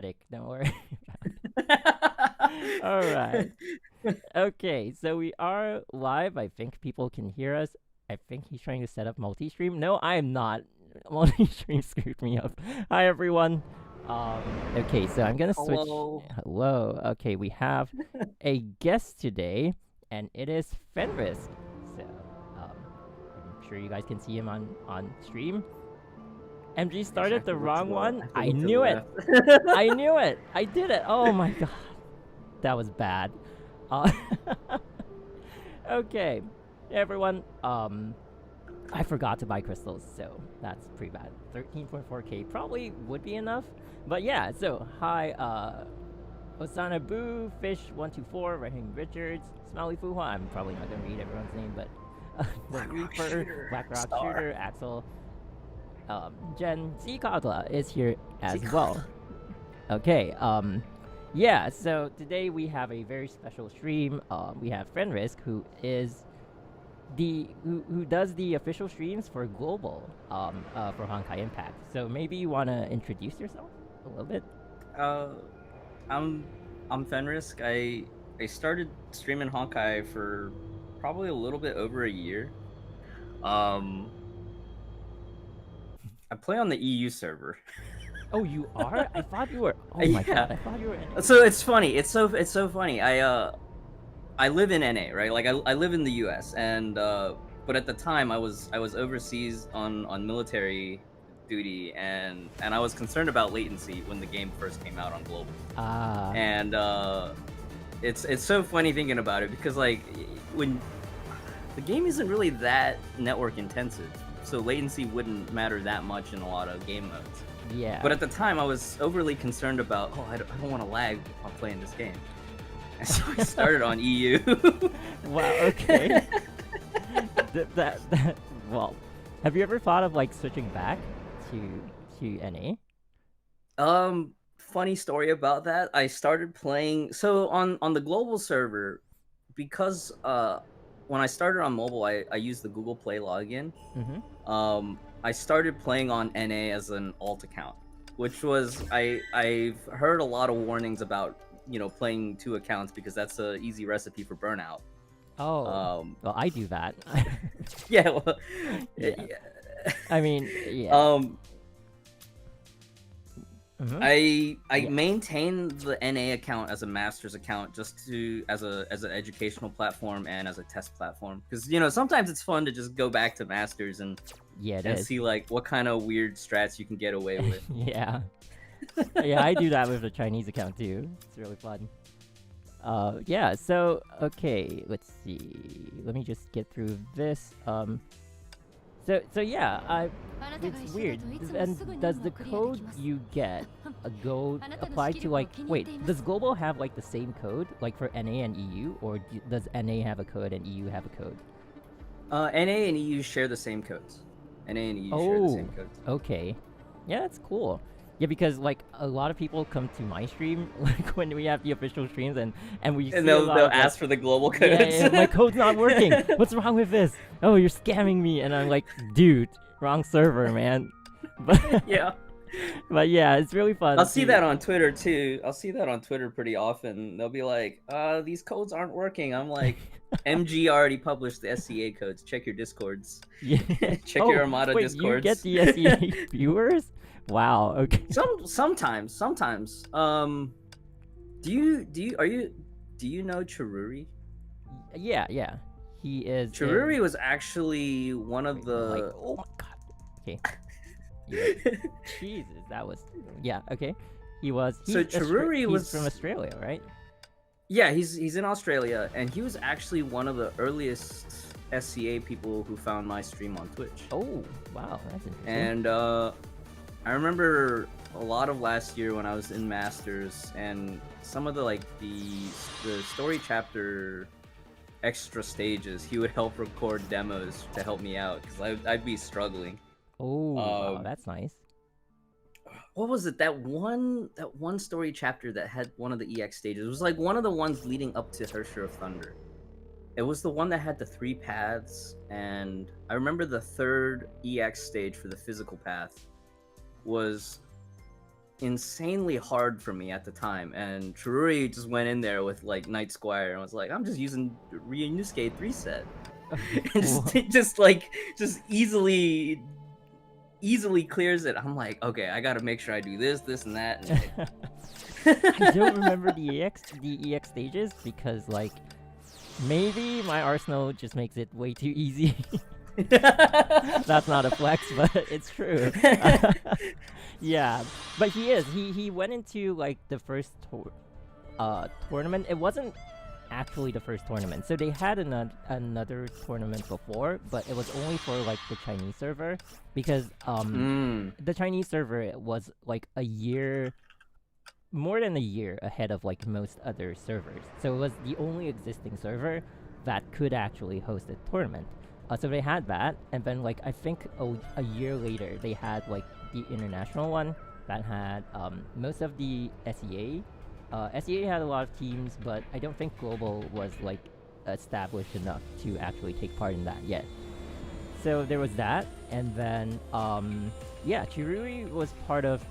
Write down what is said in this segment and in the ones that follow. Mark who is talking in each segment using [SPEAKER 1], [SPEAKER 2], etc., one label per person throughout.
[SPEAKER 1] Don't worry. All right. Okay, so we are live. I think people can hear us. I think he's trying to set up multi-stream. No, I am not. Multi-stream screwed me up. Hi everyone. Okay, so I'm gonna switch.
[SPEAKER 2] Hello.
[SPEAKER 1] Hello. Okay, we have a guest today, and it is Fenrysk. So, um, I'm sure you guys can see him on stream. MG
[SPEAKER 2] Actually, I
[SPEAKER 1] started
[SPEAKER 2] have
[SPEAKER 1] the
[SPEAKER 2] to look to
[SPEAKER 1] wrong
[SPEAKER 2] the.
[SPEAKER 1] one.
[SPEAKER 2] I have to
[SPEAKER 1] I
[SPEAKER 2] look to the
[SPEAKER 1] knew it.
[SPEAKER 2] left.
[SPEAKER 1] I knew it. I did it. Oh my god, that was bad. Uh, okay, everyone. I forgot to buy crystals, so that's pretty bad. 13.4k probably would be enough, but yeah. So hi, Osana Boo, Fish124, Raheem Richards, Smiley Fuhua. I'm probably not gonna read everyone's name, but the Reaper, Black Rock Shooter, Axel, Jen C. Kagla is here as well. Okay, yeah, so today we have a very special stream. We have Fenrysk, who is who does the official streams for Global, for Honkai Impact. So maybe you want to introduce yourself a little bit.
[SPEAKER 2] uh, I'm Fenrysk. I started streaming Honkai for probably a little bit over a year. Um, I play on the EU server.
[SPEAKER 1] Oh, you are? I thought you were. Oh my
[SPEAKER 2] Yeah.
[SPEAKER 1] god, I thought you were in.
[SPEAKER 2] So it's funny. It's so funny. I live in NA, right? Like I live in the US, and but at the time I was overseas on military duty, and I was concerned about latency when the game first came out on global.
[SPEAKER 1] Ah.
[SPEAKER 2] And it's so funny thinking about it, because like when the game isn't really that network intensive, so latency wouldn't matter that much in a lot of game modes.
[SPEAKER 1] Yeah.
[SPEAKER 2] But at the time I was overly concerned about, I don't want to lag while playing this game. And so I started on EU.
[SPEAKER 1] Wow. Okay. that. Well, have you ever thought of like switching back to NA?
[SPEAKER 2] Funny story about that. I started playing on the global server, because when I started on mobile, I used the Google Play login. I started playing on NA as an alt account, which was I've heard a lot of warnings about playing two accounts, because that's a easy recipe for burnout.
[SPEAKER 1] Oh. Well, I do that.
[SPEAKER 2] Yeah. Well,
[SPEAKER 1] Yeah.
[SPEAKER 2] yeah.
[SPEAKER 1] I mean, yeah.
[SPEAKER 2] I
[SPEAKER 1] Yeah.
[SPEAKER 2] maintain the NA account as a master's account, just to as an educational platform and as a test platform, because sometimes it's fun to just go back to masters and
[SPEAKER 1] Yeah, it is.
[SPEAKER 2] see like what kind of weird strats you can get away with.
[SPEAKER 1] Yeah. Yeah, I do that with the Chinese account too. It's really fun. Yeah, so okay, let's see. Let me just get through this. So yeah, it's weird. And does the code you get go apply to like? Wait, does Global have like the same code like for NA and EU, or does NA have a code and EU have a code?
[SPEAKER 2] NA and EU share the same codes. NA and EU share the same codes.
[SPEAKER 1] Okay. Yeah, that's cool. Yeah, because like a lot of people come to my stream like when we have the official streams, and we see
[SPEAKER 2] they'll
[SPEAKER 1] of,
[SPEAKER 2] ask for the global codes.
[SPEAKER 1] Yeah, my code's not working. What's wrong with this? Oh, you're scamming me, and I'm like, dude, wrong server, man. But
[SPEAKER 2] yeah.
[SPEAKER 1] But yeah, it's really fun.
[SPEAKER 2] I'll see that on Twitter too. I'll see that on Twitter pretty often. They'll be like, these codes aren't working. I'm like, MG already published the SCA codes. Check your discords.
[SPEAKER 1] Yeah.
[SPEAKER 2] Check your Armada
[SPEAKER 1] wait,
[SPEAKER 2] discords.
[SPEAKER 1] You get the SCA viewers? Wow. Okay.
[SPEAKER 2] Sometimes. Do you know Chiruri?
[SPEAKER 1] Yeah. He is.
[SPEAKER 2] Chiruri was actually one of the.
[SPEAKER 1] Like, oh my god. Okay. Yeah. Jesus, that was. Yeah. Okay. He was.
[SPEAKER 2] So Chiruri was
[SPEAKER 1] from Australia, right?
[SPEAKER 2] Yeah, he's in Australia, and he was actually one of the earliest SCA people who found my stream on Twitch.
[SPEAKER 1] Oh, wow, that's interesting.
[SPEAKER 2] And I remember a lot of last year when I was in Masters, and some of the story chapter extra stages, he would help record demos to help me out, because I'd be struggling.
[SPEAKER 1] Oh, wow, that's nice.
[SPEAKER 2] What was it? That one story chapter that had one of the EX stages. It was like one of the ones leading up to Hersher of Thunder. It was the one that had the 3 paths, and I remember the third EX stage for the physical path was insanely hard for me at the time, and Chiruri just went in there with like Knight Squire and was like, I'm just using Ryunosuke 3 set. And just easily clears it. I'm like, okay, I gotta make sure I do this, and that. And
[SPEAKER 1] I don't remember the EX stages because like maybe my arsenal just makes it way too easy. That's not a flex, but it's true. Yeah, but he went into like the first tournament. It wasn't actually the first tournament, so they had another tournament before, but it was only for like the Chinese server because the Chinese server was like more than a year ahead of like most other servers, so it was the only existing server that could actually host a tournament. So they had that, and then like I think a year later they had like the international one that had most of the SEA. SEA had a lot of teams, but I don't think global was like established enough to actually take part in that yet. So there was that, and then yeah, Chirui was part of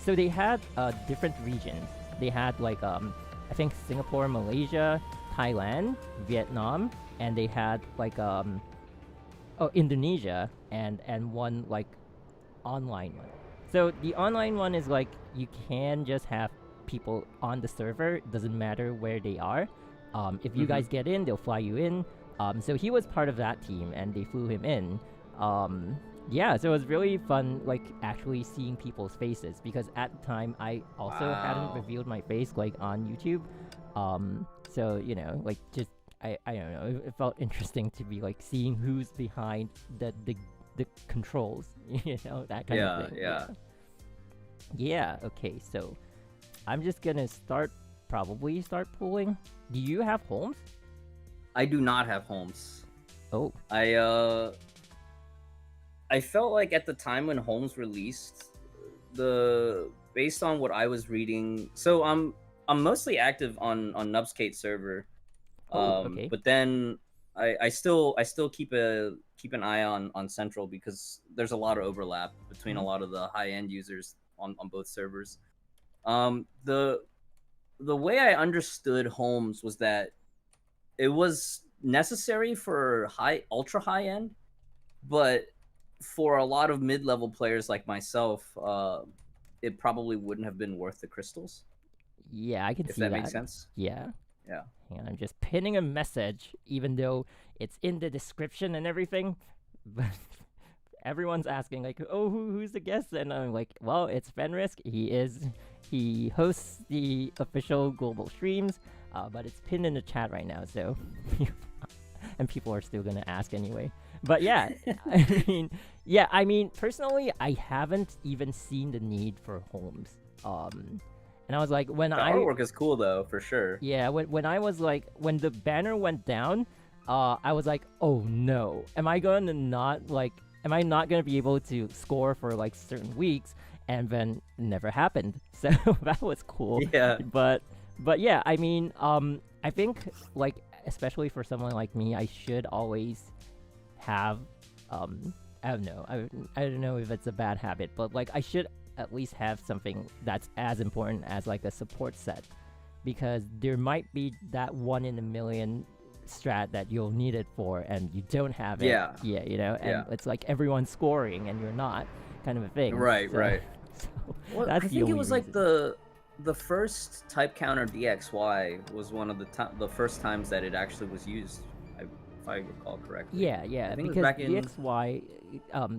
[SPEAKER 1] so they had different regions. They had like I think Singapore, Malaysia, Thailand, Vietnam, and they had like Indonesia and one like online one. So the online one is like you can just have people on the server, it doesn't matter where they are. If you guys get in, they'll fly you in. So he was part of that team and they flew him in. Yeah, so it was really fun like actually seeing people's faces because at the time I also hadn't revealed my face like on YouTube. So you know, like just I don't know, it felt interesting to be like seeing who's behind the controls, you know, that kind of thing. Yeah, okay, so I'm just gonna probably start pulling. Do you have Holmes?
[SPEAKER 2] I do not have Holmes.
[SPEAKER 1] Oh.
[SPEAKER 2] I felt like at the time when Holmes released, based on what I was reading, so I'm mostly active on Nubskate server.
[SPEAKER 1] Okay.
[SPEAKER 2] But then I still keep an eye on Central because there's a lot of overlap between a lot of the high end users on both servers. The way I understood Holmes was that it was necessary for ultra high end, but for a lot of mid-level players like myself, it probably wouldn't have been worth the crystals.
[SPEAKER 1] Yeah, I can see
[SPEAKER 2] that. If that makes sense.
[SPEAKER 1] Yeah.
[SPEAKER 2] Yeah.
[SPEAKER 1] Hang on, I'm just pinning a message, even though it's in the description and everything. But everyone's asking, like, oh, who's the guest? And I'm like, well, it's Fenrysk. He hosts the official global streams, but it's pinned in the chat right now, so... and people are still gonna ask anyway. But yeah, I mean, personally, I haven't even seen the need for Holmes. And I was like, the
[SPEAKER 2] artwork is cool though, for sure.
[SPEAKER 1] Yeah, when I was like, when the banner went down, I was like, oh no, am I not gonna be able to score for like certain weeks? And then it never happened. So that was cool.
[SPEAKER 2] Yeah.
[SPEAKER 1] But yeah, I mean, I think like especially for someone like me, I should always have I don't know. I don't know if it's a bad habit, but like I should at least have something that's as important as like a support set, because there might be that 1 in a million strat that you'll need it for and you don't have it.
[SPEAKER 2] Yeah,
[SPEAKER 1] you know, and it's like everyone's scoring and you're not, kind of a thing.
[SPEAKER 2] Right.
[SPEAKER 1] So
[SPEAKER 2] well,
[SPEAKER 1] that's
[SPEAKER 2] I think it was
[SPEAKER 1] reason.
[SPEAKER 2] like the first type counter DXY was one of the first times that it actually was used, if I recall correctly.
[SPEAKER 1] Yeah, because DXY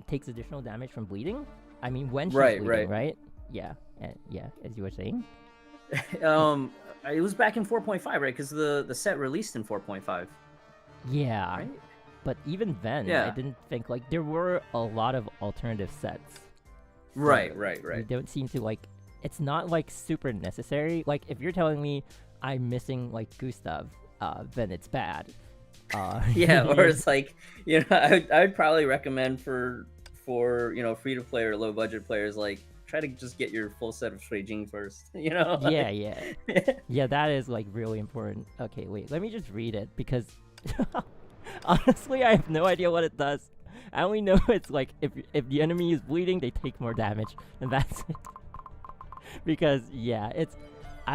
[SPEAKER 1] takes additional damage from bleeding. I mean, when she's bleeding, right? Yeah, as you were saying.
[SPEAKER 2] It was back in 4.5, right? Because the set released in 4.5.
[SPEAKER 1] Yeah,
[SPEAKER 2] right?
[SPEAKER 1] But even then, I didn't think like there were a lot of alternative sets.
[SPEAKER 2] Right.
[SPEAKER 1] You don't seem to like. It's not like super necessary. Like if you're telling me I'm missing like Gustav, then it's bad.
[SPEAKER 2] Yeah, or it's like, you know, I would probably recommend for you know, free to play or low budget players, like try to just get your full set of Shuijing first. You know.
[SPEAKER 1] Yeah, that is like really important. Okay, wait, let me just read it because honestly, I have no idea what it does. I only know it's like if the enemy is bleeding, they take more damage, and that's it. because yeah, it's.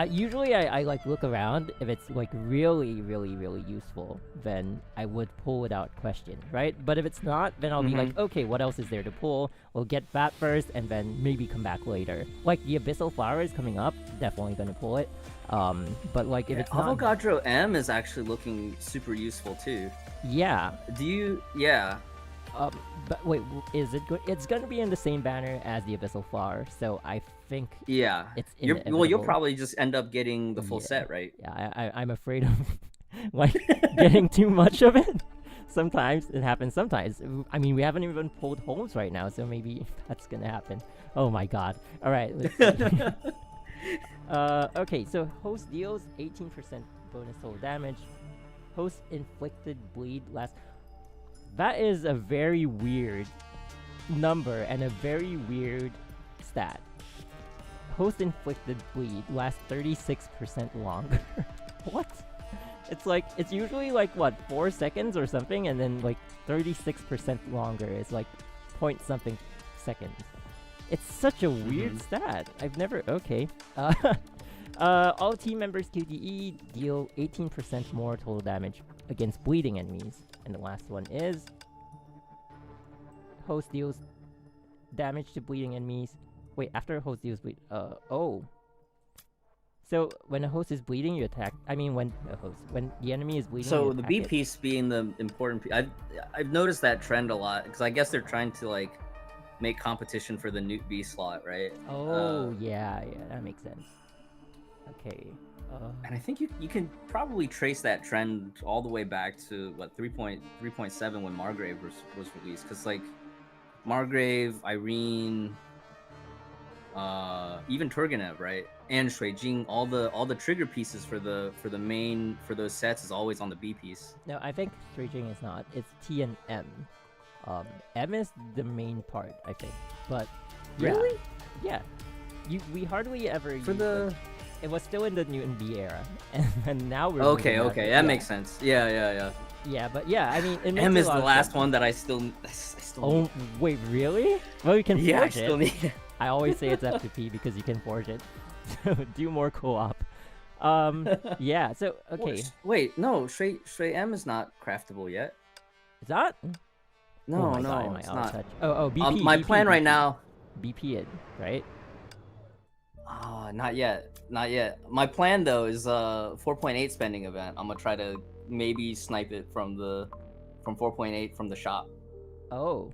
[SPEAKER 1] Usually I like look around if it's like really useful, then I would pull without question, right? But if it's not, then I'll be like, okay, what else is there to pull? We'll get that first, and then maybe come back later. Like the Abyssal Flower is coming up, definitely gonna pull it. But like if it's not,
[SPEAKER 2] Avogadro M is actually looking super useful too.
[SPEAKER 1] Yeah.
[SPEAKER 2] Do you? Yeah.
[SPEAKER 1] But wait, is it good? It's gonna be in the same banner as the Abyssal Flower, so I think
[SPEAKER 2] yeah.
[SPEAKER 1] It's
[SPEAKER 2] well, you'll probably just end up getting the full set, right?
[SPEAKER 1] Yeah, I'm afraid of like getting too much of it. Sometimes it happens. Sometimes I mean we haven't even pulled Holmes right now, so maybe that's gonna happen. Oh my god! All right. Let's see. Okay, so host deals 18% bonus total damage. Host inflicted bleed lasts. That is a very weird number and a very weird stat. Host inflicted bleed lasts 36% longer. What? It's like, it's usually like, what, 4 seconds or something, and then like 36% longer is like point something seconds. It's such a weird stat. I've never, okay. All team members QTE deal 18% more total damage against bleeding enemies. And the last one is host deals damage to bleeding enemies. Wait, after a host deals bleed. Oh. So when a host is bleeding, you attack. I mean, when the enemy is bleeding.
[SPEAKER 2] So the B piece being the important piece. I've noticed that trend a lot because I guess they're trying to like make competition for the Newt B slot, right?
[SPEAKER 1] Oh yeah, that makes sense. Okay.
[SPEAKER 2] And I think you can probably trace that trend all the way back to what 3.7 when Margrave was released, because like Margrave, Irene, even Turgenev, right, and Shuijing, all the trigger pieces for those sets is always on the B piece.
[SPEAKER 1] No, I think Shuijing is not. It's T and M. M is the main part, I think. But yeah,
[SPEAKER 2] really,
[SPEAKER 1] yeah, we hardly ever
[SPEAKER 2] for the.
[SPEAKER 1] It was still in the Newton B era, and now we're
[SPEAKER 2] okay. That makes sense. Yeah.
[SPEAKER 1] Yeah, but yeah, I mean, it makes
[SPEAKER 2] M is
[SPEAKER 1] a lot
[SPEAKER 2] the
[SPEAKER 1] of
[SPEAKER 2] last
[SPEAKER 1] sense.
[SPEAKER 2] one that I still
[SPEAKER 1] Oh
[SPEAKER 2] need.
[SPEAKER 1] wait, really? Well, you can
[SPEAKER 2] Yeah, I
[SPEAKER 1] forge
[SPEAKER 2] still
[SPEAKER 1] it.
[SPEAKER 2] need it.
[SPEAKER 1] I always say it's F2P because you can forge it. So do more co-op. Yeah. So okay,
[SPEAKER 2] Wait, no, Shui M is not craftable yet.
[SPEAKER 1] is that?
[SPEAKER 2] No,
[SPEAKER 1] oh my God, am I
[SPEAKER 2] it's
[SPEAKER 1] out of
[SPEAKER 2] not.
[SPEAKER 1] touch? Oh, BP.
[SPEAKER 2] My
[SPEAKER 1] BP,
[SPEAKER 2] plan right
[SPEAKER 1] BP.
[SPEAKER 2] now.
[SPEAKER 1] BP it, right?
[SPEAKER 2] Not yet. My plan though is 4.8 spending event. I'm gonna try to maybe snipe it from 4.8 from the shop.
[SPEAKER 1] Oh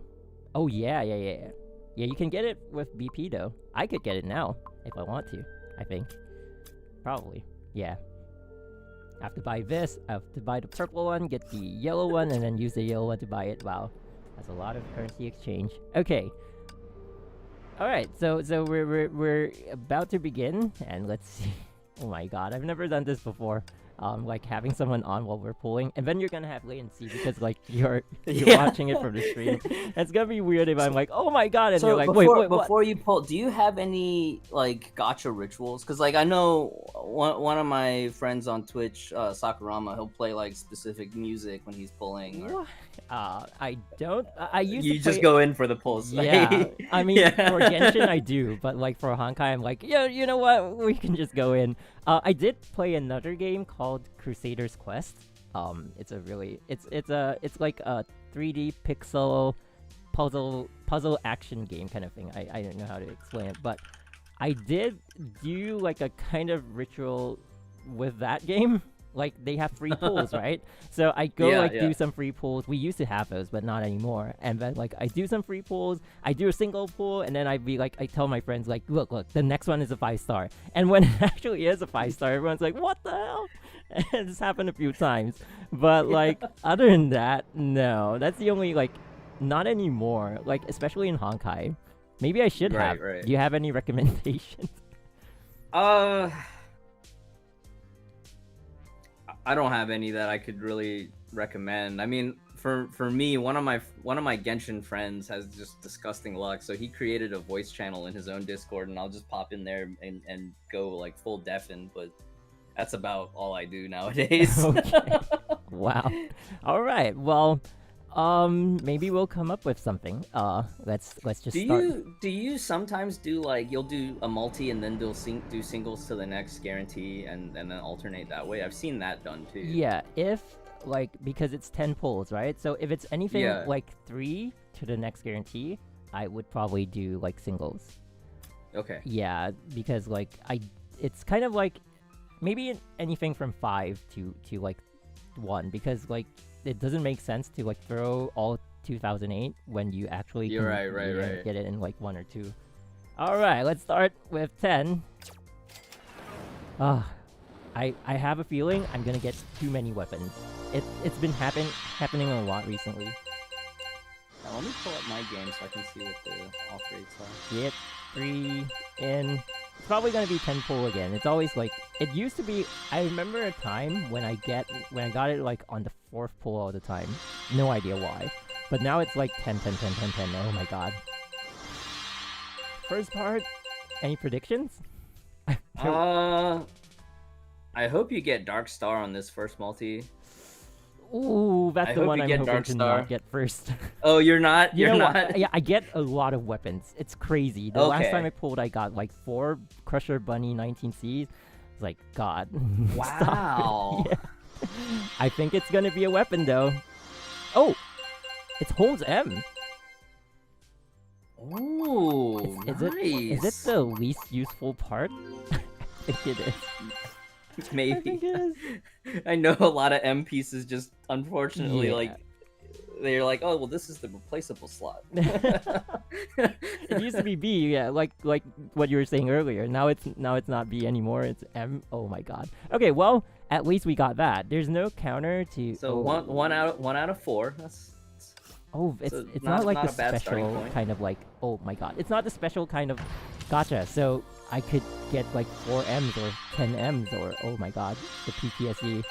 [SPEAKER 1] yeah. Yeah, you can get it with BP though. I could get it now if I want to. I think, probably. Yeah. I have to buy this. I have to buy the purple one, get the yellow one, and then use the yellow one to buy it. Wow, that's a lot of currency exchange. Okay. All right, so we're about to begin, and let's see. Oh my God, I've never done this before. Like having someone on while we're pulling, and then you're gonna have latency because like you're watching it from the screen. It's gonna be weird if I'm like, oh my God, and you're like, wait, what?
[SPEAKER 2] Before you pull, do you have any like gacha rituals? Because like I know one of my friends on Twitch, Sakurama, he'll play like specific music when he's pulling. Or...
[SPEAKER 1] I don't. I used to
[SPEAKER 2] just go in for the pulls.
[SPEAKER 1] Yeah, I mean for Genshin I do, but like for Honkai I'm like, yeah, you know what? We can just go in. I did play another game called Crusader's Quest. It's like a 3D pixel puzzle action game kind of thing. I don't know how to explain it, but I did do like a kind of ritual with that game. Like they have free pulls, right? So I go do some free pulls. We used to have those, but not anymore. And then like I do some free pulls. I do a single pull, and then I'd be like, I tell my friends like, look, the next one is a 5-star. And when it actually is a 5-star, everyone's like, what the hell? And it's happened a few times. But like other than that, no. That's the only like, not anymore. Like especially in Honkai. Maybe I should have.
[SPEAKER 2] Right.
[SPEAKER 1] Do you have any recommendations?
[SPEAKER 2] I don't have any that I could really recommend. I mean, for me, one of my Genshin friends has just disgusting luck, so he created a voice channel in his own Discord, and I'll just pop in there and go like full deafen, but that's about all I do nowadays.
[SPEAKER 1] Okay. Wow. All right. Well, Maybe we'll come up with something. Let's just
[SPEAKER 2] Do
[SPEAKER 1] start.
[SPEAKER 2] you sometimes do like you'll do a multi and then do singles to the next guarantee and then alternate that way? I've seen that done too.
[SPEAKER 1] Yeah, if like because it's 10 pulls, right? So if it's anything
[SPEAKER 2] Yeah.
[SPEAKER 1] like 3 to the next guarantee, I would probably do like singles.
[SPEAKER 2] Okay.
[SPEAKER 1] Yeah, because like it's kind of like maybe anything from 5 to like 1, because like it doesn't make sense to like throw all 2008 when you actually
[SPEAKER 2] You're
[SPEAKER 1] can
[SPEAKER 2] right.
[SPEAKER 1] get it in like 1 or 2. All right, let's start with 10. I have a feeling I'm gonna get too many weapons. It's been happening a lot recently.
[SPEAKER 2] Now, let me pull up my game so I can see what the off rates are.
[SPEAKER 1] Get 3 in. It's probably gonna be 10 pull again. It's always like it used to be. I remember a time when I got it like on the 4th pull all the time. No idea why, but now it's like 10. Oh my god. First part. Any predictions?
[SPEAKER 2] I hope you get Dark Star on this first multi.
[SPEAKER 1] Ooh, that's
[SPEAKER 2] I
[SPEAKER 1] the
[SPEAKER 2] hope
[SPEAKER 1] one
[SPEAKER 2] you
[SPEAKER 1] I'm
[SPEAKER 2] get
[SPEAKER 1] hoping
[SPEAKER 2] Dark
[SPEAKER 1] to
[SPEAKER 2] Star.
[SPEAKER 1] not get first.
[SPEAKER 2] Oh, you're not.
[SPEAKER 1] You
[SPEAKER 2] You're
[SPEAKER 1] know
[SPEAKER 2] not.
[SPEAKER 1] what? Yeah, I get a lot of weapons. It's crazy. The last
[SPEAKER 2] Okay.
[SPEAKER 1] time I pulled, I got like 4 Crusher Bunny 19Cs. It's like, God.
[SPEAKER 2] Wow.
[SPEAKER 1] Yeah. I think it's gonna be a weapon though. Oh, it's Holmes M.
[SPEAKER 2] Ooh,
[SPEAKER 1] Is
[SPEAKER 2] nice.
[SPEAKER 1] it the least useful part? I think it is.
[SPEAKER 2] Maybe.
[SPEAKER 1] I think it is.
[SPEAKER 2] I know a lot of M pieces just unfortunately
[SPEAKER 1] Yeah.
[SPEAKER 2] like they're like, oh well, this is the replaceable slot.
[SPEAKER 1] It used to be B, yeah, like what you were saying earlier. Now it's not B anymore. It's M. Oh my god. Okay, well, at least we got that. There's no counter to.
[SPEAKER 2] So one out of 4. That's
[SPEAKER 1] It's
[SPEAKER 2] not-
[SPEAKER 1] not like
[SPEAKER 2] not
[SPEAKER 1] the
[SPEAKER 2] a bad starting
[SPEAKER 1] special
[SPEAKER 2] point.
[SPEAKER 1] kind of like. Oh my god, it's not the special kind of gacha. So I could get like 4 M's or 10 M's or oh my god, the PTSD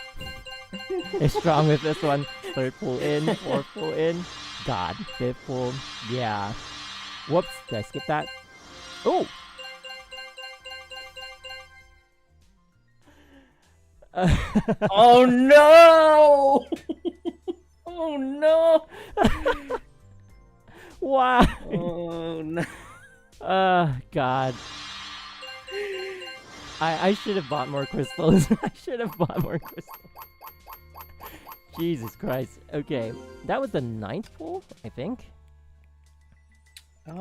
[SPEAKER 1] is strong with this one. 3rd pull in, 4th pull in. God, 5th pull. Yeah. Whoops, did I skip that? Oh.
[SPEAKER 2] Oh no! Oh no!
[SPEAKER 1] Wow.
[SPEAKER 2] Oh no!
[SPEAKER 1] God. I should have bought more crystals. I should have bought more crystals. Jesus Christ. Okay, that was the 9th pull, I think.
[SPEAKER 2] It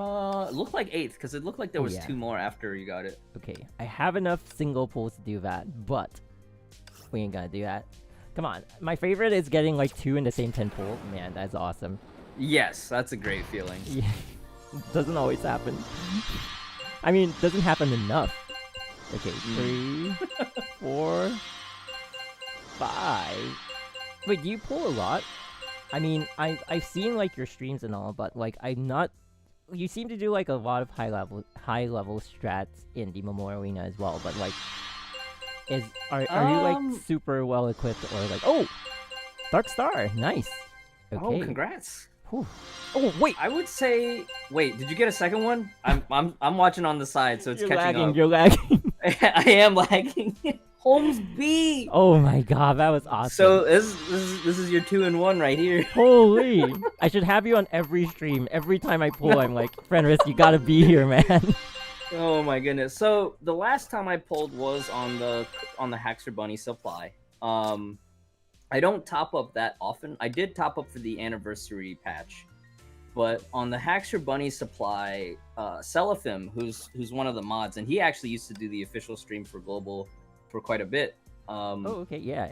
[SPEAKER 2] looked like 8th because it looked like there
[SPEAKER 1] Oh,
[SPEAKER 2] was
[SPEAKER 1] yeah.
[SPEAKER 2] 2 more after you got it.
[SPEAKER 1] Okay, I have enough single pulls to do that, but we ain't gonna do that. Come on, my favorite is getting like 2 in the same 10 pull. Man, that's awesome.
[SPEAKER 2] Yes, that's a great feeling.
[SPEAKER 1] Yeah, doesn't always happen. I mean, doesn't happen enough. Okay, 3, 4, 5. Wait, do you pull a lot? I mean, I've seen like your streams and all, but like I'm not. You seem to do like a lot of high level strats in the Memorial Arena as well. But like, are you like super well equipped or like Dark Star, nice. Okay.
[SPEAKER 2] Oh, congrats!
[SPEAKER 1] Whew. Oh wait,
[SPEAKER 2] I would say. Wait, did you get a second one? I'm watching on the side, so it's
[SPEAKER 1] you're
[SPEAKER 2] catching
[SPEAKER 1] lagging.
[SPEAKER 2] up.
[SPEAKER 1] You're lagging.
[SPEAKER 2] I am lagging. Holmes B.
[SPEAKER 1] Oh my god, that was awesome.
[SPEAKER 2] So this is your 2-in-1 right here.
[SPEAKER 1] Holy! I should have you on every stream. Every time I pull, I'm like, Fenrysk, you gotta be here, man.
[SPEAKER 2] Oh my goodness. So the last time I pulled was on the Haxer Bunny supply. I don't top up that often. I did top up for the anniversary patch. But on the Haxer Bunny supply, Seraphim, who's one of the mods, and he actually used to do the official stream for Global for quite a bit.
[SPEAKER 1] Oh, okay, yeah.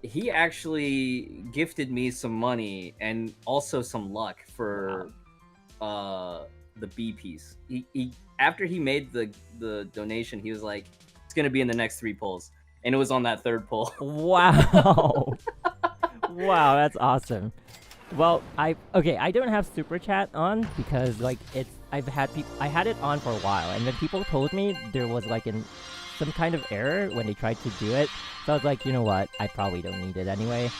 [SPEAKER 2] He actually gifted me some money and also some luck for the B piece. He after he made the donation, he was like, "It's gonna be in the next 3 pulls," and it was on that 3rd pull.
[SPEAKER 1] Wow. Wow, that's awesome. Well, I don't have super chat on because like I had it on for a while, and then people told me there was like some kind of error when they tried to do it. So I was like, you know what? I probably don't need it anyway.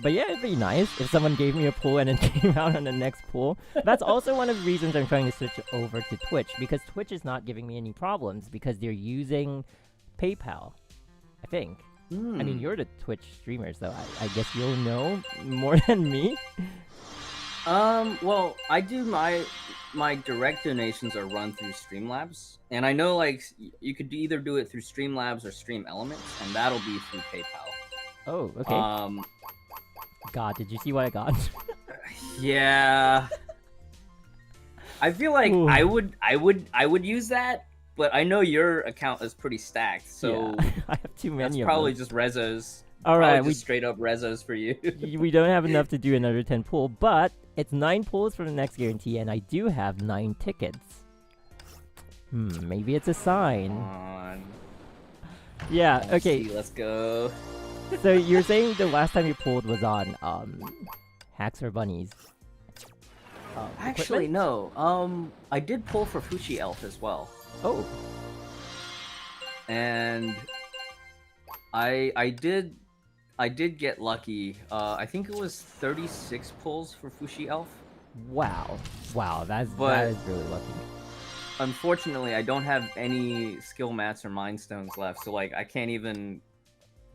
[SPEAKER 1] But yeah, it'd be nice if someone gave me a pull and it came out on the next pull. That's also one of the reasons I'm trying to switch over to Twitch, because Twitch is not giving me any problems because they're using PayPal, I think. I mean, you're the Twitch streamer, so I guess you'll know more than me.
[SPEAKER 2] Well, I do my direct donations are run through Streamlabs, and I know like you could either do it through Streamlabs or Stream Elements, and that'll be through PayPal.
[SPEAKER 1] Oh, okay. God, did you see what I got?
[SPEAKER 2] Yeah. I feel like
[SPEAKER 1] Ooh.
[SPEAKER 2] I would use that, but I know your account is pretty stacked, so
[SPEAKER 1] yeah, I have too many.
[SPEAKER 2] that's
[SPEAKER 1] of
[SPEAKER 2] probably
[SPEAKER 1] them.
[SPEAKER 2] just rezos.
[SPEAKER 1] All right,
[SPEAKER 2] just straight up rezos for you.
[SPEAKER 1] We don't have enough to do another 10 pull, but it's 9 pulls for the next guarantee, and I do have 9 tickets. Maybe it's a sign.
[SPEAKER 2] Come on.
[SPEAKER 1] Yeah. Okay.
[SPEAKER 2] Let's go.
[SPEAKER 1] So you're saying the last time you pulled was on Hacks or Bunnies?
[SPEAKER 2] Actually,
[SPEAKER 1] equipment?
[SPEAKER 2] no. I did pull for Fushi Elf as well.
[SPEAKER 1] Oh.
[SPEAKER 2] And I did get lucky. I think it was 36 pulls for Fushi Elf.
[SPEAKER 1] Wow. That is really lucky.
[SPEAKER 2] Unfortunately, I don't have any skill mats or mind stones left, so like I can't even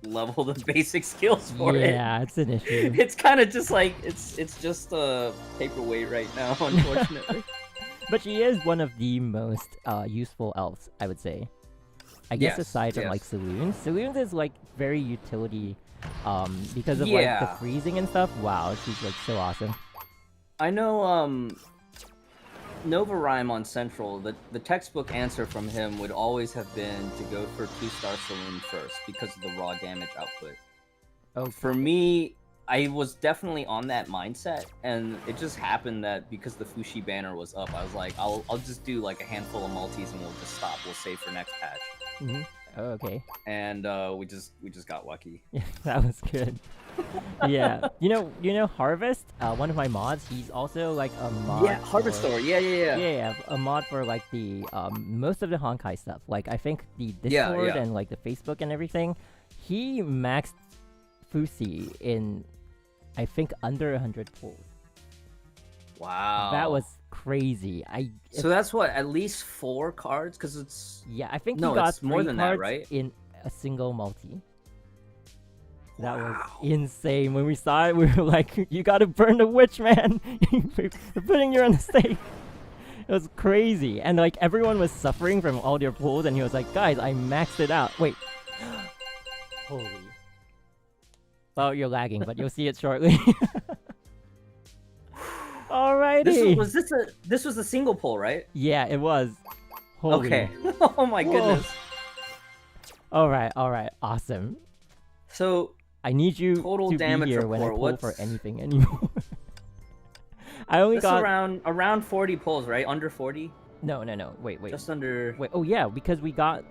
[SPEAKER 2] level the basic skills for it.
[SPEAKER 1] Yeah, it's an issue.
[SPEAKER 2] It's kind of just like it's just a paperweight right now, unfortunately.
[SPEAKER 1] But she is one of the most useful elves, I would say. I guess aside from like Saloons. Saloons is like very utility because of like the freezing and stuff. Wow, she's like so awesome.
[SPEAKER 2] I know Nova Rhyme on Central, the textbook answer from him would always have been to go for 2-star Saloon first because of the raw damage output.
[SPEAKER 1] Oh,
[SPEAKER 2] for me, I was definitely on that mindset, and it just happened that because the Fushi banner was up, I was like, I'll just do like a handful of multis and we'll just stop. We'll save for next patch.
[SPEAKER 1] Oh, okay.
[SPEAKER 2] And we just got lucky.
[SPEAKER 1] Yeah, that was good. Yeah, you know Harvest, one of my mods. He's also like a mod.
[SPEAKER 2] Yeah, Harvest Store. Yeah.
[SPEAKER 1] Yeah, a mod for like the most of the Honkai stuff. Like I think the Discord and like the Facebook and everything. He maxed Fusi in, I think, under 100 pulls.
[SPEAKER 2] Wow,
[SPEAKER 1] that was crazy.
[SPEAKER 2] So that's what, at least 4 cards, because it's
[SPEAKER 1] he got
[SPEAKER 2] it's more than that, right?
[SPEAKER 1] In a single multi. That was insane. When we saw it, we were like, "You gotta burn the witch, man! We're putting you on the stake." It was crazy, and like everyone was suffering from all their pulls, and he was like, "Guys, I maxed it out." Wait, holy. Well, you're lagging, but you'll see it shortly. Alrighty.
[SPEAKER 2] This was a single pull, right?
[SPEAKER 1] Yeah, it was. Holy.
[SPEAKER 2] Okay. Oh my goodness.
[SPEAKER 1] Alright, awesome.
[SPEAKER 2] So
[SPEAKER 1] I need you
[SPEAKER 2] total
[SPEAKER 1] to
[SPEAKER 2] damage
[SPEAKER 1] be here
[SPEAKER 2] report.
[SPEAKER 1] when I pull for anything anymore. I only got
[SPEAKER 2] around 40 pulls, right? Under 40?
[SPEAKER 1] No. Wait.
[SPEAKER 2] Just under.
[SPEAKER 1] Wait. Oh yeah, because we got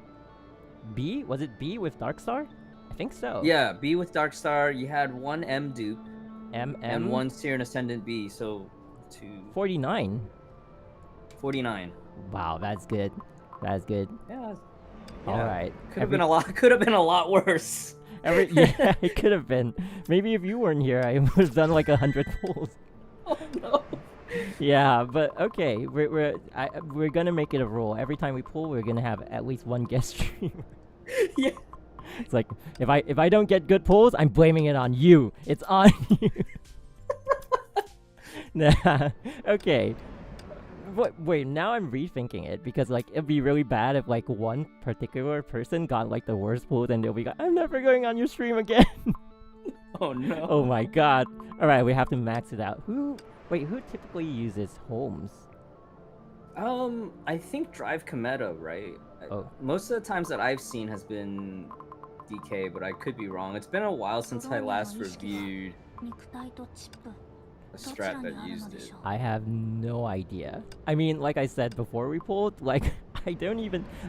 [SPEAKER 1] B. Was it B with Darkstar? I think so.
[SPEAKER 2] Yeah, B with Darkstar. You had 1 M dupe. And 1 Seer and Ascendant B. So
[SPEAKER 1] 49.
[SPEAKER 2] 49.
[SPEAKER 1] Wow, that's good. That's good.
[SPEAKER 2] Yeah.
[SPEAKER 1] All right.
[SPEAKER 2] Could have been a lot worse.
[SPEAKER 1] Yeah, it could have been. Maybe if you weren't here, I would have done like 100 pulls.
[SPEAKER 2] Oh no.
[SPEAKER 1] Yeah, but okay, we're gonna make it a rule. Every time we pull, we're gonna have at least 1 guest streamer.
[SPEAKER 2] Yeah.
[SPEAKER 1] It's like if I don't get good pulls, I'm blaming it on you. It's on you. Nah. Okay. Wait, now I'm rethinking it because like it'd be really bad if like one particular person got like the worst pull, then they'll be like, I'm never going on your stream again.
[SPEAKER 2] Oh no.
[SPEAKER 1] Oh my god. All right, we have to max it out. Who typically uses Holmes?
[SPEAKER 2] I think Drive Kometa, right?
[SPEAKER 1] Oh.
[SPEAKER 2] Most of the times that I've seen has been DK, but I could be wrong. It's been a while since I last reviewed a strat that used it.
[SPEAKER 1] I have no idea. I mean, like I said before we pulled, like I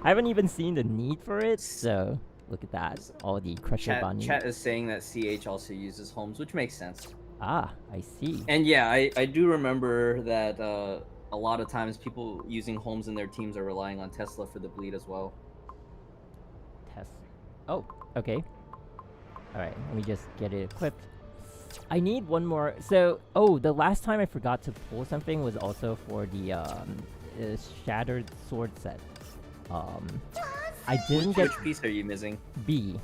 [SPEAKER 1] haven't even seen the need for it. So look at that, all the Crusher Bunny.
[SPEAKER 2] Chat is saying that CH also uses Holmes, which makes sense.
[SPEAKER 1] Ah, I see.
[SPEAKER 2] And yeah, I do remember that a lot of times people using Holmes in their teams are relying on Tesla for the bleed as well.
[SPEAKER 1] Oh, okay. Alright, let me just get it equipped. I need one more. So, the last time I forgot to pull something was also for the Shattered Sword set. I didn't get...
[SPEAKER 2] Which piece are you missing?
[SPEAKER 1] B.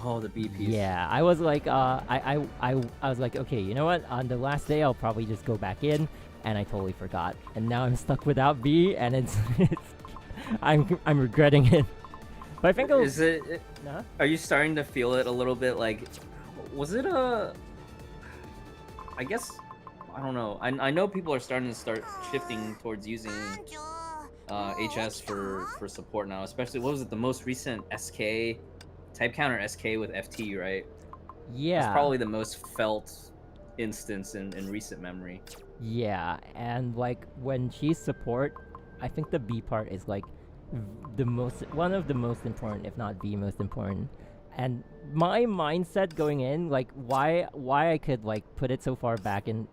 [SPEAKER 2] Oh, the B piece.
[SPEAKER 1] Yeah, I was like, I was like, okay, you know what? On the last day, I'll probably just go back in, and I totally forgot, and now I'm stuck without B, and I'm regretting it. But I think
[SPEAKER 2] Is it?
[SPEAKER 1] Huh?
[SPEAKER 2] Are you starting to feel it a little bit? Like, was it a? I guess I don't know. I know people are starting to shifting towards using HS for support now, especially what was it, the most recent SK type counter SK with FT, right?
[SPEAKER 1] Yeah.
[SPEAKER 2] That's probably the most felt instance in recent memory.
[SPEAKER 1] Yeah, and like when she's support, I think the B part is like one of the most important, if not the most important. And my mindset going in, like why I could like put it so far back in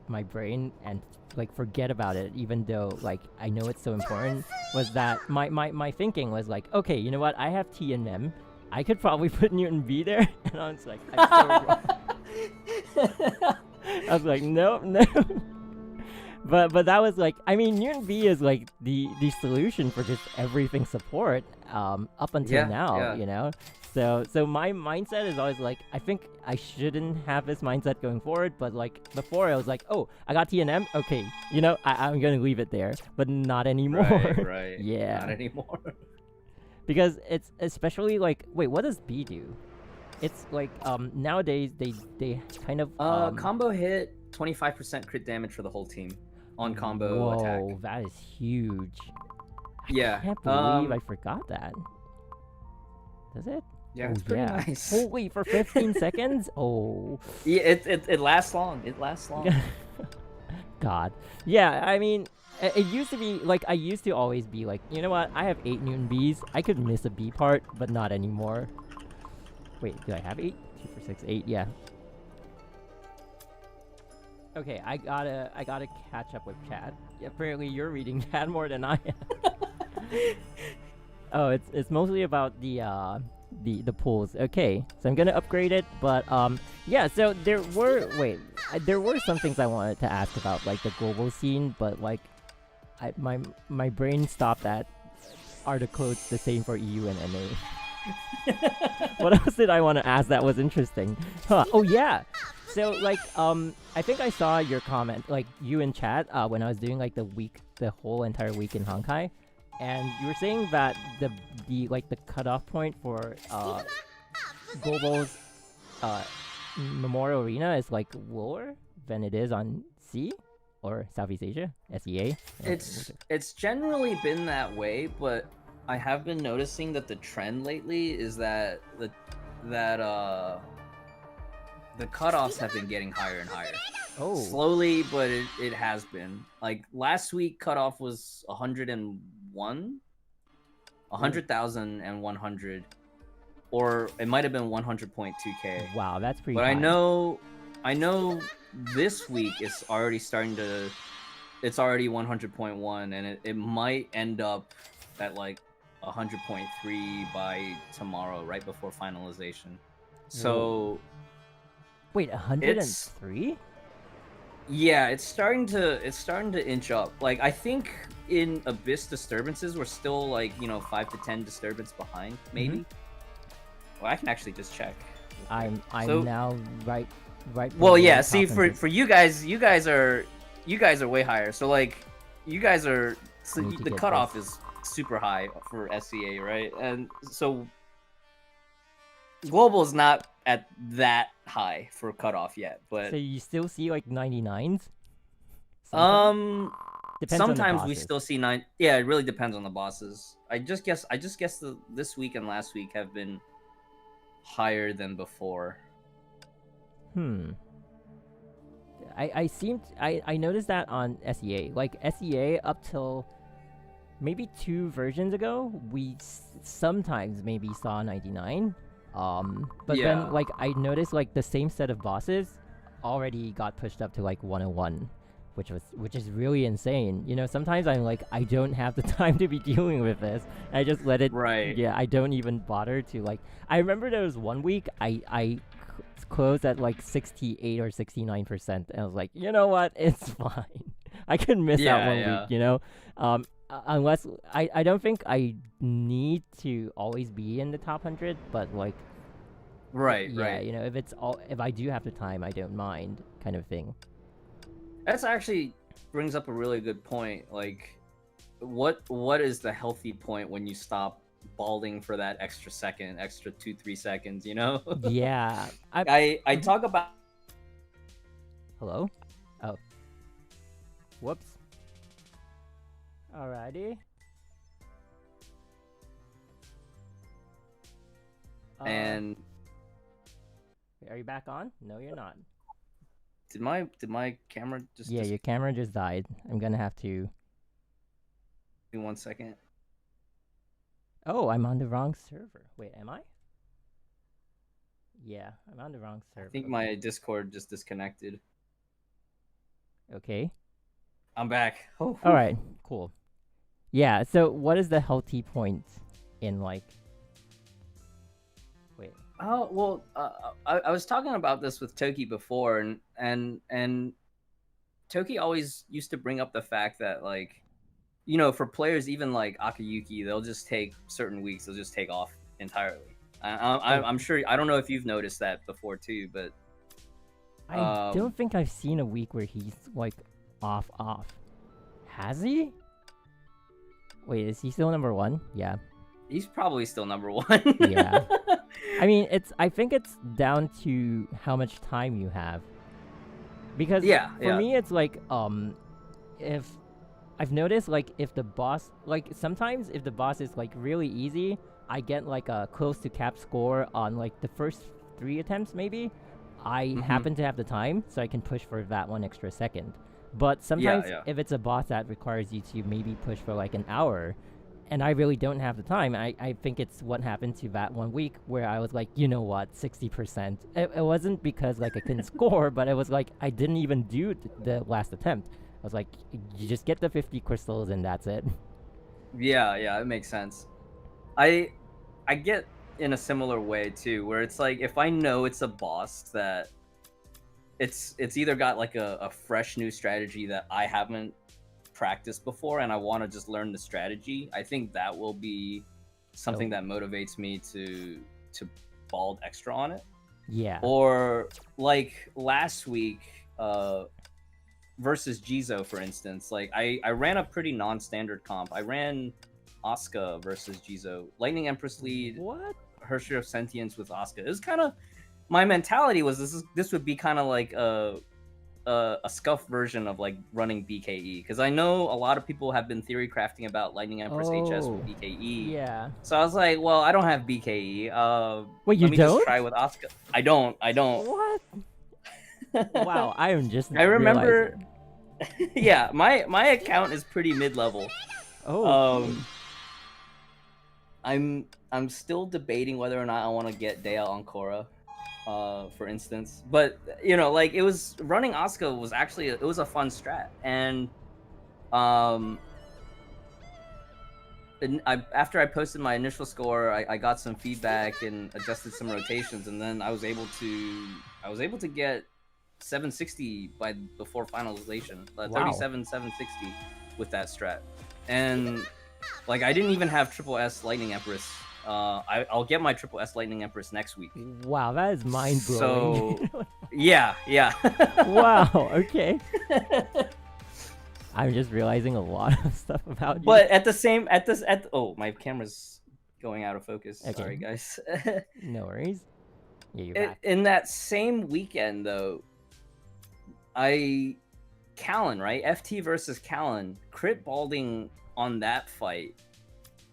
[SPEAKER 1] my brain and like forget about it, even though like I know it's so important, was that my thinking was like, okay, you know what, I have T and M, I could probably put Newton B there, and I was like, I'm so wrong. I was like, no. But that was like, I mean, Newton B is like the solution for just everything support up until now, you know. So my mindset is always like, I think I shouldn't have this mindset going forward, but like before I was like, oh, I got T and M, okay, you know, I'm gonna leave it there, but not anymore.
[SPEAKER 2] Right.
[SPEAKER 1] Yeah.
[SPEAKER 2] Not anymore.
[SPEAKER 1] Because it's especially like, wait, what does B do? It's like nowadays they kind of
[SPEAKER 2] combo hit 25% crit damage for the whole team on combo attack.
[SPEAKER 1] Whoa, that is huge.
[SPEAKER 2] Yeah.
[SPEAKER 1] I can't believe I forgot that. Does it?
[SPEAKER 2] Yeah, it's pretty nice.
[SPEAKER 1] Holy, for 15 seconds? Oh.
[SPEAKER 2] Yeah, it lasts long. It lasts long.
[SPEAKER 1] God. Yeah, I mean, it used to be, like, I used to always be like, you know what, I have 8 Newton Bs. I could miss a B part, but not anymore. Wait, do I have 8? 2 for 6, 8, yeah. Okay, I gotta catch up with chat. Apparently you're reading chat more than I am. Oh, it's mostly about the pools. Okay, so I'm gonna upgrade it, but yeah. So there were some things I wanted to ask about, like the global scene, but like, my brain stopped at, are the codes the same for EU and NA? What else did I want to ask that was interesting? Huh. Oh yeah. So like I think I saw your comment, like you in chat, when I was doing like the whole entire week in Honkai, and you were saying that the cutoff point for Global's Memorial Arena is like lower than it is on C or Southeast Asia, SEA.
[SPEAKER 2] It's generally been that way, but I have been noticing that the trend lately is that the cutoffs have been getting higher and higher.
[SPEAKER 1] Oh.
[SPEAKER 2] Slowly, but it has been. Like last week, cutoff was 101, 100,100, or it might have been 100.2k.
[SPEAKER 1] Wow, that's pretty.
[SPEAKER 2] But
[SPEAKER 1] high.
[SPEAKER 2] I know this week it's already starting to. It's already 100.1, and it might end up at like 100.3 by tomorrow, right before finalization. So.
[SPEAKER 1] Whoa. Wait, 103?
[SPEAKER 2] Yeah, it's starting to inch up. Like I think in Abyss disturbances we're still like, 5 to 10 disturbance behind, maybe. Well, I can actually just check.
[SPEAKER 1] I'm now right.
[SPEAKER 2] Well, yeah. See, for you guys are way higher. So like, you guys are the cutoff is super high for SCA, right? And so global is not at that high for cutoff yet, but
[SPEAKER 1] so you still see like 99s.
[SPEAKER 2] Sometimes we still see 9. Yeah, it really depends on the bosses. I just guess this week and last week have been higher than before.
[SPEAKER 1] I noticed that on SEA. Like SEA up till maybe 2 versions ago, we sometimes maybe saw 99. But
[SPEAKER 2] Yeah.
[SPEAKER 1] then like I noticed like the same set of bosses already got pushed up to like 101, which is really insane. You know, sometimes I'm like, I don't have the time to be dealing with this. I just let it.
[SPEAKER 2] Right.
[SPEAKER 1] Yeah, I don't even bother to like. I remember there was one week I closed at like 68 or 69%, and I was like, you know what, it's fine. I could miss out one week. You know, unless I don't think I need to always be in the top 100, but like
[SPEAKER 2] Right,
[SPEAKER 1] Yeah,
[SPEAKER 2] right.
[SPEAKER 1] you know, if I do have the time, I don't mind, kind of thing.
[SPEAKER 2] That's actually brings up a really good point. Like, what is the healthy point when you stop balding for that extra second, extra 2-3 seconds? You know.
[SPEAKER 1] Yeah,
[SPEAKER 2] I
[SPEAKER 1] Mhm.
[SPEAKER 2] talk about
[SPEAKER 1] Hello. Oh, whoops. Alrighty. Uh,
[SPEAKER 2] and
[SPEAKER 1] are you back on? No, you're not.
[SPEAKER 2] did my camera
[SPEAKER 1] Yeah,
[SPEAKER 2] just
[SPEAKER 1] your camera just died. I'm gonna have to.
[SPEAKER 2] give me 1 second?
[SPEAKER 1] Oh, I'm on the wrong server. Wait, am I? Yeah, I'm on the wrong
[SPEAKER 2] I
[SPEAKER 1] server.
[SPEAKER 2] think my Discord just disconnected.
[SPEAKER 1] Okay.
[SPEAKER 2] I'm back. Oh,
[SPEAKER 1] All
[SPEAKER 2] whew.
[SPEAKER 1] right. Cool. Yeah. So, what is the healthy point in like? Wait.
[SPEAKER 2] Oh well, I was talking about this with Toki before, and Toki always used to bring up the fact that, like, you know, for players even like Akayuki, they'll just take certain weeks. They'll just take off entirely.
[SPEAKER 1] Oh,
[SPEAKER 2] I'm sure. I don't know if you've noticed that before too, but
[SPEAKER 1] I don't think I've seen a week where he's like off. Has he? Wait, is he still number one? Yeah.
[SPEAKER 2] he's probably still number one.
[SPEAKER 1] Yeah. I mean, I think it's down to how much time you have. Because
[SPEAKER 2] Yeah,
[SPEAKER 1] for
[SPEAKER 2] yeah.
[SPEAKER 1] me, it's like if I've noticed, like, if the boss, like, sometimes if the boss is like really easy, I get like a close to cap score on like the first 3 attempts, maybe. I happen to have the time, so I can push for that 1 extra second. But
[SPEAKER 2] Yeah,
[SPEAKER 1] sometimes
[SPEAKER 2] yeah.
[SPEAKER 1] if it's a boss that requires you to maybe push for like an hour, and I really don't have the time, I think it's what happened to that 1 week where I was like, you know what, 60%. It wasn't because like I couldn't score, but it was like I didn't even do the last attempt. I was like, you just get the 50 crystals and that's it.
[SPEAKER 2] Yeah, yeah, it makes sense. I get in a similar way too, where it's like if I know it's a boss that it's either got like a fresh new strategy that I haven't practiced before and I want to just learn the strategy, I think that will be something that motivates me to bald extra on it.
[SPEAKER 1] Yeah.
[SPEAKER 2] Or like last week, versus Jizo, for instance, like I ran a pretty non-standard comp. I ran Asuka versus Jizo, Lightning Empress lead,
[SPEAKER 1] What?
[SPEAKER 2] Hershey of Sentience with Asuka. It was kind of, my mentality was this would be kind of like a scuff version of like running BKE, because I know a lot of people have been theory crafting about Lightning Empress HS with BKE.
[SPEAKER 1] Yeah.
[SPEAKER 2] So I was like, well, I don't have BKE.
[SPEAKER 1] Wait, you
[SPEAKER 2] Let me just
[SPEAKER 1] don't?
[SPEAKER 2] try with Asuka. I don't.
[SPEAKER 1] What? Wow, I am just
[SPEAKER 2] I remember.
[SPEAKER 1] realizing.
[SPEAKER 2] Yeah, my account is pretty mid-level.
[SPEAKER 1] Oh.
[SPEAKER 2] I'm still debating whether or not I want to get Dea Ancora, for instance. But you know, like, it was running Asuka was actually it was a fun strat, and after I posted my initial score, I got some feedback and adjusted some rotations, and then I was able to get 760 before finalization,
[SPEAKER 1] Wow.
[SPEAKER 2] 37 760 with that strat, and like I didn't even have triple S Lightning Empress. I'll get my triple S Lightning Empress next week.
[SPEAKER 1] Wow, that is mind blowing.
[SPEAKER 2] So yeah.
[SPEAKER 1] Wow. Okay. I'm just realizing a lot of stuff about you.
[SPEAKER 2] But oh, my camera's going out of focus.
[SPEAKER 1] Okay.
[SPEAKER 2] Sorry, guys.
[SPEAKER 1] No worries. Yeah, you're back.
[SPEAKER 2] In that same weekend, though, Callan, right? FT versus Callan, crit balding on that fight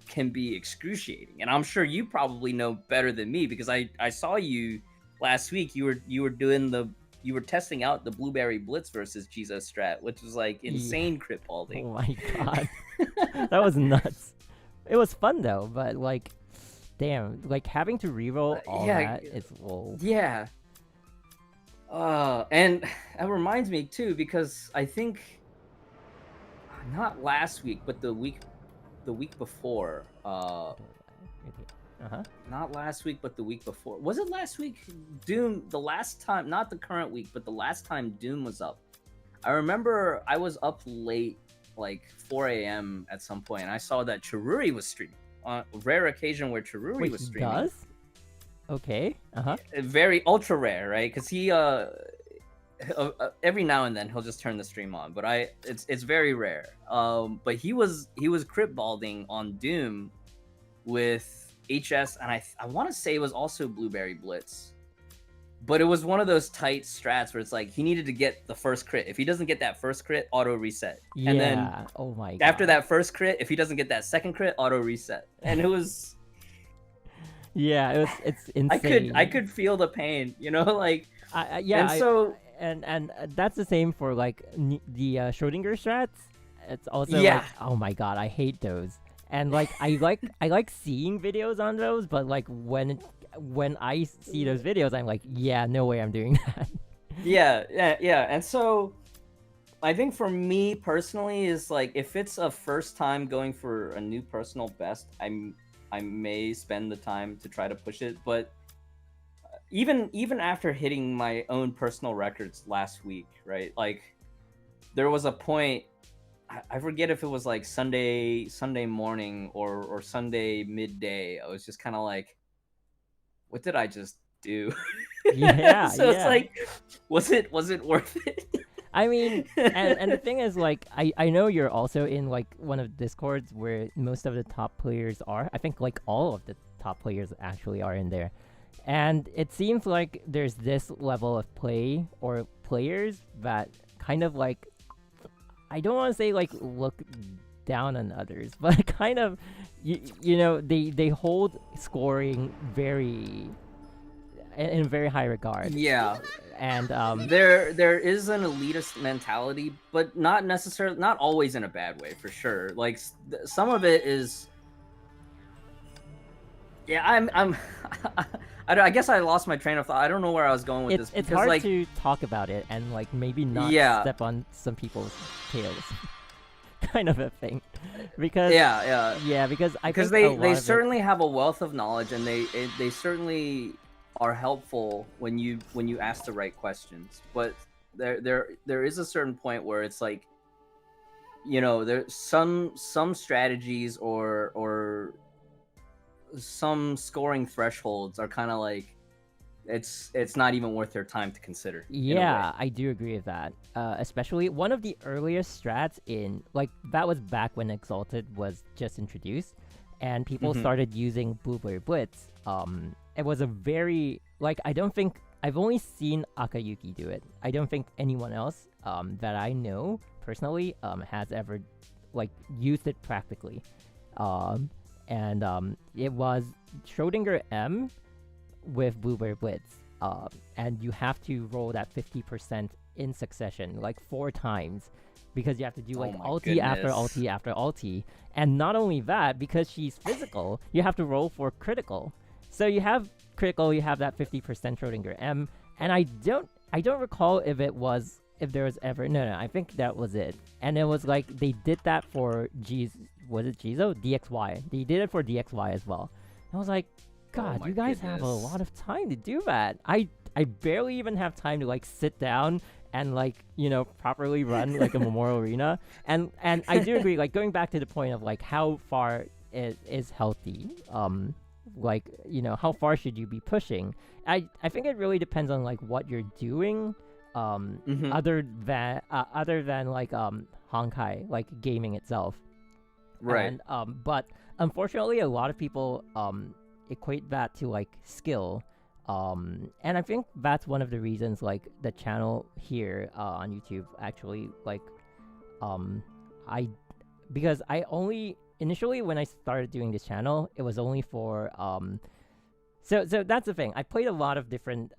[SPEAKER 2] can be excruciating, and I'm sure you probably know better than me, because I saw you last week. You were testing out the Blueberry Blitz versus Jizo strat, which was like insane crit balding.
[SPEAKER 1] Oh my god, that was nuts. It was fun though, but like, damn, like having to reroll all that is whoa.
[SPEAKER 2] Yeah. And that reminds me too, because I think not last week, but the week before. Not last week, but the week before. Was it last week? Doom, the last time, not the current week, but the last time Doom was up. I remember I was up late, like 4 a.m. at some point, and I saw that Chiruri was streaming. On a rare occasion where Chiruri was streaming.
[SPEAKER 1] Does? Okay. Uh-huh.
[SPEAKER 2] Very ultra rare, right? Because he every now and then he'll just turn the stream on, but it's very rare. But he was crit balding on Doom with HS, and I want to say it was also Blueberry Blitz. But it was one of those tight strats where it's like he needed to get the first crit. If he doesn't get that first crit, auto reset.
[SPEAKER 1] Yeah.
[SPEAKER 2] And then
[SPEAKER 1] oh my god.
[SPEAKER 2] after that first crit, if he doesn't get that second crit, auto reset. And it was
[SPEAKER 1] yeah, it's insane.
[SPEAKER 2] I could feel the pain, you know, like
[SPEAKER 1] yeah.
[SPEAKER 2] And so
[SPEAKER 1] and that's the same for like the Schrodinger strats. It's also
[SPEAKER 2] Yeah.
[SPEAKER 1] like, oh my god, I hate those. And like I like seeing videos on those, but like when I see those videos, I'm like, yeah, no way I'm doing that.
[SPEAKER 2] yeah. And so I think for me personally is like if it's a first time going for a new personal best, I may spend the time to try to push it, but even after hitting my own personal records last week, right? Like there was a point, I forget if it was like Sunday morning or Sunday midday. I was just kind of like, what did I just do?
[SPEAKER 1] Yeah.
[SPEAKER 2] So
[SPEAKER 1] yeah.
[SPEAKER 2] it's like, was it worth it?
[SPEAKER 1] I mean, and the thing is, like, I know you're also in like one of the Discords where most of the top players are. I think like all of the top players actually are in there, and it seems like there's this level of play or players that kind of like, I don't want to say like look down on others, but kind of, you know, they hold scoring very in a very high regard.
[SPEAKER 2] Yeah.
[SPEAKER 1] And
[SPEAKER 2] there is an elitist mentality, but not necessarily, not always in a bad way, for sure. Like some of it is, yeah. I'm I guess I lost my train of thought. I don't know where I was going with this.
[SPEAKER 1] It's
[SPEAKER 2] because,
[SPEAKER 1] hard
[SPEAKER 2] like,
[SPEAKER 1] to talk about it and like maybe not
[SPEAKER 2] Yeah.
[SPEAKER 1] step on some people's tails, kind of a thing. Because
[SPEAKER 2] yeah,
[SPEAKER 1] because I
[SPEAKER 2] because
[SPEAKER 1] think
[SPEAKER 2] they certainly have a wealth of knowledge, and they certainly are helpful when you ask the right questions. But there is a certain point where it's like, you know, there's some strategies or some scoring thresholds are kind of like, it's not even worth their time to consider.
[SPEAKER 1] Yeah, I do agree with that. Especially one of the earliest strats in, like, that was back when Exalted was just introduced, and people started using Blueberry Blitz. It was a very, like, I don't think, I've only seen Akayuki do it. I don't think anyone else that I know personally has ever, like, used it practically. It was Schrodinger M with Blueberry Blitz. And you have to roll that 50% in succession, like 4 times, because you have to do like ulti after ulti after ulti. And not only that, because she's physical, you have to roll for critical. So you have critical, you have that 50% Schrodinger M, and I don't recall if there was ever, no, I think that was it. And it was like they did that for was it Jizo? DXY. They did it for DXY as well. I was like, God, you guys have a lot of time to do that. I barely even have time to like sit down and like, you know, properly run like a Memorial Arena. And I do agree, like going back to the point of like how far it is healthy. Like, you know, how far should you be pushing? I think it really depends on like what you're doing. Other than like Honkai, like gaming itself.
[SPEAKER 2] Right.
[SPEAKER 1] And, but unfortunately, a lot of people equate that to like skill. And I think that's one of the reasons like the channel here on YouTube actually like because I only initially when I started doing this channel, it was only for so that's the thing. I played a lot of different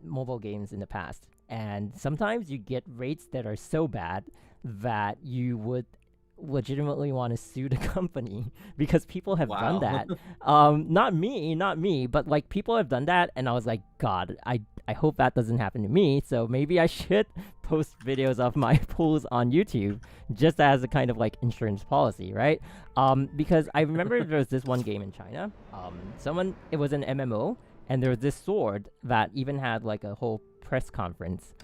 [SPEAKER 1] mobile games in the past, and sometimes you get rates that are so bad that you would legitimately want to sue the company because people have done that. Not me, but like people have done that, and I was like, God, I hope that doesn't happen to me. So maybe I should post videos of my pulls on YouTube just as a kind of like insurance policy, right? Because I remember there was this one game in China. It was an MMO, and there was this sword that even had like a whole press conference.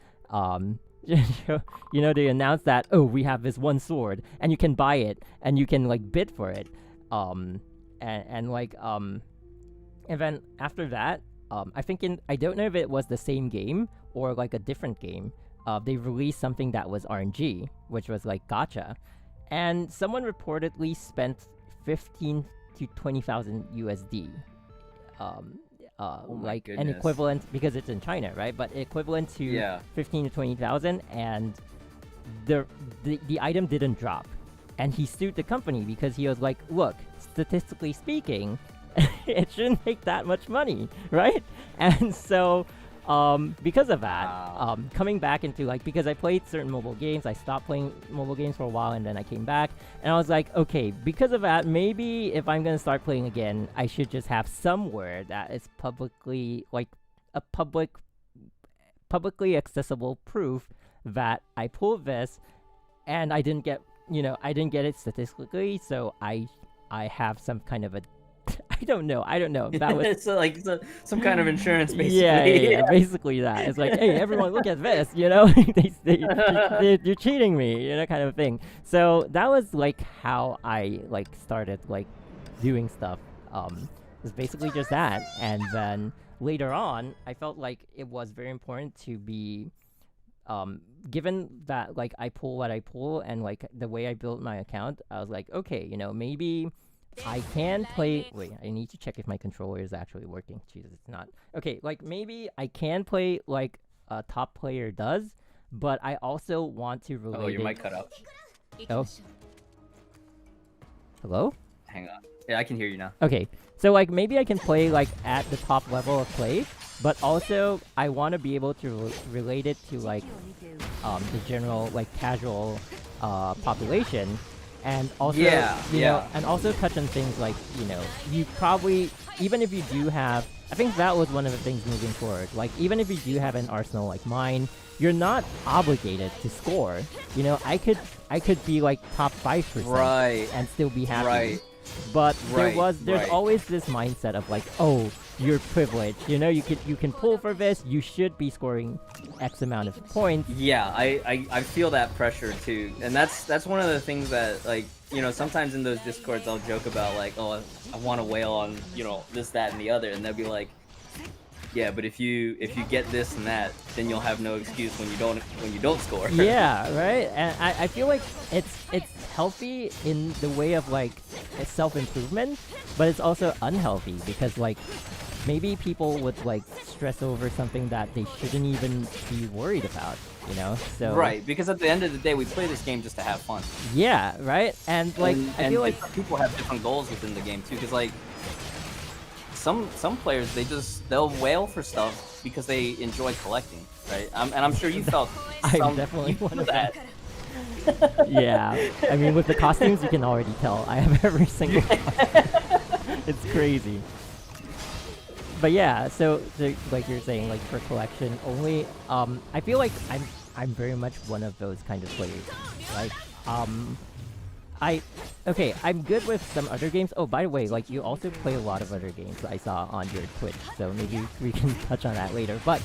[SPEAKER 1] You know, they announced that, oh, we have this one sword and you can buy it and you can like bid for it. And then after that, I think I don't know if it was the same game or like a different game. They released something that was RNG, which was like Gacha, and someone reportedly spent 15 to 20,000 USD. Like an equivalent, because it's in China, right? But equivalent to 15 to 20,000, and the item didn't drop, and he sued the company because he was like, look, statistically speaking, it shouldn't make that much money, right? And so because of that, coming back into like, because I played certain mobile games, I stopped playing mobile games for a while, and then I came back, and I was like, okay, because of that, maybe if I'm gonna start playing again, I should just have somewhere that is publicly, like a publicly accessible proof that I pulled this, and I didn't get it statistically, so I have some kind of a I don't know. That was
[SPEAKER 2] it's like some kind of insurance, basically.
[SPEAKER 1] Yeah, basically that. It's like, hey, everyone, look at this, you're cheating me, kind of thing. So that was like how I like started like doing stuff. It was basically just that, and then later on, I felt like it was very important to be, given that like I pull what I pull and like the way I built my account, I was like, okay, maybe I can play. Wait, I need to check if my controller is actually working. Jesus, it's not. Okay, like maybe I can play like a top player does, but I also want to relate.
[SPEAKER 2] Oh, your mic cut out.
[SPEAKER 1] Oh. Hello?
[SPEAKER 2] Hang on. Yeah, I can hear you now.
[SPEAKER 1] Okay, so like maybe I can play like at the top level of play, but also I want to be able to relate it to like the general like casual population. And also, and also touch on things like, you probably, even if you do have, I think that was one of the things moving forward. Like, even if you do have an arsenal like mine, you're not obligated to score. I could be like top 5% and still be happy.
[SPEAKER 2] Right.
[SPEAKER 1] But there's always this mindset of like, oh, you're privileged. You can pull for this. You should be scoring X amount of points.
[SPEAKER 2] Yeah, I feel that pressure too, and that's one of the things that like sometimes in those discords I'll joke about like, oh, I want to wail on this, that, and the other, and they'll be like, yeah, but if you get this and that, then you'll have no excuse when you don't score.
[SPEAKER 1] Yeah, right. And I feel like it's healthy in the way of like self-improvement, but it's also unhealthy because like maybe people would like stress over something that they shouldn't even be worried about, So
[SPEAKER 2] right, because at the end of the day, we play this game just to have fun.
[SPEAKER 1] Yeah, right. And like I feel like
[SPEAKER 2] people have different goals within the game too, because like some players they'll wail for stuff because they enjoy collecting, right? And I'm sure you felt.
[SPEAKER 1] I'm definitely one of that. Yeah, I mean with the costumes you can already tell I have every single costume. It's crazy. But yeah, so like you're saying, like for collection only, I feel like I'm very much one of those kind of players. Like I'm good with some other games. Oh, by the way, like you also play a lot of other games I saw on your Twitch, so maybe we can touch on that later. But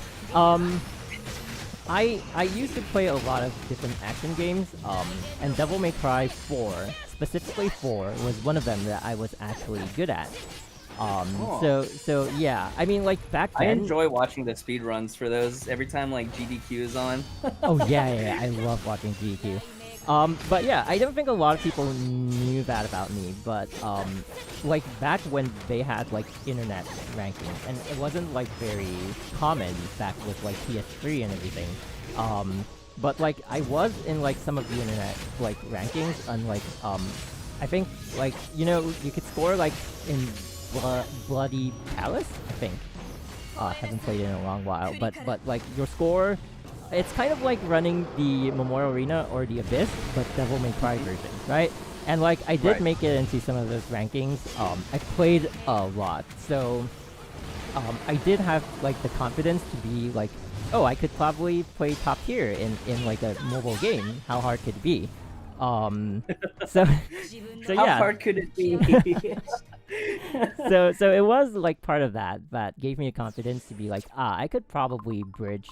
[SPEAKER 1] I used to play a lot of different action games, and Devil May Cry 4, specifically 4, was one of them that I was actually good at. So yeah, I mean like back then.
[SPEAKER 2] I enjoy watching the speed runs for those every time like GDQ is on.
[SPEAKER 1] Oh yeah, I love watching GDQ. But yeah, I don't think a lot of people knew that about me, but like back when they had like internet rankings, and it wasn't like very common back with like PS3 and everything. But like I was in like some of the internet like rankings, and like I think like you could score like in Bloody Palace, I think. Haven't played it in a long while, but like your score. It's kind of like running the Memorial Arena or the Abyss, but Devil May Cry version, right? And like I did make it into some of those rankings. I played a lot, so I did have like the confidence to be like, oh, I could probably play top tier in like a mobile game. How hard could it be? So yeah.
[SPEAKER 2] How hard could it be?
[SPEAKER 1] so it was like part of that gave me a confidence to be like, I could probably bridge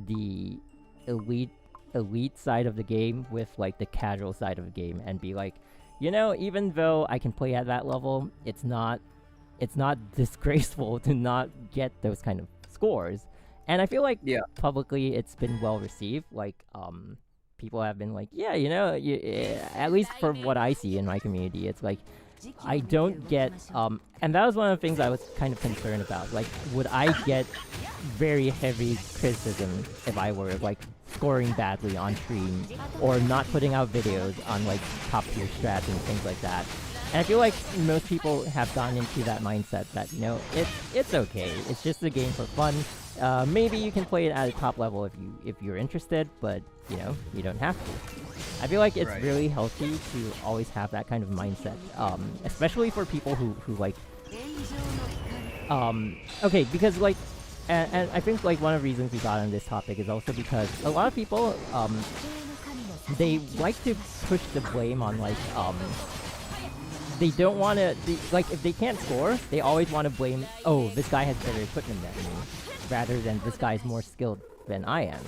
[SPEAKER 1] the elite side of the game with like the casual side of the game and be like, even though I can play at that level, it's not it's not disgraceful to not get those kind of scores. And I feel like publicly it's been well received. Like people have been like, yeah, you know, at least for what I see in my community, it's like I don't get and that was one of the things I was kind of concerned about. Like, would I get very heavy criticism if I were like scoring badly on stream or not putting out videos on like top tier strats and things like that? And I feel like most people have gone into that mindset that, you know, it's okay. It's just a game for fun. Maybe you can play it at a top level if you're interested, but you know, you don't have to. I feel like it's really healthy to always have that kind of mindset, especially for people who like, okay, because like, and I think like one of the reasons we got on this topic is also because a lot of people, they like to push the blame on like, they don't want to, like, if they can't score, they always want to blame, oh, this guy has better equipment than me, rather than this guy's more skilled than I am.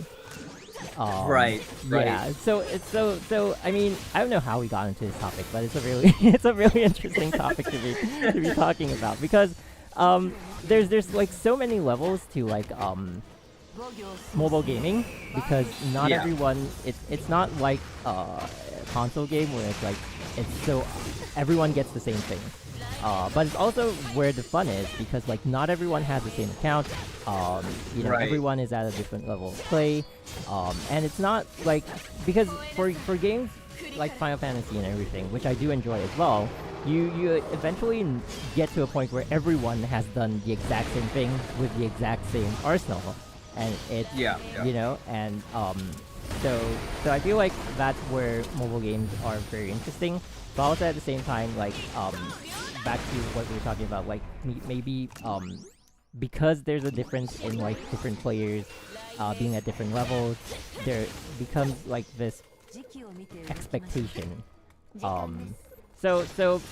[SPEAKER 2] Right.
[SPEAKER 1] Yeah. So it's so. I mean, I don't know how we got into this topic, but it's a really it's a really interesting topic to be talking about because there's like so many levels to like mobile gaming because not everyone it's not like a console game where it's like it's so everyone gets the same thing. But it's also where the fun is because like not everyone has the same account. You know, everyone is at a different level of play, and it's not like because for games like Final Fantasy and everything, which I do enjoy as well, you eventually get to a point where everyone has done the exact same thing with the exact same arsenal, and it's you know, and so I feel like that's where mobile games are very interesting. But also at the same time, like back to what we were talking about, like maybe because there's a difference in like different players being at different levels, there becomes like this expectation. So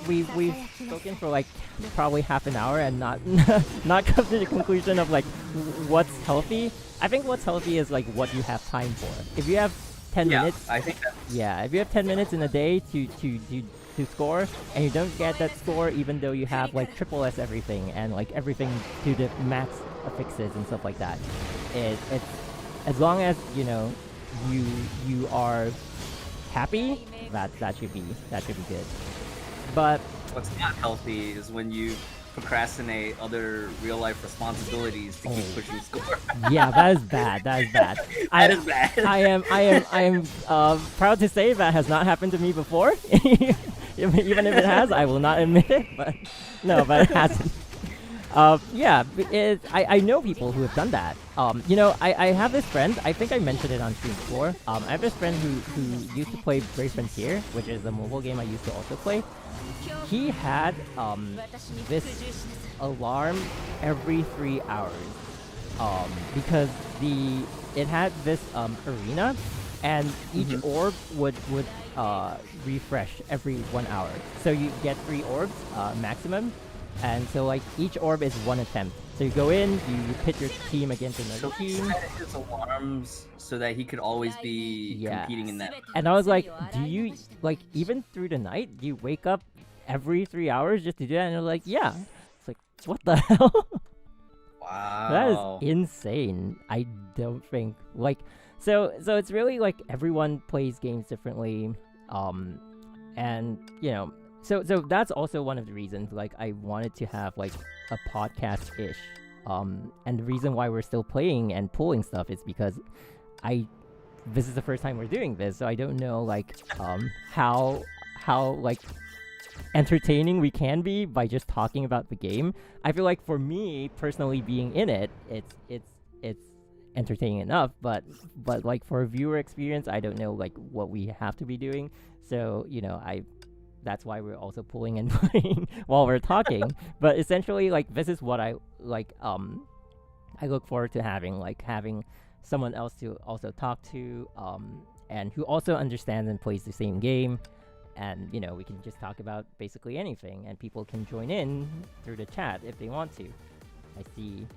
[SPEAKER 1] we've spoken for like probably half an hour and not not come to the conclusion of like what's healthy. I think what's healthy is like what you have time for. If you have 10 minutes,
[SPEAKER 2] I think
[SPEAKER 1] if you have 10 minutes in a day to score and you don't get that score even though you have like triple S everything and like everything to the max affixes and stuff like that, it's as long as you know you are happy, that should be good. But
[SPEAKER 2] what's not healthy is when you procrastinate other real life responsibilities to keep pushing score.
[SPEAKER 1] Yeah, that is bad. That is bad.
[SPEAKER 2] That is bad.
[SPEAKER 1] I am proud to say that has not happened to me before. Even if it has, I will not admit it. But it hasn't. Yeah, I know people who have done that. You know, I have this friend, I think I mentioned it on stream before. I have this friend who used to play Brave Frontier, which is a mobile game I used to also play. He had this alarm every 3 hours because it had this arena, and each orb would refresh every 1 hour. So you get 3 orbs maximum. And so, like, each orb is 1 attempt. So you go in, you pit your team against another team.
[SPEAKER 2] His alarms so that he could always be competing in that.
[SPEAKER 1] And I was like, do you, like, even through the night, do you wake up every 3 hours just to do that? And they're like, yeah. It's like, what the hell?
[SPEAKER 2] Wow.
[SPEAKER 1] That is insane. I don't think, like, so it's really, like, everyone plays games differently. And, you know, So that's also one of the reasons, like, I wanted to have, like, a podcast-ish. And the reason why we're still playing and pulling stuff is because this is the first time we're doing this, so I don't know, like, how like, entertaining we can be by just talking about the game. I feel like for me, personally, being in it, it's entertaining enough, but like, for a viewer experience, I don't know, like, what we have to be doing. So, you know, that's why we're also pulling and playing while we're talking. But essentially, like, this is what I like. I look forward to having someone else to also talk to, and who also understands and plays the same game. And you know, we can just talk about basically anything, and people can join in through the chat if they want to. I see.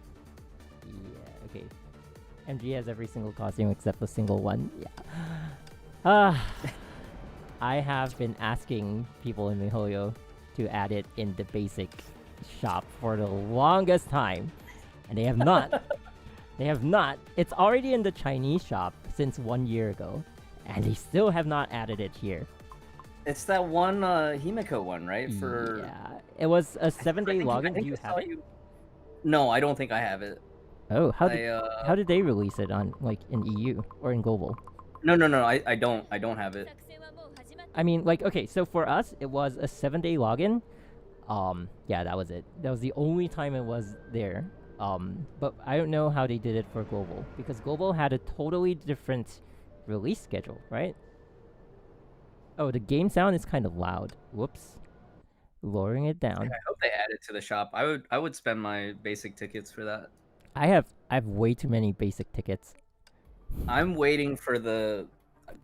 [SPEAKER 1] Yeah. Okay. MG has every single costume except the single one. Yeah. I have been asking people in MiHoYo to add it in the basic shop for the longest time, and they have not. They have not. It's already in the Chinese shop since 1 year ago, and they still have not added it here.
[SPEAKER 2] It's that one Himiko one, right? For
[SPEAKER 1] yeah, it was a 7-day login. Do you have it?
[SPEAKER 2] No, I don't think I have it.
[SPEAKER 1] Oh, how did they release it on like in EU or in global?
[SPEAKER 2] No, I don't have it.
[SPEAKER 1] I mean, like, okay, so for us, it was a 7-day login. Yeah, that was it. That was the only time it was there. But I don't know how they did it for global, because global had a totally different release schedule, right? Oh, the game sound is kind of loud. Whoops. Lowering it down.
[SPEAKER 2] I hope they add it to the shop. I would spend my basic tickets for that.
[SPEAKER 1] I have way too many basic tickets.
[SPEAKER 2] I'm waiting for the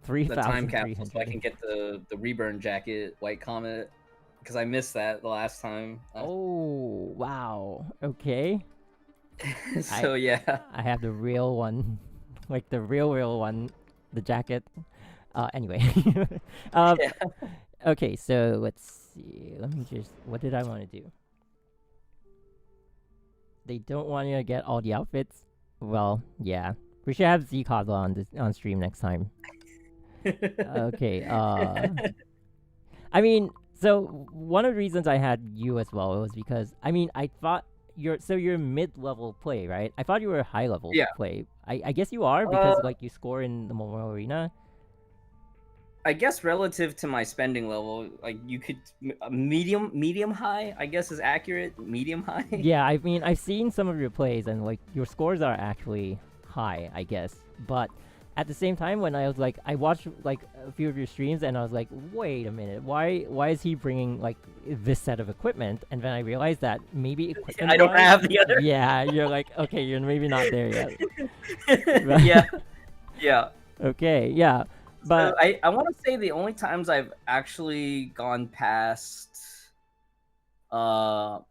[SPEAKER 1] 3,300
[SPEAKER 2] time capsule so I can get the Reburn jacket, White Comet, because I missed that the last time.
[SPEAKER 1] Oh, wow. Okay.
[SPEAKER 2] So yeah.
[SPEAKER 1] I have the real one. Like the real one. The jacket. Anyway.
[SPEAKER 2] Yeah.
[SPEAKER 1] Okay, so let's see. Let me just... What did I want to do? They don't want you to get all the outfits? Well, yeah. We should have Zcodla on stream next time. Okay, I mean, so one of the reasons I had you as well was because, I mean, I thought you're mid-level play, right? I thought you were high-level play. I guess you are, because, like, you score in the Memorial Arena.
[SPEAKER 2] I guess relative to my spending level, like, you could... medium high, I guess, is accurate. Medium high?
[SPEAKER 1] Yeah, I mean, I've seen some of your plays, and, like, your scores are actually high, I guess. But at the same time, when I was like, I watched like a few of your streams, and I was like, wait a minute, why is he bringing like this set of equipment? And then I realized that maybe equipment
[SPEAKER 2] I don't have the other.
[SPEAKER 1] Yeah, you're like, okay, you're maybe not there yet.
[SPEAKER 2] Yeah.
[SPEAKER 1] Okay, yeah, but
[SPEAKER 2] so I want to say the only times I've actually gone past, so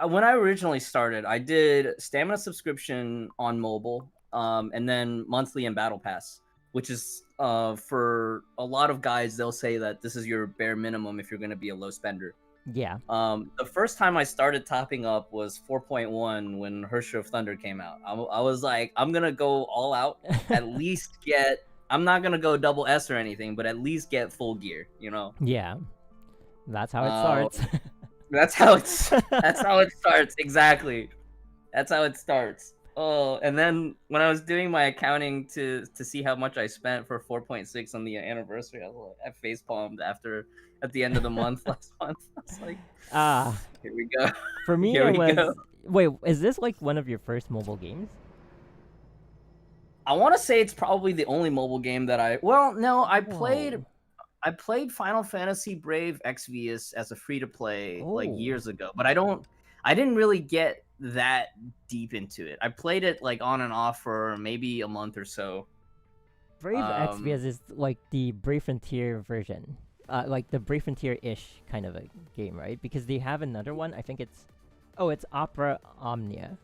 [SPEAKER 2] when I originally started, I did stamina subscription on mobile, and then monthly and battle pass, which is for a lot of guys, they'll say that this is your bare minimum if you're going to be a low spender.
[SPEAKER 1] Yeah.
[SPEAKER 2] The first time I started topping up was 4.1 when Herrscher of Thunder came out. I was like, I'm gonna go all out, at least get. I'm not gonna go double S or anything, but at least get full gear, you know.
[SPEAKER 1] Yeah, that's how it starts.
[SPEAKER 2] That's how it starts. Exactly. That's how it starts. Oh, and then when I was doing my accounting to see how much I spent for 4.6 on the anniversary, I was like, I facepalmed at the end of the month last month. I was like, here we go.
[SPEAKER 1] For me, it was. Wait, is this like one of your first mobile games?
[SPEAKER 2] I want to say it's probably the only mobile game that I. Well, no, I played Final Fantasy Brave Exvius as a free-to-play like years ago, but I didn't really get that deep into it. I played it like on and off for maybe a month or so.
[SPEAKER 1] Brave Exvius is like the Brave Frontier version, like the Brave Frontier-ish kind of a game, right? Because they have another one. I think it's Opera Omnia.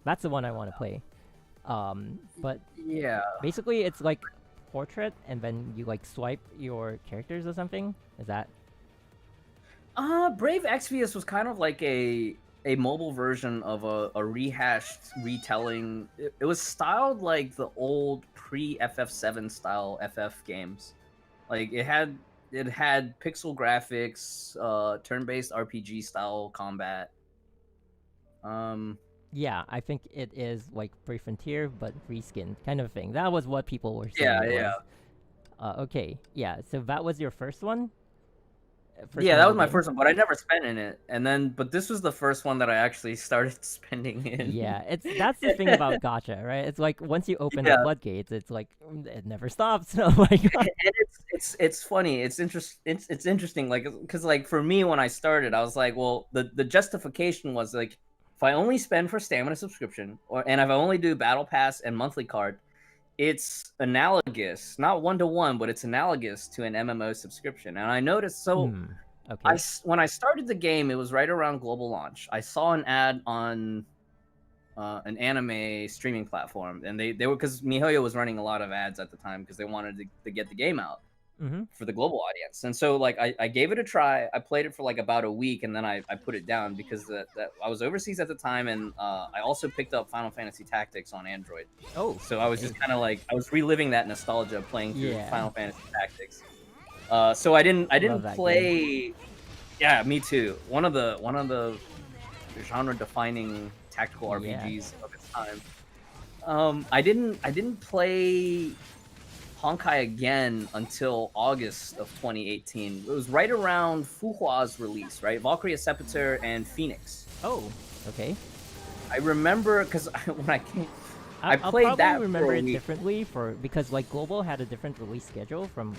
[SPEAKER 1] That's the one I want to play. But
[SPEAKER 2] yeah,
[SPEAKER 1] basically it's like portrait, and then you like swipe your characters or something. Is that?
[SPEAKER 2] Brave Exvius was kind of like a mobile version of a rehashed retelling. It was styled like the old pre-FF7 style FF games. Like it had pixel graphics, turn-based RPG style combat.
[SPEAKER 1] Yeah, I think it is like Brave Frontier, but reskinned kind of thing. That was what people were saying.
[SPEAKER 2] Yeah.
[SPEAKER 1] Okay, yeah. So that was your first one.
[SPEAKER 2] That was my first one, but I never spent in it. And then, but this was the first one that I actually started spending in.
[SPEAKER 1] Yeah, that's the thing about Gacha, right? It's like once you open the floodgates, it's like it never stops. Oh my god!
[SPEAKER 2] And it's funny. It's interesting. Like, because like for me when I started, I was like, well, the justification was like, if I only spend for stamina subscription, and if I only do battle pass and monthly card, it's analogous, not 1-to-1, but it's analogous to an MMO subscription. And I noticed, okay. When I started the game, it was right around global launch. I saw an ad on an anime streaming platform, and they were, because MiHoYo was running a lot of ads at the time because they wanted to get the game out. for the global audience. And so like I gave it a try. I played it for like about a week, and then I put it down because that I was overseas at the time, and I also picked up Final Fantasy Tactics on Android.
[SPEAKER 1] Oh,
[SPEAKER 2] So I was just kind of like I was reliving that nostalgia playing through Final Fantasy Tactics. So I didn't play. Yeah, me too. One of the genre defining tactical RPGs of its time. I didn't play Honkai again until August of 2018. It was right around Fuhua's release, right? Valkyria Sepulture and Phoenix.
[SPEAKER 1] Oh, okay.
[SPEAKER 2] I remember because when I came, I
[SPEAKER 1] I'll
[SPEAKER 2] played
[SPEAKER 1] probably
[SPEAKER 2] that
[SPEAKER 1] remember
[SPEAKER 2] for a
[SPEAKER 1] it
[SPEAKER 2] week.
[SPEAKER 1] Differently because like Global had a different release schedule from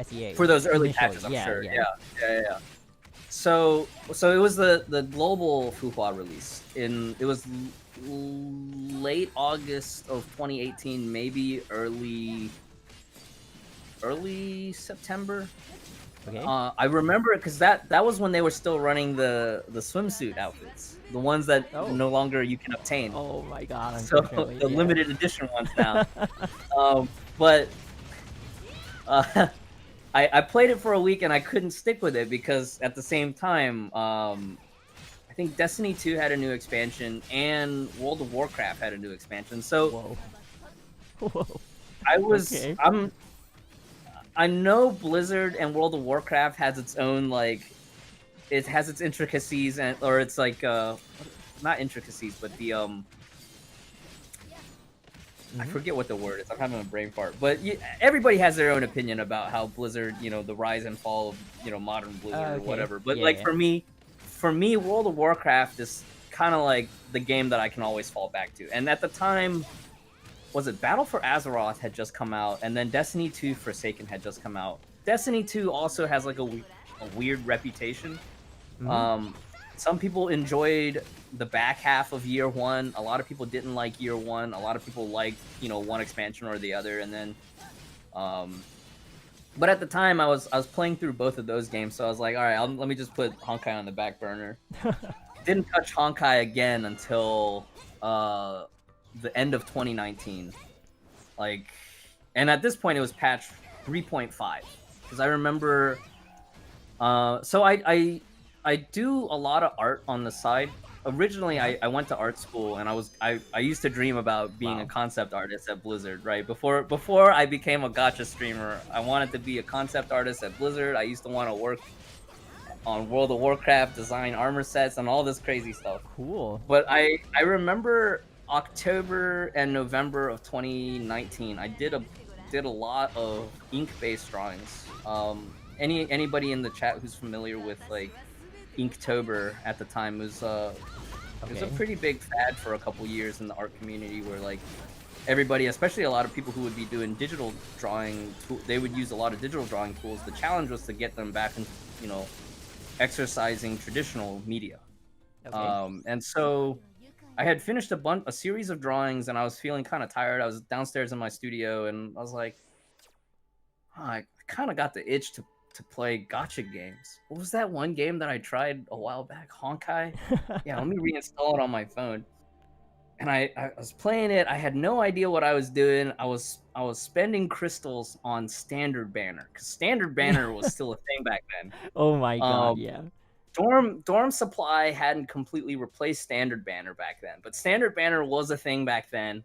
[SPEAKER 1] SEA
[SPEAKER 2] For those early
[SPEAKER 1] initially.
[SPEAKER 2] patches, I'm sure. Yeah. So it was the global Fuhua release. It was late August of 2018, maybe early September.
[SPEAKER 1] Okay.
[SPEAKER 2] I remember it because that was when they were still running the swimsuit outfits, the ones that no longer you can obtain.
[SPEAKER 1] Oh my god!
[SPEAKER 2] So the limited edition ones now. But I played it for a week and I couldn't stick with it because at the same time, I think Destiny 2 had a new expansion and World of Warcraft had a new expansion. So
[SPEAKER 1] Whoa.
[SPEAKER 2] I was I know Blizzard and World of Warcraft has its own like it has its intricacies or it's like not intricacies but the I forget what the word is. I'm having a brain fart. But everybody has their own opinion about how Blizzard, the rise and fall of, modern Blizzard or whatever. But for me, World of Warcraft is kind of like the game that I can always fall back to. And at the time, was it Battle for Azeroth had just come out, and then Destiny 2 Forsaken had just come out. Destiny 2 also has like a weird reputation. Some people enjoyed the back half of year one. A lot of people didn't like year one. A lot of people liked, one expansion or the other. And then, but at the time I was playing through both of those games. So I was like, all right, let me just put Honkai on the back burner. Didn't touch Honkai again until the end of 2019. And at this point it was patch 3.5 because I remember. So I do a lot of art on the side. Originally, I went to art school, and I used to dream about being a concept artist at Blizzard, right? Before I became a Gacha streamer, I wanted to be a concept artist at Blizzard. I used to want to work on World of Warcraft, design armor sets, and all this crazy stuff.
[SPEAKER 1] Cool.
[SPEAKER 2] But I remember October and November of 2019, I did a lot of ink-based drawings. Anybody in the chat who's familiar with like Inktober at the time was it was a pretty big fad for a couple years in the art community where like everybody, especially a lot of people who would be doing digital drawing, they would use a lot of digital drawing tools. The challenge was to get them back into, exercising traditional media. And so I had finished a series of drawings and I was feeling kind of tired. I was downstairs in my studio and I was like, I kind of got the itch to play gacha games. What was that one game that I tried a while back? Honkai? Yeah, let me reinstall it on my phone. And I was playing it. I had no idea what I was doing. I was spending crystals on Standard Banner because Standard Banner was still a thing back then.
[SPEAKER 1] Oh my god, yeah.
[SPEAKER 2] Dorm Supply hadn't completely replaced Standard Banner back then, but Standard Banner was a thing back then.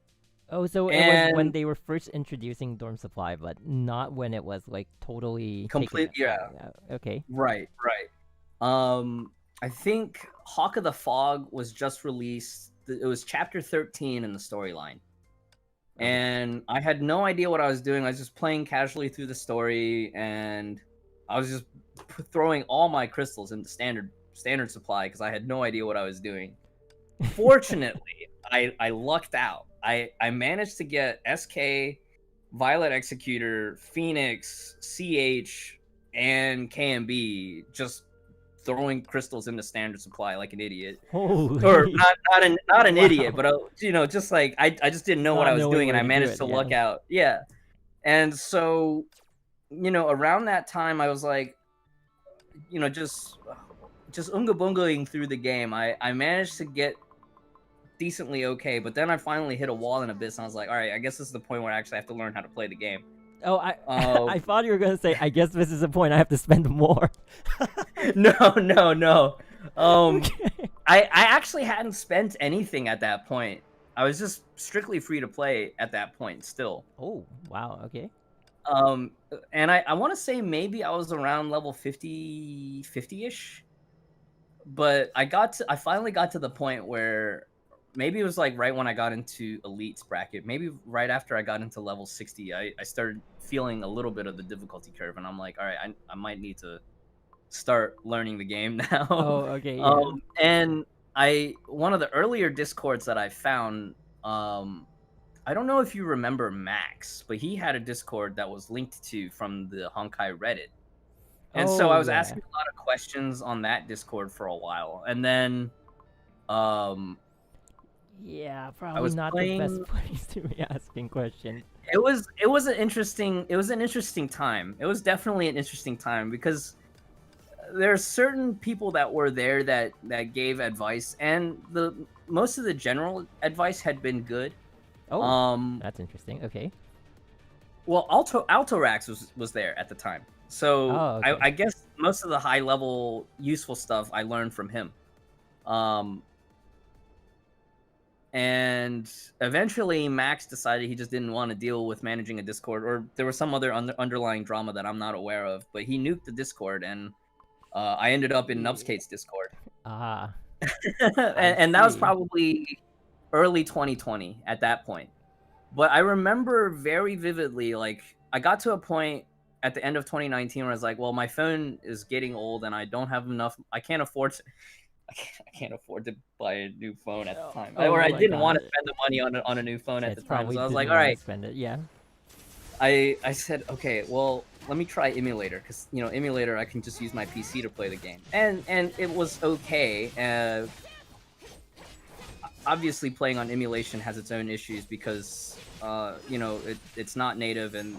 [SPEAKER 1] Oh, so it was when they were first introducing Dorm Supply, but not when it was like totally
[SPEAKER 2] complete. Yeah.
[SPEAKER 1] Okay.
[SPEAKER 2] Right. I think Hawk of the Fog was just released. It was chapter 13 in the storyline, and I had no idea what I was doing. I was just playing casually through the story, and I was just throwing all my crystals into standard supply because I had no idea what I was doing. Fortunately, I lucked out. I managed to get SK, Violet Executor, Phoenix, CH, and KMB just throwing crystals into standard supply like an idiot. Or not an idiot, but just like I just didn't know what I was doing and I managed to luck out. Yeah. And so, around that time I was like, just unga bungaing through the game. I managed to get decently okay, but then I finally hit a wall in Abyss and I was like, all right, I guess this is the point where I actually have to learn how to play the game.
[SPEAKER 1] Oh, I thought you were gonna say. I guess this is the point. I have to spend more.
[SPEAKER 2] No.
[SPEAKER 1] Okay.
[SPEAKER 2] I actually hadn't spent anything at that point. I was just strictly free to play at that point still.
[SPEAKER 1] Oh, wow. Okay.
[SPEAKER 2] And I want to say maybe I was around level 50-ish, but I finally got to the point where maybe it was like right when I got into elites bracket, maybe right after I got into level 60, I started feeling a little bit of the difficulty curve, and I'm like, all right, I might need to start learning the game now.
[SPEAKER 1] Oh, okay. Yeah.
[SPEAKER 2] And one of the earlier discords that I found, I don't know if you remember Max, but he had a Discord that was linked to from the Honkai Reddit. And so I was asking a lot of questions on that Discord for a while. And then
[SPEAKER 1] yeah, probably not the best place to be asking questions.
[SPEAKER 2] It was an interesting time. It was definitely an interesting time because there are certain people that were there that gave advice, and most of the general advice had been good.
[SPEAKER 1] Oh, that's interesting. Okay.
[SPEAKER 2] Well, Altorax was there at the time, so
[SPEAKER 1] okay.
[SPEAKER 2] I guess most of the high level useful stuff I learned from him. And eventually Max decided he just didn't want to deal with managing a Discord, or there was some other underlying drama that I'm not aware of. But he nuked the Discord, and I ended up in Nubskate's Discord. And that was probably early 2020 at that point. But I remember very vividly, like, I got to a point at the end of 2019 where I was like, well, my phone is getting old and I don't have enough. I can't afford to buy a new phone at the time. Or I didn't want to spend the money on a new phone at the time. So I was like, all right,
[SPEAKER 1] spend it. Yeah.
[SPEAKER 2] I said, okay, well, let me try emulator, because emulator, I can just use my PC to play the game, and it was okay. Obviously, playing on emulation has its own issues because it's not native, and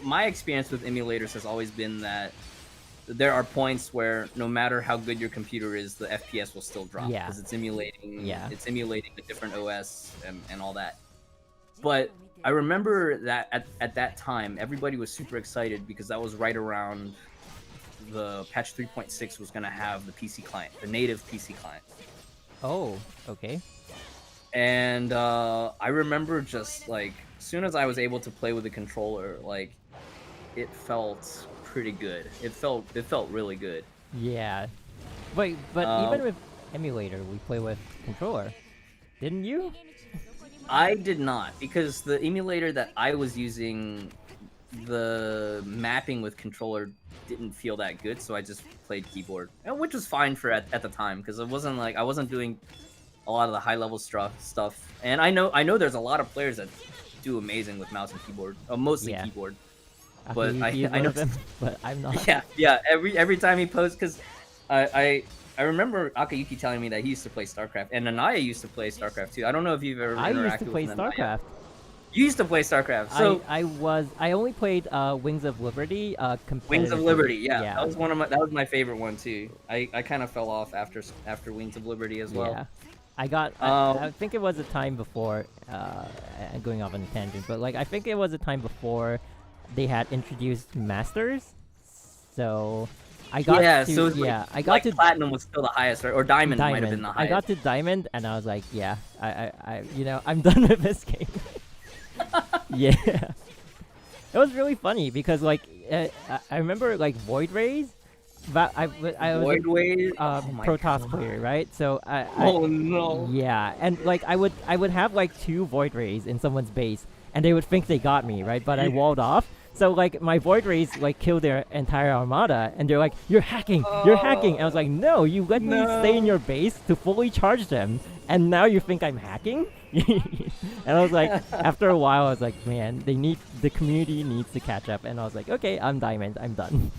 [SPEAKER 2] my experience with emulators has always been that there are points where no matter how good your computer is, the FPS will still drop because it's emulating.
[SPEAKER 1] Yeah.
[SPEAKER 2] It's emulating a different OS and all that. But I remember that at that time, everybody was super excited because that was right around the patch 3.6 was going to have the PC client, the native PC client.
[SPEAKER 1] Oh, okay.
[SPEAKER 2] And I remember just like, as soon as I was able to play with the controller, like, it felt pretty good. It felt really good.
[SPEAKER 1] Yeah. Wait, but even with emulator, we play with controller. Didn't you?
[SPEAKER 2] I did not, because the emulator that I was using, the mapping with controller didn't feel that good, so I just played keyboard, which was fine for at the time, because it wasn't like I wasn't doing a lot of the high level stuff. And I know there's a lot of players that do amazing with mouse and keyboard, mostly keyboard. But I know
[SPEAKER 1] them, but I'm not.
[SPEAKER 2] Yeah. Every time he posts, because I remember Akayuki telling me that he used to play StarCraft, and Anaya used to play StarCraft too. I don't know if you've ever interacted with Anaya.
[SPEAKER 1] I used to play StarCraft.
[SPEAKER 2] You used to play StarCraft. So
[SPEAKER 1] I only played Wings of Liberty.
[SPEAKER 2] Wings of Liberty, yeah. That was my favorite one too. I kind of fell off after Wings of Liberty as well.
[SPEAKER 1] Yeah. I think it was a time before, going off on a tangent, but like I think it was a time before they had introduced Masters, so I got I got to
[SPEAKER 2] Platinum was still the highest, or Diamond might have been the highest.
[SPEAKER 1] I got to Diamond, and I was like, yeah, I'm done with this game. Yeah, it was really funny because like I remember like Void Rays. But I was Protoss player, right? So yeah, and like I would have like 2 Void Rays in someone's base, and they would think they got me, right? But I walled off. So like my Void Rays like killed their entire armada, and they're like, "You're hacking, you're hacking." And I was like, "No, you let me stay in your base to fully charge them, and now you think I'm hacking?" And I was like, after a while, I was like, "Man, the community needs to catch up." And I was like, "Okay, I'm Diamond, I'm done."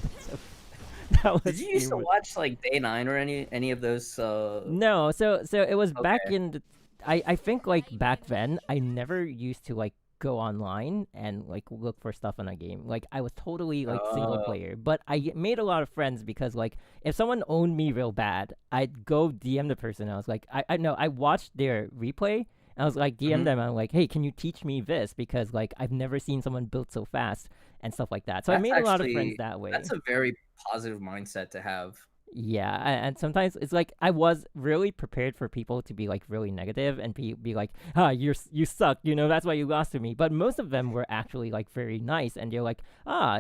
[SPEAKER 1] So,
[SPEAKER 2] did you used to watch like Day 9 or any of those?
[SPEAKER 1] No, so it was back in I think like back then I never used to like go online and like look for stuff in a game. Like I was totally like single player, but I made a lot of friends because like if someone owned me real bad, I'd go DM the person. I was like, I watched their replay. And I was like DM them. I'm like, hey, can you teach me this? Because like I've never seen someone build so fast. and stuff like that. So I made a lot of friends that way.
[SPEAKER 2] That's a very positive mindset to have.
[SPEAKER 1] Yeah, and sometimes it's like I was really prepared for people to be like really negative and be like, you suck, that's why you lost to me. But most of them were actually like very nice, and they're like, oh,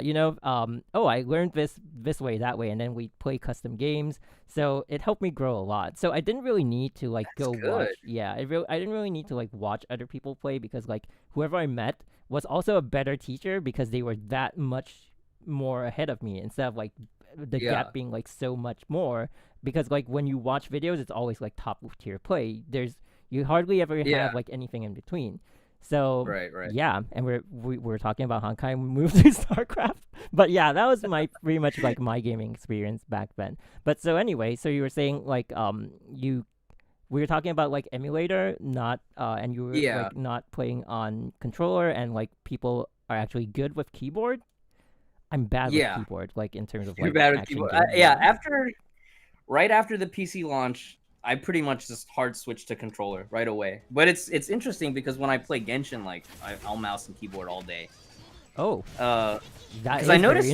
[SPEAKER 1] I learned this way, that way, and then we play custom games. So it helped me grow a lot. So I didn't really need to like
[SPEAKER 2] That's
[SPEAKER 1] go
[SPEAKER 2] good.
[SPEAKER 1] watch. Yeah, I didn't really need to like watch other people play, because like whoever I met was also a better teacher, because they were that much more ahead of me, instead of like the gap being like so much more. Because like when you watch videos, it's always like top tier play. You hardly ever have like anything in between. So
[SPEAKER 2] right.
[SPEAKER 1] yeah, and we're talking about Honkai move to StarCraft. But yeah, that was my pretty much like my gaming experience back then. But so anyway, so you were saying like we were talking about like emulator, not and you were like not playing on controller, and like people are actually good with keyboard. I'm bad with keyboard, like in terms of like
[SPEAKER 2] bad with keyboard. Right after the PC launch, I pretty much just hard switched to controller right away. But it's interesting because when I play Genshin, like I'll mouse and keyboard all day.
[SPEAKER 1] Oh,
[SPEAKER 2] because I noticed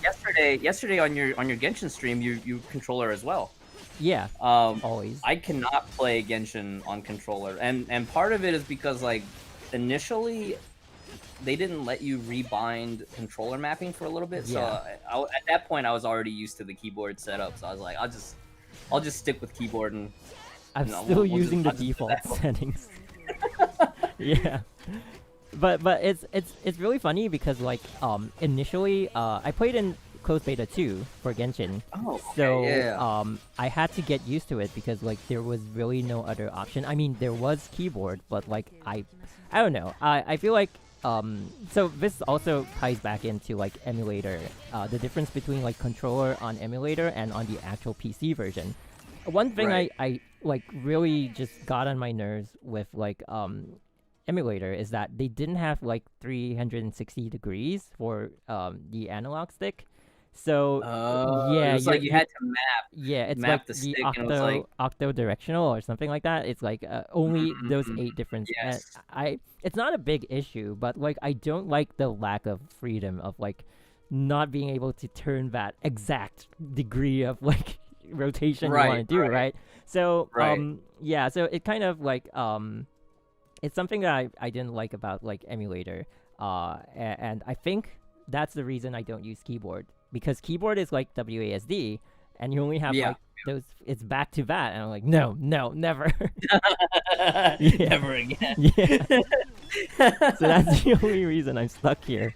[SPEAKER 2] yesterday on your Genshin stream you controller as well.
[SPEAKER 1] Yeah, always.
[SPEAKER 2] I cannot play Genshin on controller, and part of it is because like initially they didn't let you rebind controller mapping for a little bit. So at that point I was already used to the keyboard setup. So I was like, I'll just stick with keyboard, and
[SPEAKER 1] I'm still using the default settings. Yeah. But it's really funny because like initially I played in closed beta 2 for Genshin.
[SPEAKER 2] Oh, okay,
[SPEAKER 1] so I had to get used to it because like there was really no other option. I mean, there was keyboard, but like I don't know. I feel like so this also ties back into like emulator, the difference between like controller on emulator and on the actual PC version. One thing I like really just got on my nerves with like emulator is that they didn't have like 360 degrees for the analog stick. So
[SPEAKER 2] it was like you had to map.
[SPEAKER 1] Yeah, it's
[SPEAKER 2] map
[SPEAKER 1] like
[SPEAKER 2] the
[SPEAKER 1] the
[SPEAKER 2] stick, and it was like
[SPEAKER 1] octo directional or something like that. It's like only those 8 different.
[SPEAKER 2] Yes.
[SPEAKER 1] It's not a big issue, but like I don't like the lack of freedom of like not being able to turn that exact degree of like rotation you want to do, right? So yeah, so it kind of like it's something that I didn't like about like emulator, and I think that's the reason I don't use keyboard, because keyboard is like WASD, and you only have like those. It's back to that, and I'm like, no, never,
[SPEAKER 2] never again.
[SPEAKER 1] Yeah. So that's the only reason I'm stuck here.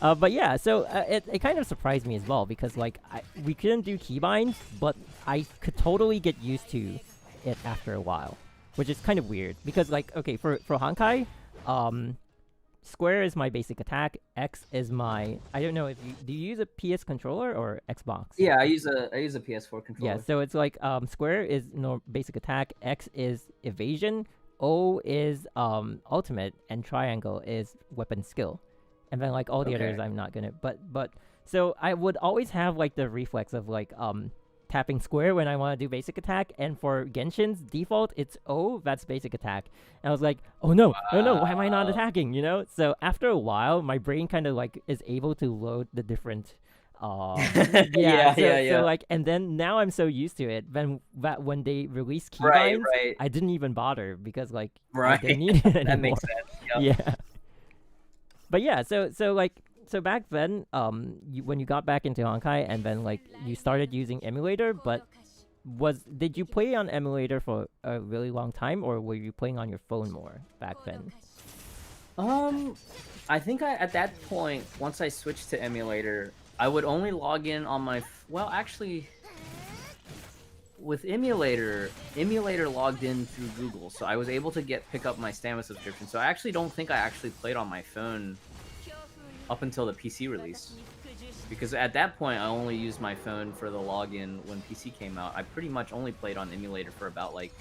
[SPEAKER 1] But yeah, so it kind of surprised me as well, because like we couldn't do keybinds, but I could totally get used to it after a while, which is kind of weird, because like okay, for Honkai, square is my basic attack, X is my, I don't know if you use a PS controller or Xbox?
[SPEAKER 2] Yeah, I use a PS4 controller.
[SPEAKER 1] Yeah, so it's like square is basic attack, X is evasion, O is ultimate, and triangle is weapon skill. And then like all the others I'm not gonna, but so I would always have like the reflex of like tapping square when I want to do basic attack, and for Genshin's default it's O, that's basic attack. And I was like, oh no, why am I not attacking, So after a while my brain kind of like is able to load the different so like, and then now I'm so used to it, then that when they release keybinds, I didn't even bother, because like I didn't need it anymore.
[SPEAKER 2] That makes sense.
[SPEAKER 1] Yeah. But yeah, so back then, when you got back into Honkai, and then like you started using emulator, but did you play on emulator for a really long time, or were you playing on your phone more back then?
[SPEAKER 2] I think at that point, once I switched to emulator, I would only log in on my well, actually, with emulator logged in through Google, so I was able to pick up my Stamina subscription. So I actually don't think I actually played on my phone up until the PC release, because at that point I only used my phone for the login when PC came out. I pretty much only played on emulator for about like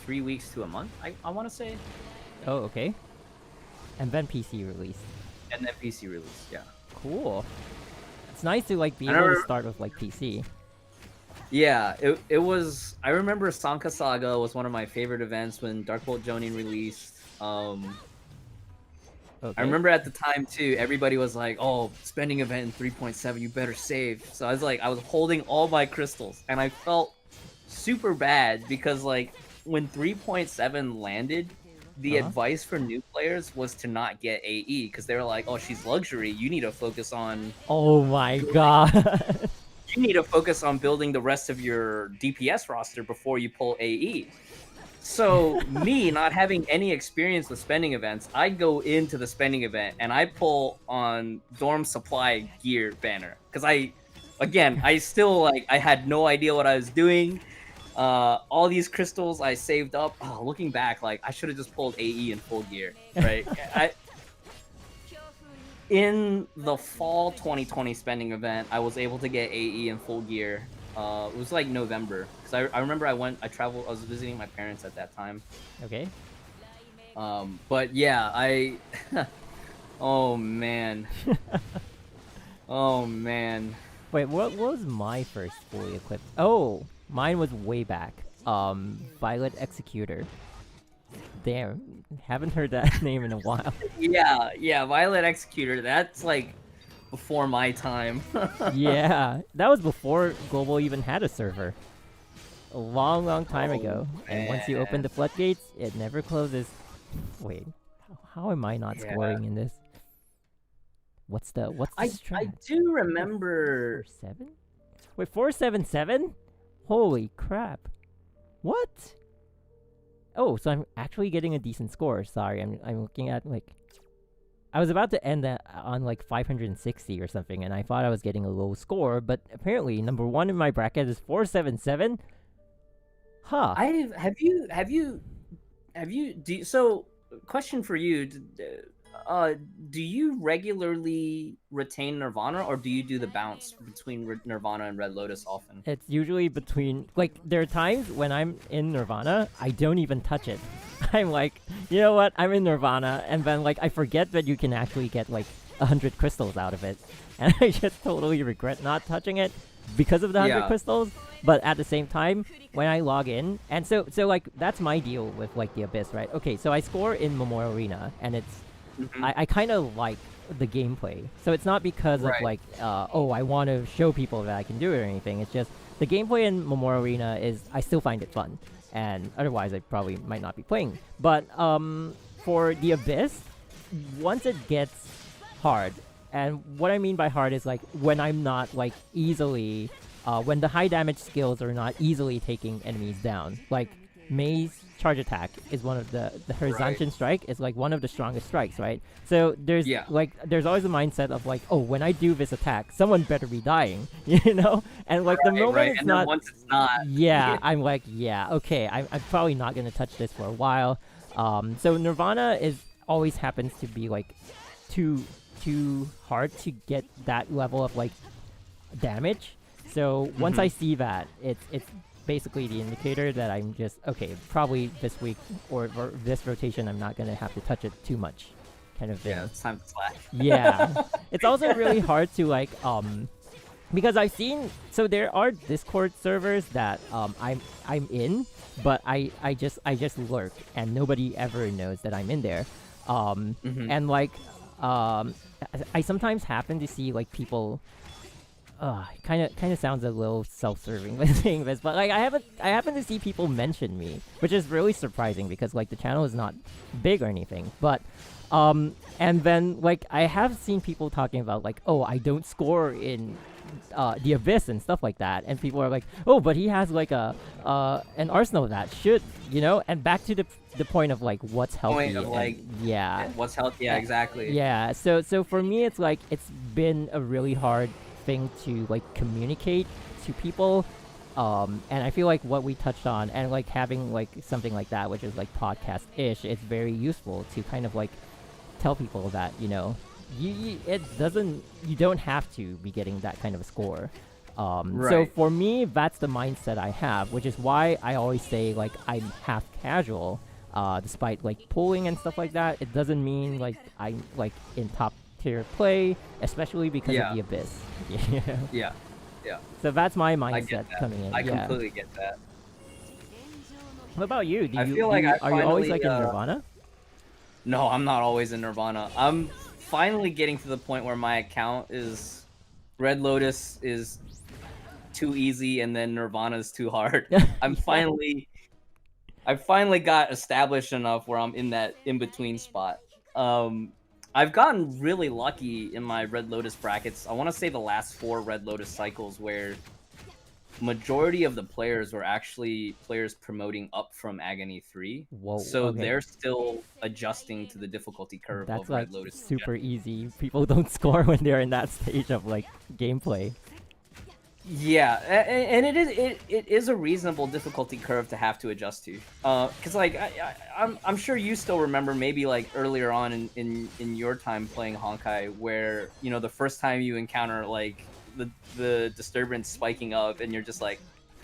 [SPEAKER 2] 3 weeks to a month, I want to say.
[SPEAKER 1] Oh, okay. And then PC release.
[SPEAKER 2] And then PC release, yeah.
[SPEAKER 1] Cool. It's nice to like be able to start with like PC.
[SPEAKER 2] Yeah, it was. I remember Sanka Saga was one of my favorite events when Dark Bolt Jonin released.
[SPEAKER 1] Okay.
[SPEAKER 2] I remember at the time too, everybody was like, "Oh, spending event in 3.7, you better save." So I was holding all my crystals, and I felt super bad because like when 3.7 landed, the advice for new players was to not get AE because they were like, "Oh, she's luxury. You need to focus on
[SPEAKER 1] Oh my god.
[SPEAKER 2] you need to focus on building the rest of your DPS roster before you pull AE." So me not having any experience with spending events, I go into the spending event and I pull on dorm supply gear banner because I still like I had no idea what I was doing. All these crystals I saved up. Oh, looking back, like I should have just pulled AE in full gear, right? In the fall 2020 spending event, I was able to get AE in full gear. It was like November because I remember I was visiting my parents at that time.
[SPEAKER 1] Okay.
[SPEAKER 2] But yeah, oh man. Oh man.
[SPEAKER 1] Wait, what was my first fully equipped? Oh, mine was way back. Violet Executor. Damn, haven't heard that name in a while.
[SPEAKER 2] Yeah, Violet Executor. That's like before my time.
[SPEAKER 1] Yeah, that was before Global even had a server. A long time ago. And once you open the floodgates, it never closes. Wait, how am I not scoring in this? What's the strat?
[SPEAKER 2] I do remember
[SPEAKER 1] 4-7? Wait, 4-7-7? Holy crap! What? Oh, so I'm actually getting a decent score. Sorry, I'm looking at like. I was about to end that on like 560 or something, and I thought I was getting a low score, but apparently number 1 in my bracket is 4-7-7. Huh.
[SPEAKER 2] So question for you, do you regularly retain Nirvana, or do you do the bounce between Nirvana and Red Lotus often?
[SPEAKER 1] It's usually between, like, there are times when I'm in Nirvana, I don't even touch it. I'm like, you know what, I'm in Nirvana, and then, like, I forget that you can actually get, like, 100 crystals out of it. And I just totally regret not touching it because of the 100 crystals. But at the same time, when I log in, and so like, that's my deal with, like, the Abyss, right? Okay, so I score in Memorial Arena, and it's, I kind of like the gameplay. So it's not because of, like, oh, I want to show people that I can do it or anything. It's just, the gameplay in Memorial Arena is, I still find it fun. And otherwise, I probably might not be playing. But for the Abyss, once it gets hard, and what I mean by hard is, like, when I'm not, like, easily, when the high damage skills are not easily taking enemies down. Like, Mei's charge attack is one of the Horizontal strike is, like, one of the strongest strikes, right? So there's like, there's always a mindset of, like, oh, when I do this attack, someone better be dying, you know? And, like, the moment it's
[SPEAKER 2] and
[SPEAKER 1] not,
[SPEAKER 2] then once it's not,
[SPEAKER 1] I'm like, okay, I'm probably not gonna touch this for a while. So Nirvana always happens to be, like, too hard to get that level of, like, damage. So once I see that, it's basically the indicator that I'm just, okay, probably this week or this rotation, I'm not gonna have to touch it too much, kind of thing.
[SPEAKER 2] Yeah, it's time to slack.
[SPEAKER 1] Yeah, it's also really hard to, like, because I've seen, so there are Discord servers that I'm in, but I just lurk and nobody ever knows that I'm in there, and, like, I sometimes happen to see, like, people. Kind of sounds a little self-serving with saying this, but, like, I happen to see people mention me, which is really surprising because, like, the channel is not big or anything. But and then, like, I have seen people talking about, like, oh, I don't score in the Abyss and stuff like that, and people are like, oh, but he has, like, an arsenal that should, you know, and back to the point of, like, what's healthy.
[SPEAKER 2] What's healthy? Yeah, exactly.
[SPEAKER 1] Yeah, so for me, it's like, it's been a really hard thing to, like, communicate to people, and I feel like what we touched on, and, like, having, like, something like that, which is, like, podcast-ish, it's very useful to kind of, like, tell people that, you know, you don't have to be getting that kind of a score. So for me, that's the mindset I have, which is why I always say, like, I'm half casual, despite, like, pulling and stuff like that. It doesn't mean, like, I'm, like, in top tier play, especially because of the Abyss.
[SPEAKER 2] Yeah.
[SPEAKER 1] So that's my mindset coming in.
[SPEAKER 2] I completely get that.
[SPEAKER 1] What about you?
[SPEAKER 2] I feel like
[SPEAKER 1] are you always, like, in Nirvana?
[SPEAKER 2] No, I'm not always in Nirvana. I'm finally getting to the point where my account is Red Lotus is too easy and then Nirvana is too hard. I finally got established enough where I'm in that in-between spot. I've gotten really lucky in my Red Lotus brackets. I want to say the last 4 Red Lotus cycles where majority of the players were actually players promoting up from Agony 3.
[SPEAKER 1] Whoa,
[SPEAKER 2] So
[SPEAKER 1] okay.
[SPEAKER 2] they're still adjusting to the difficulty curve
[SPEAKER 1] That's
[SPEAKER 2] of
[SPEAKER 1] like
[SPEAKER 2] Red Lotus.
[SPEAKER 1] super easy. People don't score when they're in that stage of like gameplay.
[SPEAKER 2] Yeah, and it is a reasonable difficulty curve to have to adjust to. Cause like I'm sure you still remember maybe like earlier on in your time playing Honkai where you know the first time you encounter like the disturbance spiking up and you're just like,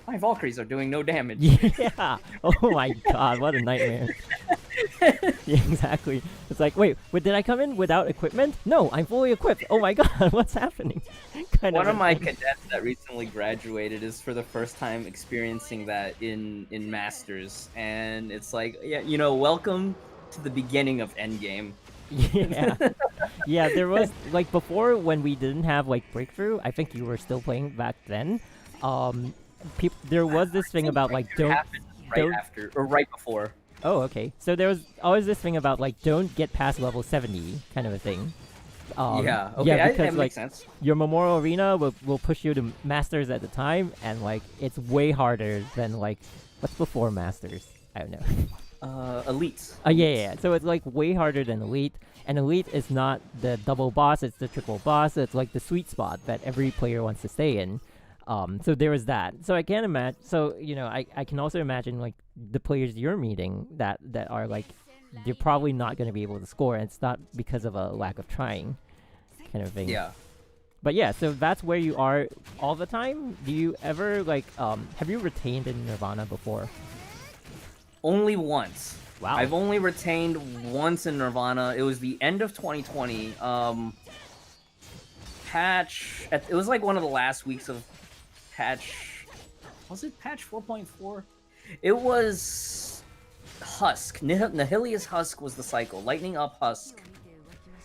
[SPEAKER 2] my Valkyries are doing no damage.
[SPEAKER 1] Yeah. Oh my god, what a nightmare. Yeah, exactly. It's like, wait, did I come in without equipment? No, I'm fully equipped. Oh my god, what's happening?
[SPEAKER 2] One of my cadets that recently graduated is for the first time experiencing that in Masters, and it's like, yeah, you know, welcome to the beginning of Endgame.
[SPEAKER 1] Yeah. Yeah, there was like before when we didn't have like breakthrough. I think you were still playing back then. There was this thing about like don't
[SPEAKER 2] after or right before.
[SPEAKER 1] Oh, okay. So there was always this thing about like don't get past level 70 kind of a thing.
[SPEAKER 2] Yeah, okay,
[SPEAKER 1] yeah, because
[SPEAKER 2] that
[SPEAKER 1] like
[SPEAKER 2] makes sense.
[SPEAKER 1] your Memorial Arena will push you to Masters at the time, and like it's way harder than like what's before Masters. I don't know.
[SPEAKER 2] Elite.
[SPEAKER 1] Yeah. So it's like way harder than Elite, and Elite is not the double boss; it's the triple boss. It's like the sweet spot that every player wants to stay in. So there was that. So I can't imagine. So you know, I can also imagine like the players you're meeting that are like they're probably not going to be able to score, and it's not because of a lack of trying, kind of thing.
[SPEAKER 2] Yeah.
[SPEAKER 1] But yeah, so that's where you are all the time. Do you ever like have you retained in Nirvana before?
[SPEAKER 2] Only once.
[SPEAKER 1] Wow.
[SPEAKER 2] I've only retained once in Nirvana. It was the end of 2020. It was like one of the last weeks of patch. Was it patch 4.4? It was Husk. Nihilious Husk was the cycle. Lightning Up Husk.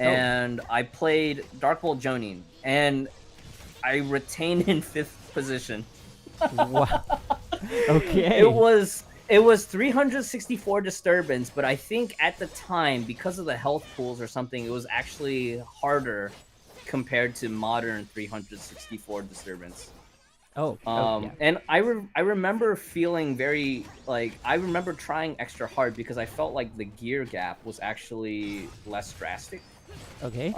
[SPEAKER 2] And I played Dark Bolt Jonin. And I retained in 5th position.
[SPEAKER 1] Wow. Okay.
[SPEAKER 2] It was 364 disturbance, but I think at the time, because of the health pools or something, it was actually harder compared to modern 364 disturbance.
[SPEAKER 1] Oh. Yeah.
[SPEAKER 2] And I remember feeling very like I remember trying extra hard because I felt like the gear gap was actually less drastic.
[SPEAKER 1] Okay.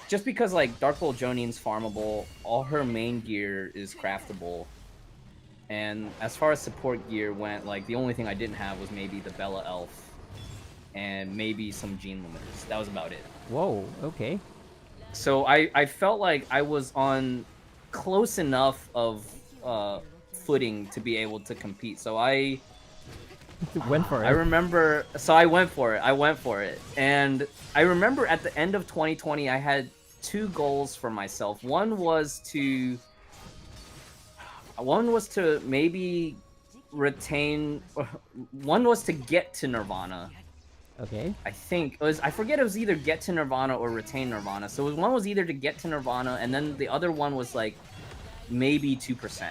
[SPEAKER 2] Just because like Dark Bolt Jonin's farmable, all her main gear is craftable. And as far as support gear went, like the only thing I didn't have was maybe the Bella Elf and maybe some gene limiters. That was about it.
[SPEAKER 1] Whoa, okay.
[SPEAKER 2] So I felt like I was on close enough of footing to be able to compete. So I
[SPEAKER 1] went for it.
[SPEAKER 2] I remember, so I went for it. And I remember at the end of 2020, I had 2 goals for myself. One was to maybe retain, one was to get to Nirvana.
[SPEAKER 1] Okay.
[SPEAKER 2] I think it was, I forget, it was either get to Nirvana or retain Nirvana. So one was either to get to Nirvana, and then the other one was like maybe 2%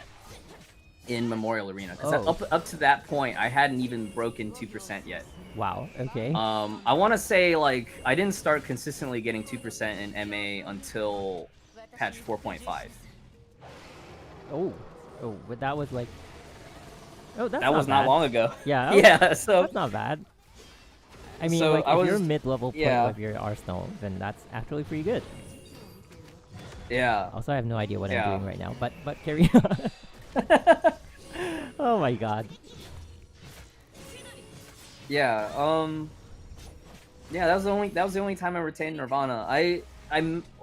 [SPEAKER 2] in Memorial Arena. Because up to that point, I hadn't even broken 2% yet.
[SPEAKER 1] Wow, okay.
[SPEAKER 2] I want to say like I didn't start consistently getting 2% in MA until patch 4.5.
[SPEAKER 1] Oh, but that was like... Oh,
[SPEAKER 2] that was not long ago.
[SPEAKER 1] Yeah.
[SPEAKER 2] Yeah, so...
[SPEAKER 1] That's not bad. I mean,
[SPEAKER 2] so
[SPEAKER 1] like, if you're mid-level player with your arsenal, then that's actually pretty good.
[SPEAKER 2] Yeah.
[SPEAKER 1] Also, I have no idea what I'm doing right now, but carry on. Oh my god.
[SPEAKER 2] Yeah, yeah, that was the only time I retained Nirvana. I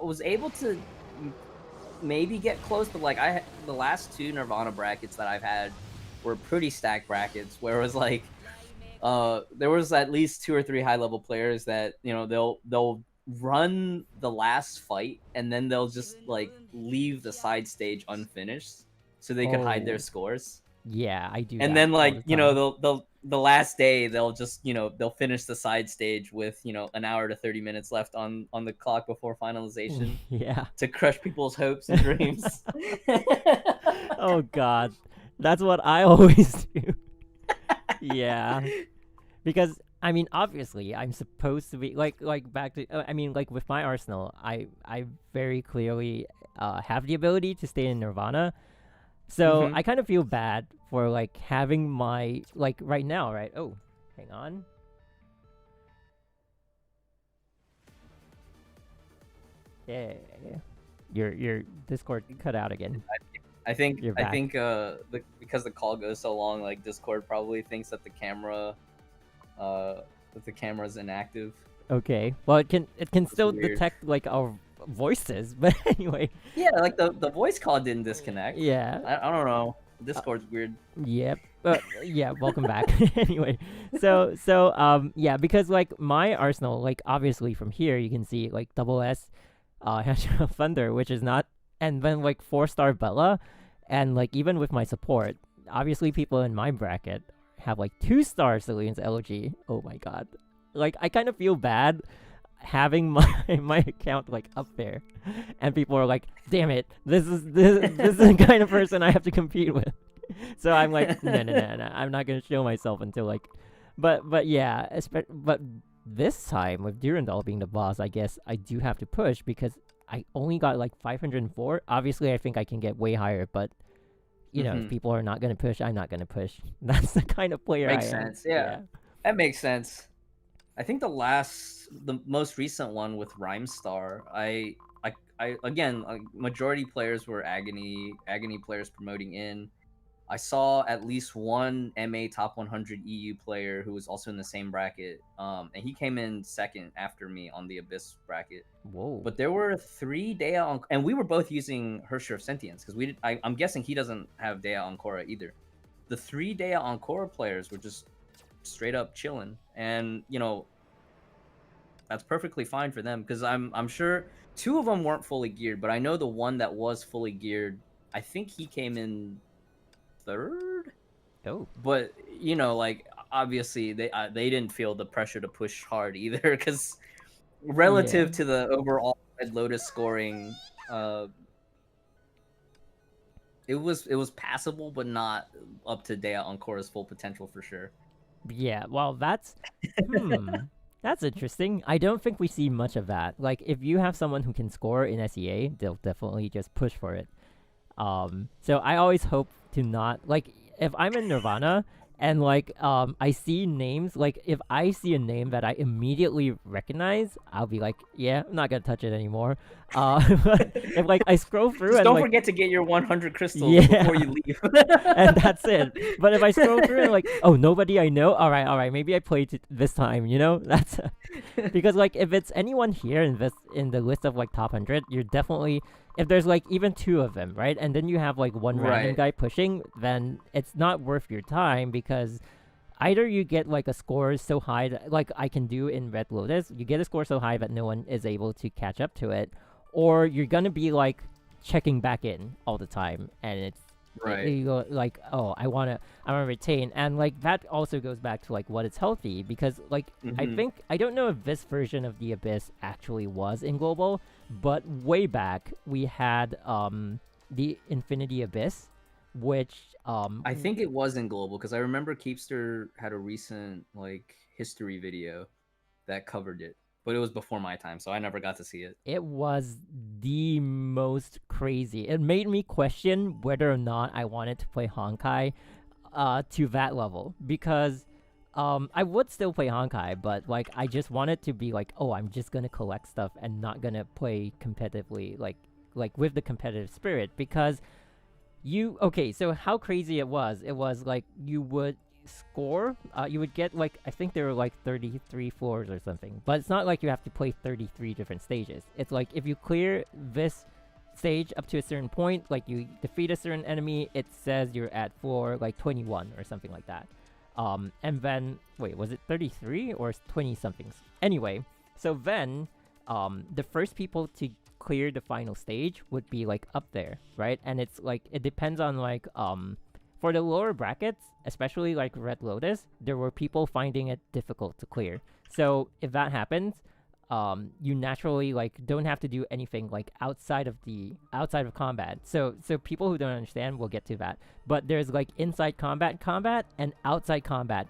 [SPEAKER 2] was able to maybe get close, but like the last 2 Nirvana brackets that I've had were pretty stacked brackets, where it was like there was at least 2 or 3 high level players that, you know, they'll run the last fight and then they'll just like leave the side stage unfinished so they could hide their scores.
[SPEAKER 1] Yeah, I do.
[SPEAKER 2] And then like, you know, the last day they'll just they'll finish the side stage with an hour to 30 minutes left on the clock before finalization
[SPEAKER 1] Yeah.
[SPEAKER 2] to crush people's hopes and dreams.
[SPEAKER 1] Oh God, that's what I always do. Yeah, because I mean, obviously, I'm supposed to be like back to. I mean, like with my arsenal, I very clearly have the ability to stay in Nirvana. So I kind of feel bad for like having my like right now, right? Oh, hang on. Yeah, your Discord cut out again.
[SPEAKER 2] I think
[SPEAKER 1] You're back.
[SPEAKER 2] because the call goes so long, like Discord probably thinks that the camera's inactive.
[SPEAKER 1] Okay. Well, it can still
[SPEAKER 2] weird.
[SPEAKER 1] detect like our voices, but anyway.
[SPEAKER 2] Yeah, like the voice call didn't disconnect.
[SPEAKER 1] Yeah.
[SPEAKER 2] I don't know. Discord's weird.
[SPEAKER 1] Yep. Yeah, welcome back. Anyway, so yeah, because like my arsenal, like obviously from here you can see like double S, Thunder, which is not, and then like 4-star Bella, and like even with my support, obviously people in my bracket have like 2-star Celine's LG. Oh my god, like I kind of feel bad having my account like up there, and people are like, "Damn it, this is the kind of person I have to compete with." So I'm like, no, I'm not gonna show myself until like, but yeah, but this time with Durandal being the boss, I guess I do have to push because I only got like 504. Obviously, I think I can get way higher, but you know, if people are not gonna push, I'm not gonna push. That's the kind of player
[SPEAKER 2] Makes
[SPEAKER 1] I am.
[SPEAKER 2] sense. Yeah, that makes sense. I think the most recent one with Rhymestar, I again, majority players were agony players promoting in. I saw at least one MA top 100 EU player who was also in the same bracket, and he came in second after me on the Abyss bracket.
[SPEAKER 1] Whoa!
[SPEAKER 2] But there were 3 Dea on, and we were both using Hersher of Sentience because I'm guessing he doesn't have Dea Ancora either. The 3 Dea Ancora players were just straight up chilling, and that's perfectly fine for them because I'm sure 2 of them weren't fully geared, but I know the one that was fully geared, I think he came in 3rd.
[SPEAKER 1] Oh,
[SPEAKER 2] but like obviously they didn't feel the pressure to push hard either because relative to the overall Red Lotus scoring, it was passable, but not up to Dea Ancora's full potential for sure.
[SPEAKER 1] Yeah, well, that's that's interesting. I don't think we see much of that. Like, if you have someone who can score in SEA, they'll definitely just push for it. So I always hope to not like if I'm in Nirvana and like I see names, like if I see a name that I immediately recognize, I'll be like, yeah, I'm not gonna touch it anymore. But if like I scroll through
[SPEAKER 2] just
[SPEAKER 1] and
[SPEAKER 2] don't
[SPEAKER 1] like,
[SPEAKER 2] forget to get your 100 crystals before you leave.
[SPEAKER 1] and that's it. But if I scroll through and like, oh, nobody I know, all right, maybe I played it this time, that's because like if it's anyone here in the list of like top 100, you're definitely, if there's like even 2 of them, right, and then you have like one random guy pushing, then it's not worth your time because either you get like a score so high that, like I can do in Red Lotus, you get a score so high that no one is able to catch up to it, or you're gonna be like checking back in all the time, and it's you go like, oh, I wanna retain, and like that also goes back to like what is healthy because like I don't know if this version of the Abyss actually was in global, but way back we had the Infinity Abyss, which
[SPEAKER 2] I think it was in global because I remember Keepster had a recent like history video that covered it, but it was before my time, so I never got to see it.
[SPEAKER 1] It was the most crazy. It made me question whether or not I wanted to play Honkai to that level because I would still play Honkai, but like I just wanted to be like, oh, I'm just gonna collect stuff and not gonna play competitively, like with the competitive spirit because so how crazy it was like you would score, you would get like, I think there were like 33 floors or something, but it's not like you have to play 33 different stages. It's like if you clear this stage up to a certain point, like you defeat a certain enemy, it says you're at floor like 21 or something like that. And then wait, was it 33 or 20 somethings? Anyway, so then the first people to clear the final stage would be like up there, right? And it's like it depends on like for the lower brackets, especially like Red Lotus, there were people finding it difficult to clear. So if that happens, you naturally like don't have to do anything like outside of combat. So people who don't understand will get to that. But there's like inside combat and outside combat,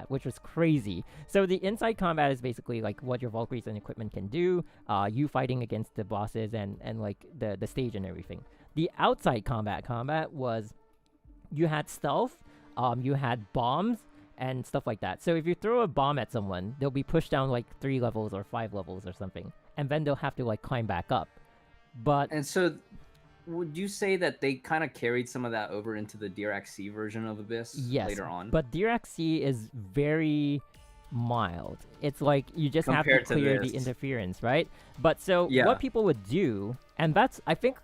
[SPEAKER 1] which was crazy. So the inside combat is basically like what your Valkyries and equipment can do, you fighting against the bosses and like the stage and everything. The outside combat was you had stealth, you had bombs, and stuff like that. So if you throw a bomb at someone, they'll be pushed down like 3 levels or 5 levels or something, and then they'll have to like climb back up. But
[SPEAKER 2] And so, would you say that they kind of carried some of that over into the DRXC version of Abyss later on?
[SPEAKER 1] But DRXC is very mild. It's like you just
[SPEAKER 2] Compared
[SPEAKER 1] have to clear
[SPEAKER 2] this.
[SPEAKER 1] the interference, right? But so
[SPEAKER 2] Yeah.
[SPEAKER 1] what people would do, and that's I think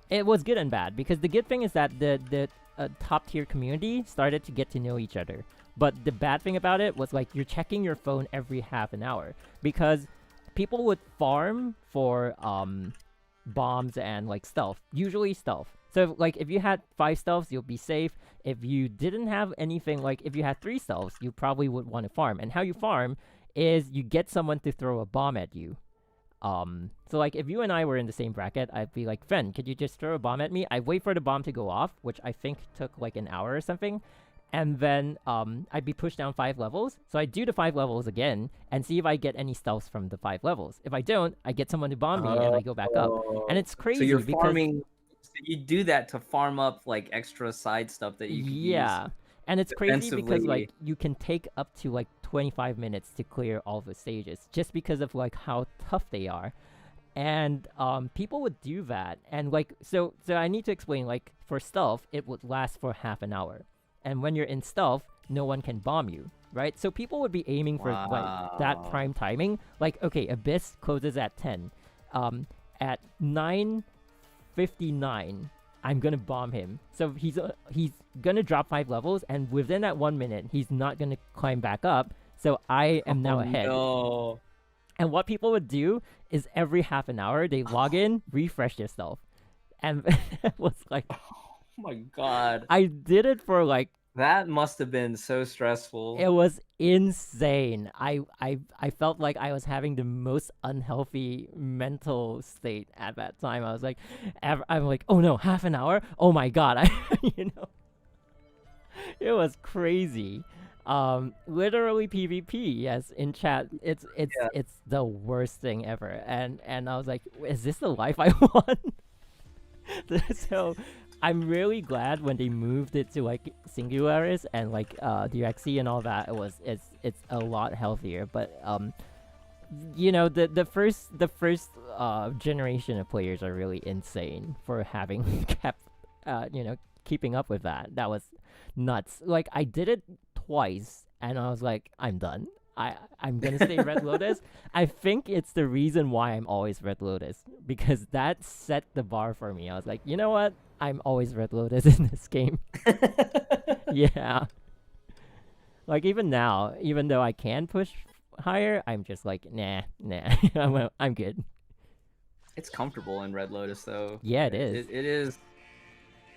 [SPEAKER 1] it was good and bad, because the good thing is that the top tier community started to get to know each other. But the bad thing about it was like you're checking your phone every half an hour, because people would farm for bombs and like stealth, usually stealth. So like if you had 5 stealths, you'll be safe. If you didn't have anything, like if you had 3 stealths, you probably would want to farm. And how you farm is you get someone to throw a bomb at you. So like if you and I were in the same bracket, I'd be like, Fen, could you just throw a bomb at me? I'd wait for the bomb to go off, which I think took like an hour or something. And then I'd be pushed down 5 levels. So I do the 5 levels again and see if I get any stealths from the 5 levels. If I don't, I get someone to bomb me and I go back up. And it's crazy.
[SPEAKER 2] So you're
[SPEAKER 1] because
[SPEAKER 2] farming. So you do that to farm up like extra side stuff that you can use.
[SPEAKER 1] And it's crazy because
[SPEAKER 2] defensively.
[SPEAKER 1] like you can take up to like 25 minutes to clear all the stages just because of like how tough they are. And people would do that. And like so I need to explain, like for stealth, it would last for half an hour. And when you're in stealth, no one can bomb you, right? So people would be aiming for like that prime timing. Like, okay, Abyss closes at 10. At 9:59, I'm gonna bomb him. So he's gonna drop 5 levels, and within that 1 minute, he's not gonna climb back up. So I am now ahead.
[SPEAKER 2] No.
[SPEAKER 1] And what people would do is every half an hour, they log in, refresh their stealth, and it was like.
[SPEAKER 2] Oh my god.
[SPEAKER 1] I did it for like
[SPEAKER 2] That must have been so stressful.
[SPEAKER 1] it was insane. I felt like I was having the most unhealthy mental state at that time. I was like, I'm like, oh no, half an hour? Oh my god, it was crazy. Literally PvP. Yes, in chat, it's the worst thing ever. And I was like, is this the life I want? So. I'm really glad when they moved it to like Singularis and like DXC and all that. It's a lot healthier. But the first generation of players are really insane for having kept keeping up with that. That was nuts. Like I did it twice and I was like, I'm done. I'm gonna stay Red Lotus. I think it's the reason why I'm always Red Lotus, because that set the bar for me. I was like, you know what? I'm always Red Lotus in this game. Yeah. Like even now, even though I can push higher, I'm just like, nah. I'm good.
[SPEAKER 2] It's comfortable in Red Lotus though.
[SPEAKER 1] Yeah, it is.
[SPEAKER 2] It is.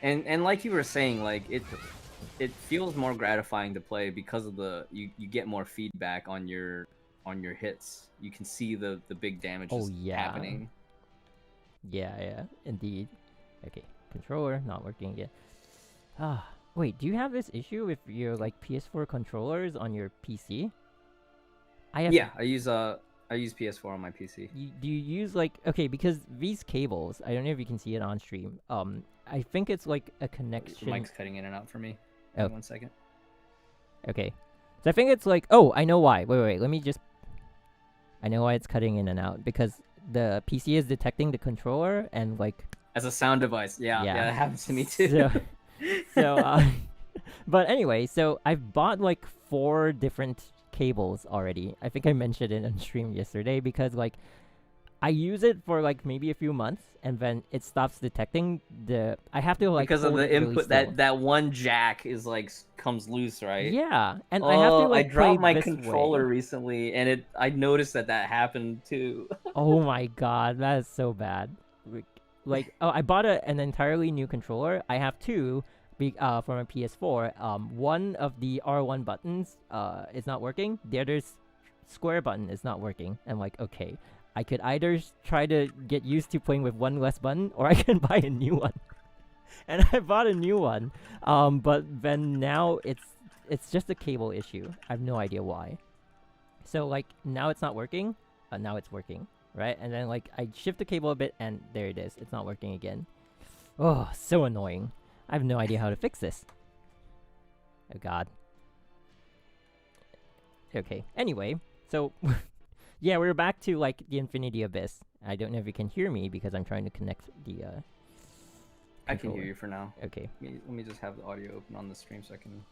[SPEAKER 2] And like you were saying, like it feels more gratifying to play because of you get more feedback on your hits. You can see the big damage happening.
[SPEAKER 1] Yeah, indeed. Okay. Controller not working yet. Wait, do you have this issue with your like PS4 controllers on your PC? I use
[SPEAKER 2] PS4 on my PC.
[SPEAKER 1] Do you use like, okay, because these cables, I don't know if you can see it on stream. I think it's like a connection.
[SPEAKER 2] The mic's cutting in and out for me.
[SPEAKER 1] Oh.
[SPEAKER 2] 1 second.
[SPEAKER 1] Okay. So I think it's like, oh, I know why. Wait, let me just. I know why it's cutting in and out, because the PC is detecting the controller and like.
[SPEAKER 2] As a sound device, yeah, that happens to me too.
[SPEAKER 1] But anyway, so I've bought like 4 different cables already. I think I mentioned it on stream yesterday, because like I use it for like maybe a few months and then it stops detecting I have to like
[SPEAKER 2] because of the input
[SPEAKER 1] really
[SPEAKER 2] that one jack is like comes loose, right?
[SPEAKER 1] Yeah, and I have to like
[SPEAKER 2] I dropped my
[SPEAKER 1] play this
[SPEAKER 2] controller
[SPEAKER 1] way.
[SPEAKER 2] recently and I noticed that happened too.
[SPEAKER 1] Oh my god, that is so bad. Like, I bought an entirely new controller. I have 2, from a PS4, one of the R1 buttons is not working. The other square button is not working. I'm like, okay, I could either try to get used to playing with one less button, or I can buy a new one. And I bought a new one, but then now it's just a cable issue. I have no idea why. So like now it's not working. Now it's working, right? And then like I shift the cable a bit, and there it is. It's not working again. Oh, so annoying. I have no idea how to fix this. Oh god. Okay. Anyway, so yeah, we're back to like the Infinity Abyss. I don't know if you can hear me because I'm trying to connect the
[SPEAKER 2] I can hear you for now.
[SPEAKER 1] Okay.
[SPEAKER 2] Let me just have the audio open on the stream so I can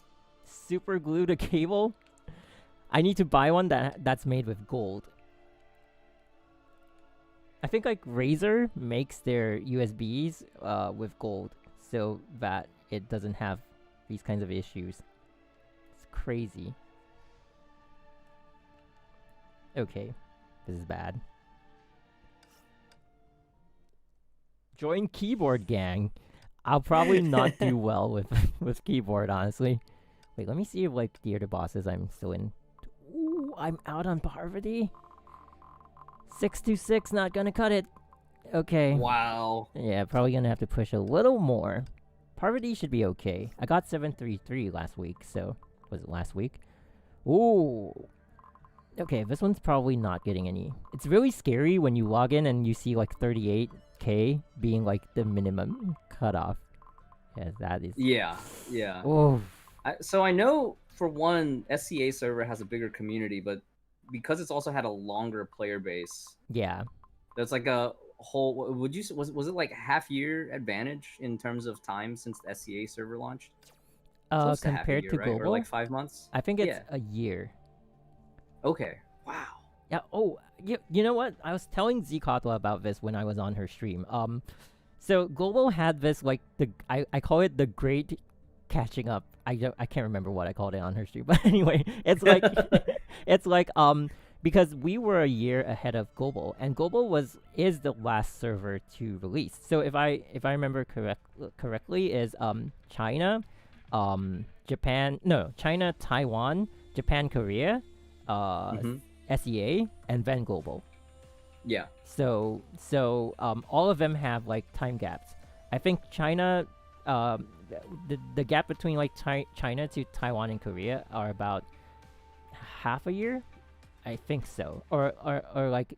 [SPEAKER 1] super glue the cable. I need to buy one that's made with gold. I think like Razer makes their USBs with gold so that it doesn't have these kinds of issues. It's crazy. Okay, this is bad. Join keyboard gang. I'll probably not do well with keyboard, honestly. Wait, let me see if like the other bosses I'm still in. Ooh, I'm out on Parvati. 626, not gonna cut it. Okay.
[SPEAKER 2] Wow.
[SPEAKER 1] Yeah, probably gonna have to push a little more. Parvati should be okay. I got 733 last week, so was it last week? Ooh. Okay, this one's probably not getting any. It's really scary when you log in and you see like 38k being like the minimum cutoff. Yeah, that is.
[SPEAKER 2] Yeah.
[SPEAKER 1] Oh.
[SPEAKER 2] So I know for one, SCA server has a bigger community, but because it's also had a longer player base.
[SPEAKER 1] Yeah.
[SPEAKER 2] That's like a whole. Was it like half year advantage in terms of time since the SCA server launched?
[SPEAKER 1] Compared to
[SPEAKER 2] right?
[SPEAKER 1] global,
[SPEAKER 2] or like 5 months.
[SPEAKER 1] I think it's a year.
[SPEAKER 2] Okay. Wow.
[SPEAKER 1] Yeah. Oh, you know what? I was telling Zkotla about this when I was on her stream. So global had this like I call it the great catching up. I can't remember what I called it on her stream, but anyway, it's like it's like because we were a year ahead of global, and global is the last server to release. So if I remember correctly, is China, Japan, no, China, Taiwan, Japan, Korea, SEA, and then global.
[SPEAKER 2] Yeah.
[SPEAKER 1] So all of them have like time gaps. I think China, the gap between like China to Taiwan and Korea are about half a year. I think so, or like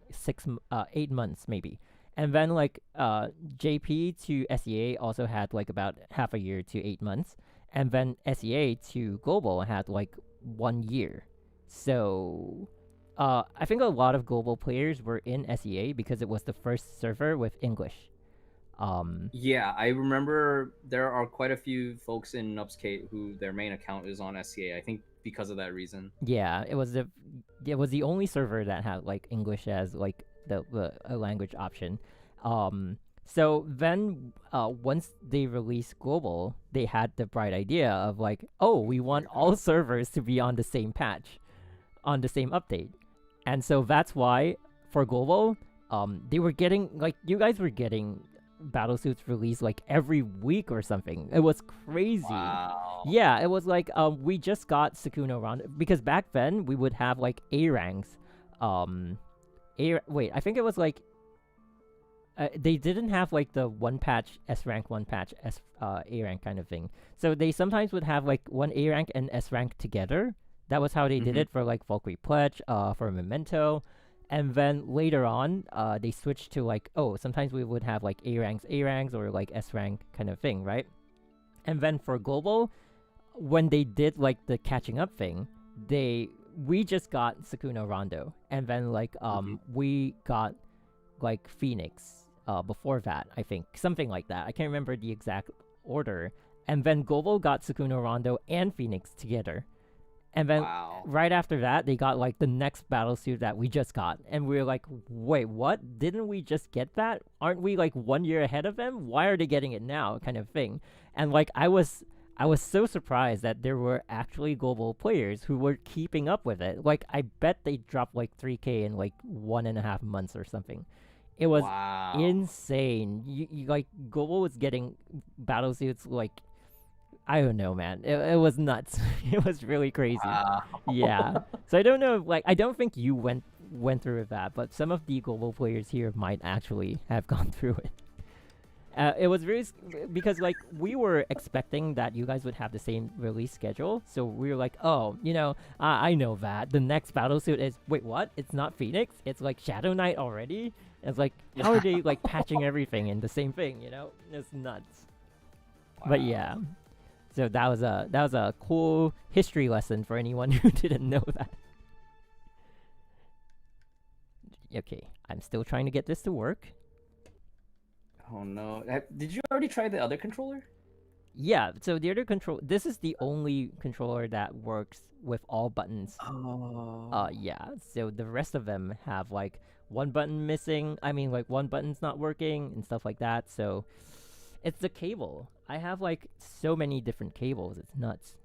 [SPEAKER 1] 8 months maybe. And then like JP to SEA also had like about half a year to 8 months, and then SEA to global had like 1 year. So I think a lot of global players were in SEA because it was the first server with English.
[SPEAKER 2] Yeah, I remember there are quite a few folks in Nubskate who their main account is on SCA. I think because of that reason.
[SPEAKER 1] Yeah, it was the only server that had like English as like the language option. So then once they released global, they had the bright idea of like, oh, we want all servers to be on the same patch, on the same update. And so that's why for global, they were getting like, you guys were getting battlesuits released like every week or something. It was crazy.
[SPEAKER 2] Wow.
[SPEAKER 1] Yeah, it was like we just got Sukuna Rondo because back then we would have like A ranks. Wait, I think it was like they didn't have like the one patch S rank, one patch S A rank kind of thing. So they sometimes would have like one A rank and S rank together. That was how they did it for like Valkyrie Pledge, for Memento. And then later on, they switched to like, oh, sometimes we would have like A ranks, or like S rank kind of thing, right? And then for global, when they did like the catching up thing, we just got Sukuna Rondo, and then like we got like Phoenix before that, I think, something like that. I can't remember the exact order. And then global got Sukuna Rondo and Phoenix together. And then right after that, they got like the next battlesuit that we just got. And we were like, wait, what? Didn't we just get that? Aren't we like 1 year ahead of them? Why are they getting it now? Kind of thing. And like I was so surprised that there were actually global players who were keeping up with it. Like I bet they dropped like 3k in like 1.5 months or something. It was insane. You like global was getting battlesuits like I don't know, man. It was nuts. It was really crazy.
[SPEAKER 2] Wow.
[SPEAKER 1] Yeah. So I don't know. Like, I don't think you went through with that, but some of the global players here might actually have gone through it. It was really because like we were expecting that you guys would have the same release schedule, so we were like, oh, I know that the next battlesuit is wait what? It's not Phoenix. It's like Shadow Knight already. It's like how are they like patching everything in the same thing? It's nuts. Wow. But yeah, so that was a cool history lesson for anyone who didn't know that. Okay, I'm still trying to get this to work.
[SPEAKER 2] Oh no! Did you already try the other controller?
[SPEAKER 1] Yeah. So the other control. This is the only controller that works with all buttons.
[SPEAKER 2] Oh.
[SPEAKER 1] Yeah. So the rest of them have like one button missing. I mean, like one button's not working and stuff like that. So it's the cable. I have like so many different cables. It's nuts.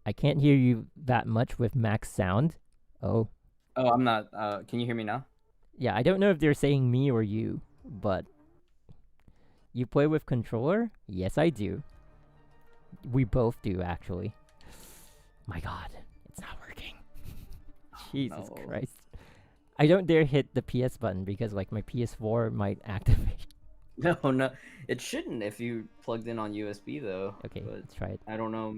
[SPEAKER 1] I can't hear you that much with max sound. Oh.
[SPEAKER 2] Oh, I'm not. Can you hear me now?
[SPEAKER 1] Yeah, I don't know if they're saying me or you, but you play with controller? Yes, I do. We both do, actually. My god, it's not working. Jesus Christ. I don't dare hit the PS button because like my PS4 might activate.
[SPEAKER 2] No. It shouldn't if you plugged in on USB though.
[SPEAKER 1] Okay, let's try it.
[SPEAKER 2] I don't know.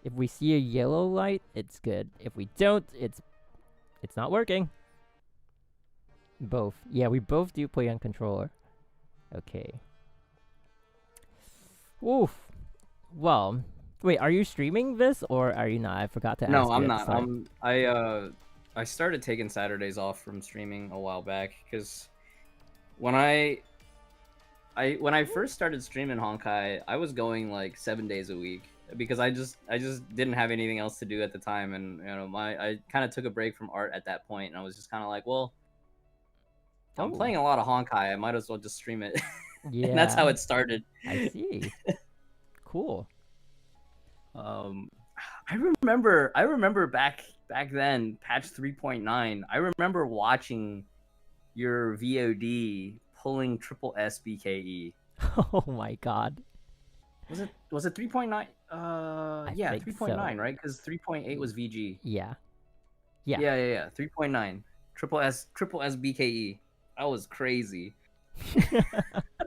[SPEAKER 1] If we see a yellow light, it's good. If we don't, it's not working. Both. Yeah, we both do play on controller. Okay. Oof. Well, wait, are you streaming this or are you not? I forgot to ask.
[SPEAKER 2] No, I'm not. I started taking Saturdays off from streaming a while back because when I first started streaming Honkai, I was going like 7 days a week because I just didn't have anything else to do at the time, and I kind of took a break from art at that point, and I was just kind of like, well, I'm playing a lot of Honkai. I might as well just stream it. Yeah, and that's how it started.
[SPEAKER 1] I see. Cool.
[SPEAKER 2] I remember back then, patch 3.9. I remember watching your VOD pulling triple SBKE.
[SPEAKER 1] Oh my god.
[SPEAKER 2] Was it 3.9? Yeah, 3.9, so. Right? Because 3.8 was VG.
[SPEAKER 1] Yeah.
[SPEAKER 2] 3.9. Triple SBKE. That was crazy.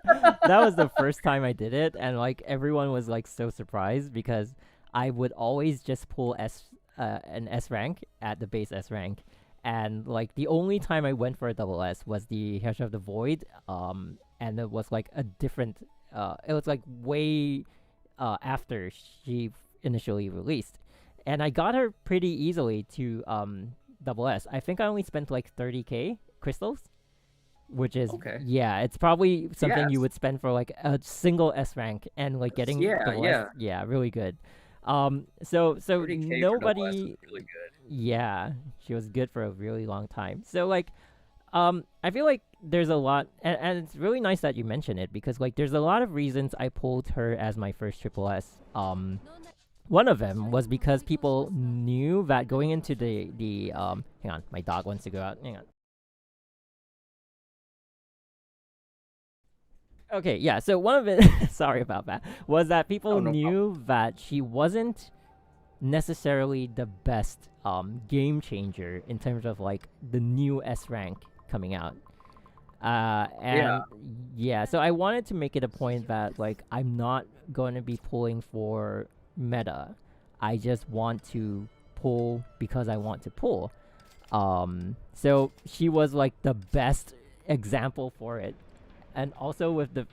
[SPEAKER 1] That was the first time I did it, and like everyone was like so surprised because I would always just pull an S rank at the base S rank, and like the only time I went for a double S was the Herrscher of the Void, and it was like a different. It was like way after she initially released, and I got her pretty easily to double S. I think I only spent like 30k crystals. Which is yeah, it's probably something you would spend for like a single S rank and like getting S, really good. So nobody
[SPEAKER 2] really good.
[SPEAKER 1] Yeah, she was good for a really long time. So like I feel like there's a lot and it's really nice that you mention it because like there's a lot of reasons I pulled her as my first triple S. One of them was because people knew that going into the hang on, my dog wants to go out. Hang on. Okay, yeah, so one of it, sorry about that, was that people knew that she wasn't necessarily the best game changer in terms of like the new S rank coming out. So I wanted to make it a point that like I'm not going to be pulling for meta. I just want to pull because I want to pull. So she was like the best example for it. And also with the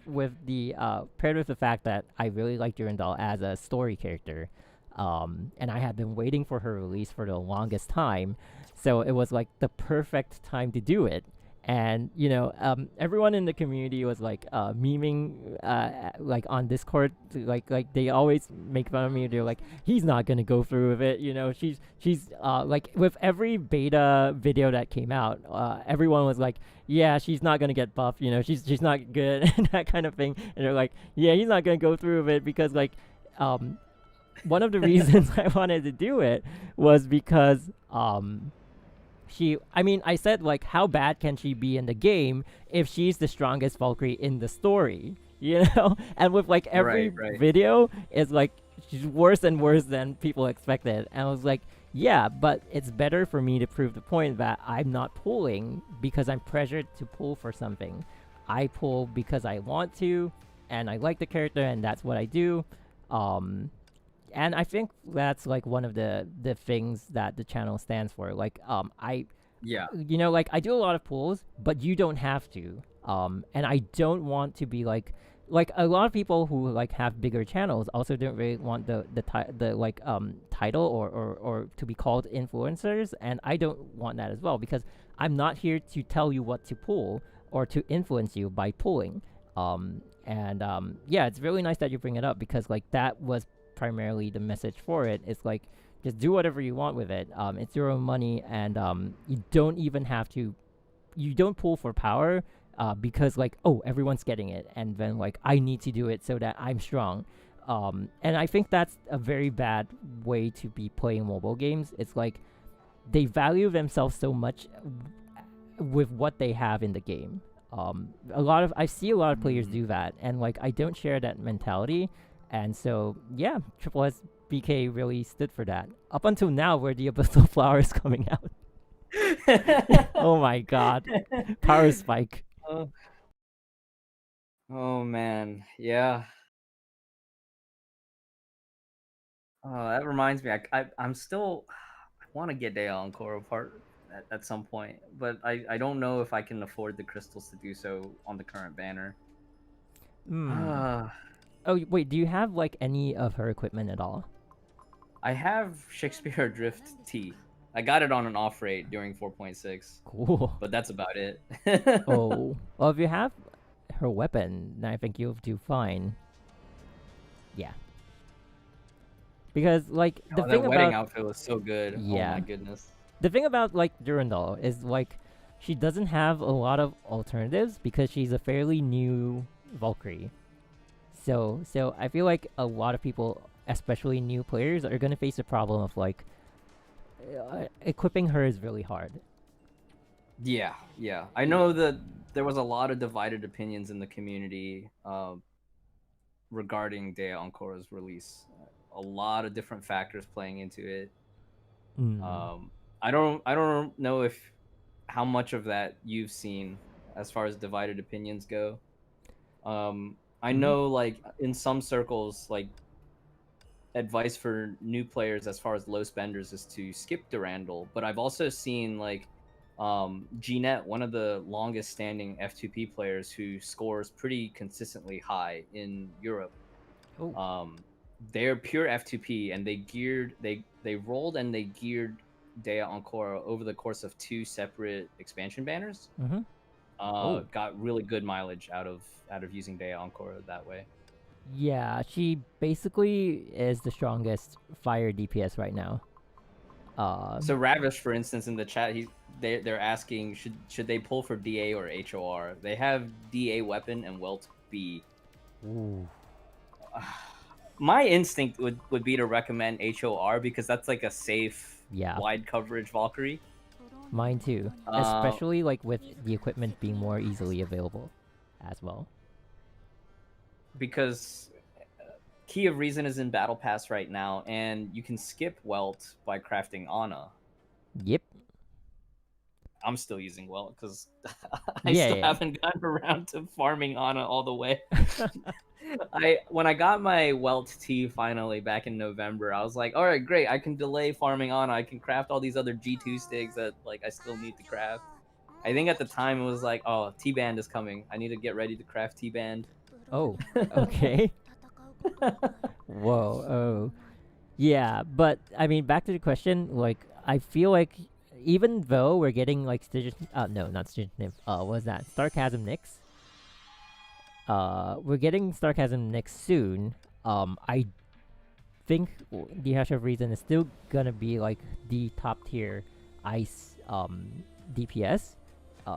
[SPEAKER 1] paired with the fact that I really like Durandal as a story character, and I had been waiting for her release for the longest time, so it was like the perfect time to do it. And everyone in the community was like memeing like on Discord, like they always make fun of me. They're like, he's not gonna go through with it. She's like with every beta video that came out, everyone was like, yeah, she's not gonna get buffed. She's not good and that kind of thing. And they're like, yeah, he's not gonna go through with it because like one of the reasons I wanted to do it was because I said like how bad can she be in the game if she's the strongest Valkyrie in the story? you know. And with like every
[SPEAKER 2] Right.
[SPEAKER 1] video is like worse and worse than people expected. And I was like, yeah, but it's better for me to prove the point that I'm not pulling because I'm pressured to pull for something. I pull because I want to, and I like the character, and that's what I do. Um, and I think that's like one of the things that the channel stands for. Like,
[SPEAKER 2] Yeah.
[SPEAKER 1] like I do a lot of pulls, but you don't have to. And I don't want to be like a lot of people who like have bigger channels also don't really want the title or to be called influencers, and I don't want that as well because I'm not here to tell you what to pull or to influence you by pulling. Yeah, it's really nice that you bring it up because like that was primarily the message for it. It's like just do whatever you want with it. It's your own money, and you don't even have to. You don't pull for power, because like everyone's getting it, and then like I need to do it so that I'm strong. And I think that's a very bad way to be playing mobile games. It's like they value themselves so much with what they have in the game. I see a lot of players do that, and like I don't share that mentality. And so yeah, Triple S BK really stood for that up until now, where the Abyssal Flower is coming out. Oh my god, power spike.
[SPEAKER 2] Oh man, yeah. That reminds me. I'm still. I want to get Dea Encore apart at some point, but I don't know if I can afford the crystals to do so on the current banner.
[SPEAKER 1] Oh wait, do you have like any of her equipment at all?
[SPEAKER 2] I have Shakespeare Drift T. I got it on an off rate during 4.6.
[SPEAKER 1] Cool.
[SPEAKER 2] But that's about it.
[SPEAKER 1] Oh, well, if you have her weapon, then I think you'll do fine. Yeah. Because like the thing
[SPEAKER 2] that wedding
[SPEAKER 1] about
[SPEAKER 2] outfit was so good.
[SPEAKER 1] Yeah.
[SPEAKER 2] Oh my goodness.
[SPEAKER 1] The thing about like Durandal is like she doesn't have a lot of alternatives because she's a fairly new Valkyrie. So I feel like a lot of people, especially new players, are gonna face the problem of like equipping her is really hard.
[SPEAKER 2] Yeah. I know that there was a lot of divided opinions in the community regarding Dea Encore's release. A lot of different factors playing into it. I don't know if how much of that you've seen as far as divided opinions go. I know like in some circles, like advice for new players as far as low spenders is to skip Durandal, but I've also seen like Gnet, one of the longest standing F2P players who scores pretty consistently high in Europe. They're pure F2P, and they rolled and they geared Dea Encore over the course of 2 separate expansion banners. Got really good mileage out of using Dea Encore that way.
[SPEAKER 1] Yeah, she basically is the strongest fire DPS right now.
[SPEAKER 2] So Ravish, for instance, in the chat, they're asking should they pull for DA or HOR? They have DA weapon and Welt B.
[SPEAKER 1] Ooh.
[SPEAKER 2] My instinct would be to recommend HOR because that's like a safe, wide coverage Valkyrie.
[SPEAKER 1] Mine too, especially like with the equipment being more easily available as well.
[SPEAKER 2] Because Key of Reason is in Battle Pass right now, and you can skip Welt by crafting Ana.
[SPEAKER 1] Yep.
[SPEAKER 2] I'm still using Welt because I still haven't gotten around to farming Ana all the way. When I got my Welt T finally back in November, I was like, all right, great, I can delay farming Ana. I can craft all these other G2 sticks that like I still need to craft. I think at the time it was like, oh, T-Band is coming. I need to get ready to craft T-Band.
[SPEAKER 1] Oh, okay. Whoa, oh. Yeah, but I mean, back to the question, like, I feel like even though we're getting like no, not what was that? Starchasm Nyx? We're getting Starchasm Nyx soon. I think the Hash of Reason is still gonna be like the top tier ice DPS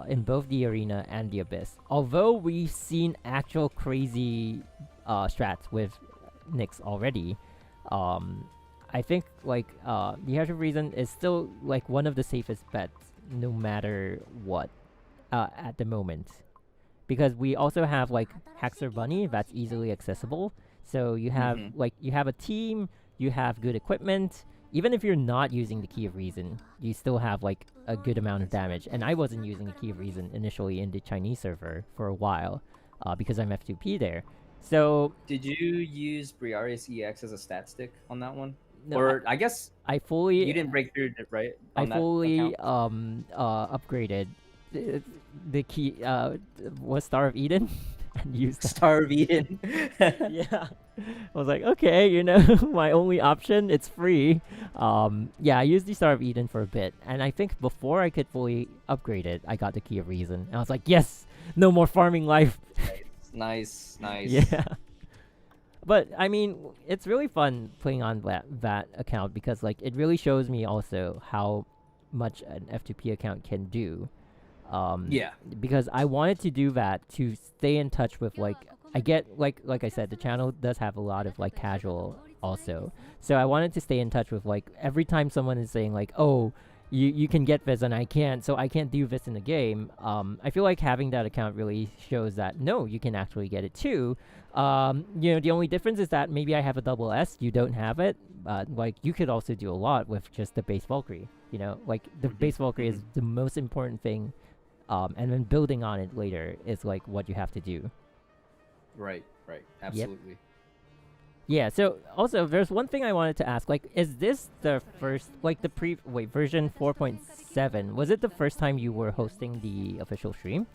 [SPEAKER 1] in both the arena and the abyss. Although we've seen actual crazy strats with Nyx already, I think like the Hash of Reason is still like one of the safest bets no matter what at the moment. because we also have like Haxor Bunny that's easily accessible. So you have like you have a team, you have good equipment. Even if you're not using the Key of Reason, you still have like a good amount of damage. And I wasn't using the Key of Reason initially in the Chinese server for a while, because I'm F2P there. So
[SPEAKER 2] did you use Briareus EX as a stat stick on that one?
[SPEAKER 1] no,
[SPEAKER 2] Or I guess
[SPEAKER 1] I fully
[SPEAKER 2] you didn't break through it, right?
[SPEAKER 1] I
[SPEAKER 2] On that
[SPEAKER 1] fully
[SPEAKER 2] account?
[SPEAKER 1] upgraded the key was Star of Eden and used that.
[SPEAKER 2] Star of Eden.
[SPEAKER 1] Yeah. I was like, okay, you know, my only option, it's free. Yeah, I used the Star of Eden for a bit, and I think before I could fully upgrade it, I got the Key of Reason. And I was like, yes, no more farming life.
[SPEAKER 2] Nice.
[SPEAKER 1] Yeah. But I mean, it's really fun playing on that account because like it really shows me also how much an F2P account can do.
[SPEAKER 2] Yeah.
[SPEAKER 1] Because I wanted to do that to stay in touch with like I get like I said, the channel does have a lot of like casual also. So I wanted to stay in touch with like every time someone is saying like, oh, you can get this and I can't, so I can't do this in the game. I feel like having that account really shows that no, you can actually get it too. You know, the only difference is that maybe I have a double S, you don't have it. Like you could also do a lot with just the base Valkyrie. You know, like the base Valkyrie is the most important thing. And then building on it later is like what you have to do.
[SPEAKER 2] Right. Absolutely.
[SPEAKER 1] Yep. Yeah, so also there's one thing I wanted to ask. Like, is this the first, like the version 4.7? Was it the first time you were hosting the official stream?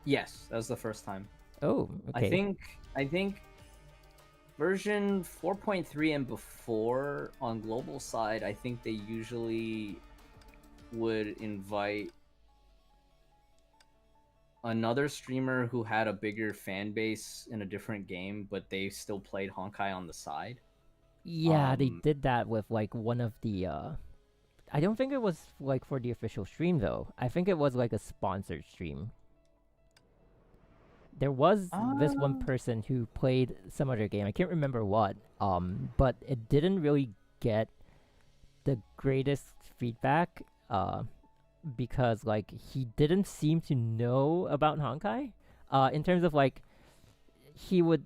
[SPEAKER 2] Yes, that was the first time.
[SPEAKER 1] Oh, okay.
[SPEAKER 2] I think version 4.3 and before on global side, I think they usually would invite another streamer who had a bigger fan base in a different game, but they still played Honkai on the side.
[SPEAKER 1] Yeah, they did that with like one of the I don't think it was like for the official stream though. I think it was like a sponsored stream. There was this one person who played some other game. I can't remember what. But it didn't really get the greatest feedback. Because like he didn't seem to know about Honkai. In terms of like he would,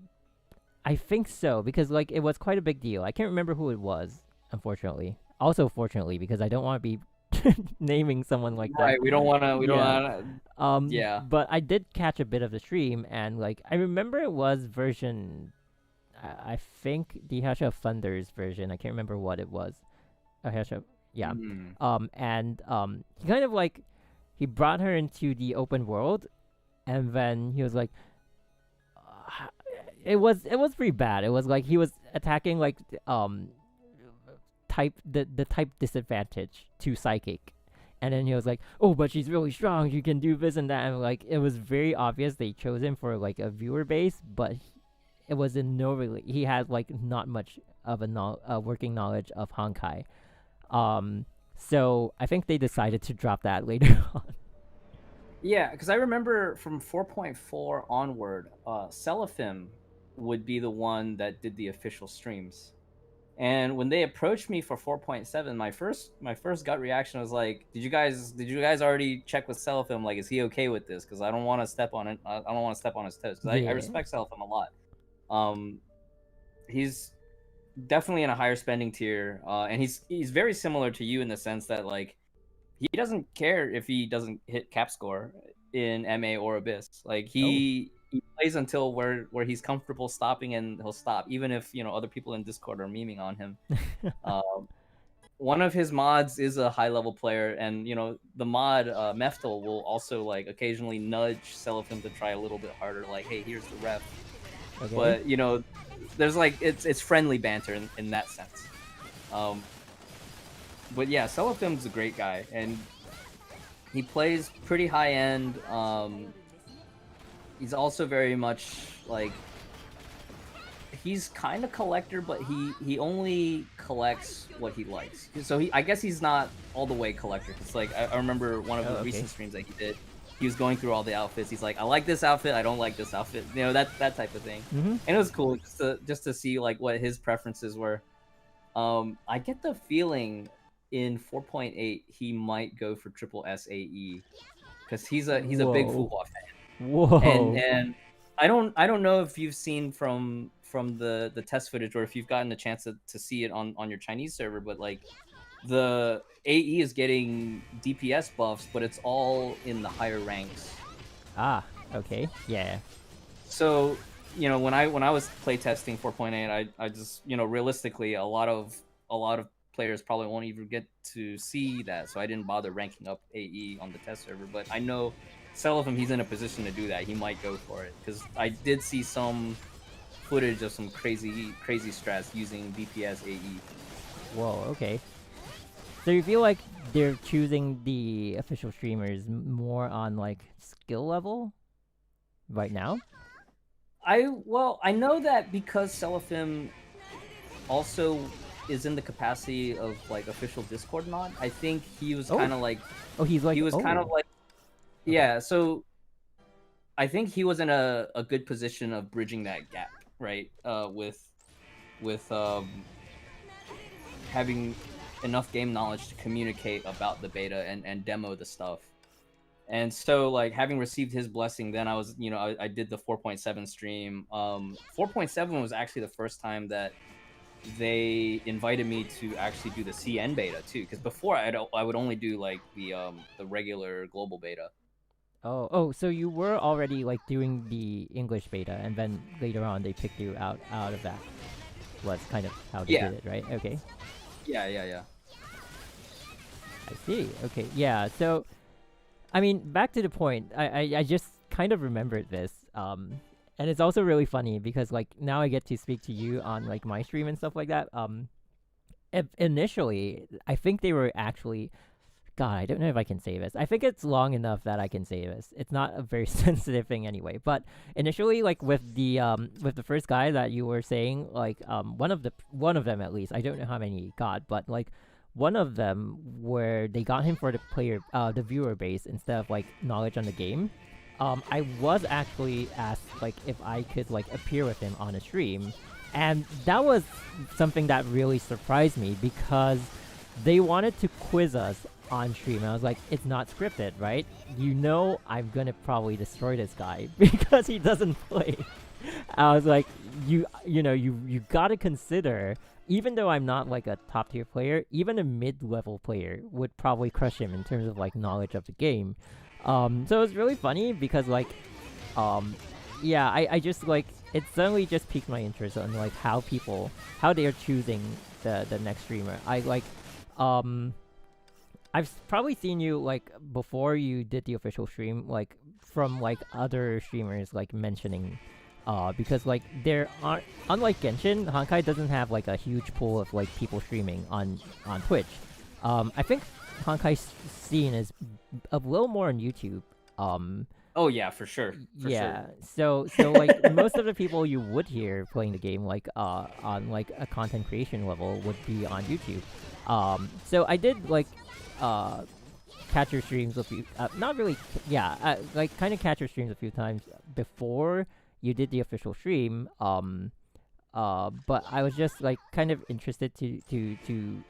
[SPEAKER 1] I think so, because like it was quite a big deal. I can't remember who it was, unfortunately. Also, fortunately, because I don't want to be naming someone like that.
[SPEAKER 2] Right, we don't want to. We don't want to. Yeah.
[SPEAKER 1] But I did catch a bit of the stream, and like I remember it was version. I think the Hasha of Thunder's version. I can't remember what it was. Hasha. Yeah. And he kind of like he brought her into the open world, and then he was like, it was pretty bad. It was like he was attacking like type the type disadvantage to psychic, and then he was like, oh, but she's really strong. She can do this and that. And like it was very obvious they chose him for like a viewer base, but it was in no really. He had like not much of a working knowledge of Honkai. So I think they decided to drop that later on.
[SPEAKER 2] Yeah, because I remember from 4.4 onward, Seraphim would be the one that did the official streams. And when they approached me for 4.7, my first gut reaction was like, did you guys already check with Seraphim? Like, is he okay with this? Because I don't want to step on it. I don't want to step on his toes. Because I respect Seraphim a lot. He's definitely in a higher spending tier, and he's very similar to you in the sense that like he doesn't care if he doesn't hit cap score in MA or Abyss. Like he plays until where he's comfortable stopping, and he'll stop even if other people in Discord are memeing on him. One of his mods is a high level player, and the mod Meftal will also like occasionally nudge Seraphim to try a little bit harder, like, hey, here's the rep. Okay. But there's like it's friendly banter in that sense. But yeah, Seraphim's a great guy, and he plays pretty high end. He's also very much like he's kind of collector, but he only collects what he likes. So I guess he's not all the way collector. Cause like I remember one of the recent streams that he did. He was going through all the outfits. He's like, I like this outfit. I don't like this outfit. That type of thing. And it was cool just to see like what his preferences were. I get the feeling in 4.8 he might go for triple SAE because he's a big Fuhua fan.
[SPEAKER 1] Whoa.
[SPEAKER 2] And I don't know if you've seen from the test footage or if you've gotten a chance to see it on your Chinese server, but like the AE is getting DPS buffs, but it's all in the higher ranks.
[SPEAKER 1] Ah, okay. Yeah.
[SPEAKER 2] So when I was playtesting 4.8, I just realistically a lot of players probably won't even get to see that, so I didn't bother ranking up AE on the test server. But I know Selefim, he's in a position to do that. He might go for it because I did see some footage of some crazy strats using DPS AE.
[SPEAKER 1] Whoa, okay. So you feel like they're choosing the official streamers more on like skill level right now?
[SPEAKER 2] I know that because Selefim also is in the capacity of like official Discord mod. I think he was
[SPEAKER 1] Oh.
[SPEAKER 2] kind of like
[SPEAKER 1] Oh, he's like,
[SPEAKER 2] he was kind of like
[SPEAKER 1] Okay.
[SPEAKER 2] yeah. So I think he was in a good position of bridging that gap, right? With having enough game knowledge to communicate about the beta and demo the stuff. And so like having received his blessing, then I was I did the 4.7 stream. 4.7 was actually the first time that they invited me to actually do the CN beta too, because before I would only do like the regular global beta.
[SPEAKER 1] Oh, so you were already like doing the English beta, and then later on they picked you out of that. Was kind of how they
[SPEAKER 2] Yeah,
[SPEAKER 1] did it, right? Okay,
[SPEAKER 2] yeah.
[SPEAKER 1] I see. Okay, yeah. So, I mean, back to the point. I just kind of remembered this. And it's also really funny because like now I get to speak to you on like my stream and stuff like that. Initially, I think they were actually. God, I don't know if I can say this. I think it's long enough that I can say this. It's not a very sensitive thing anyway. But initially, like with the first guy that you were saying, like one of them at least. I don't know how many he got, but like one of them where they got him for the viewer base instead of like knowledge on the game. I was actually asked like if I could like appear with him on a stream, and that was something that really surprised me because they wanted to quiz us on stream. And I was like, it's not scripted, right? You know I'm gonna probably destroy this guy because he doesn't play. I was like, you gotta consider, even though I'm not like a top tier player, even a mid-level player would probably crush him in terms of like knowledge of the game. So it was really funny because like, yeah, I just like it suddenly just piqued my interest on like how they are choosing the next streamer. I like, um, I've probably seen you like before you did the official stream, like from like other streamers like mentioning, because like there aren't, unlike Genshin, Honkai doesn't have like a huge pool of like people streaming on Twitch. I think Honkai's scene is a little more on YouTube.
[SPEAKER 2] Oh yeah, for sure.
[SPEAKER 1] Yeah. So like most of the people you would hear playing the game like on like a content creation level would be on YouTube. So I did like uh catch your streams a few not really yeah, like kind of catch your streams a few times before you did the official stream. But I was just like kind of interested to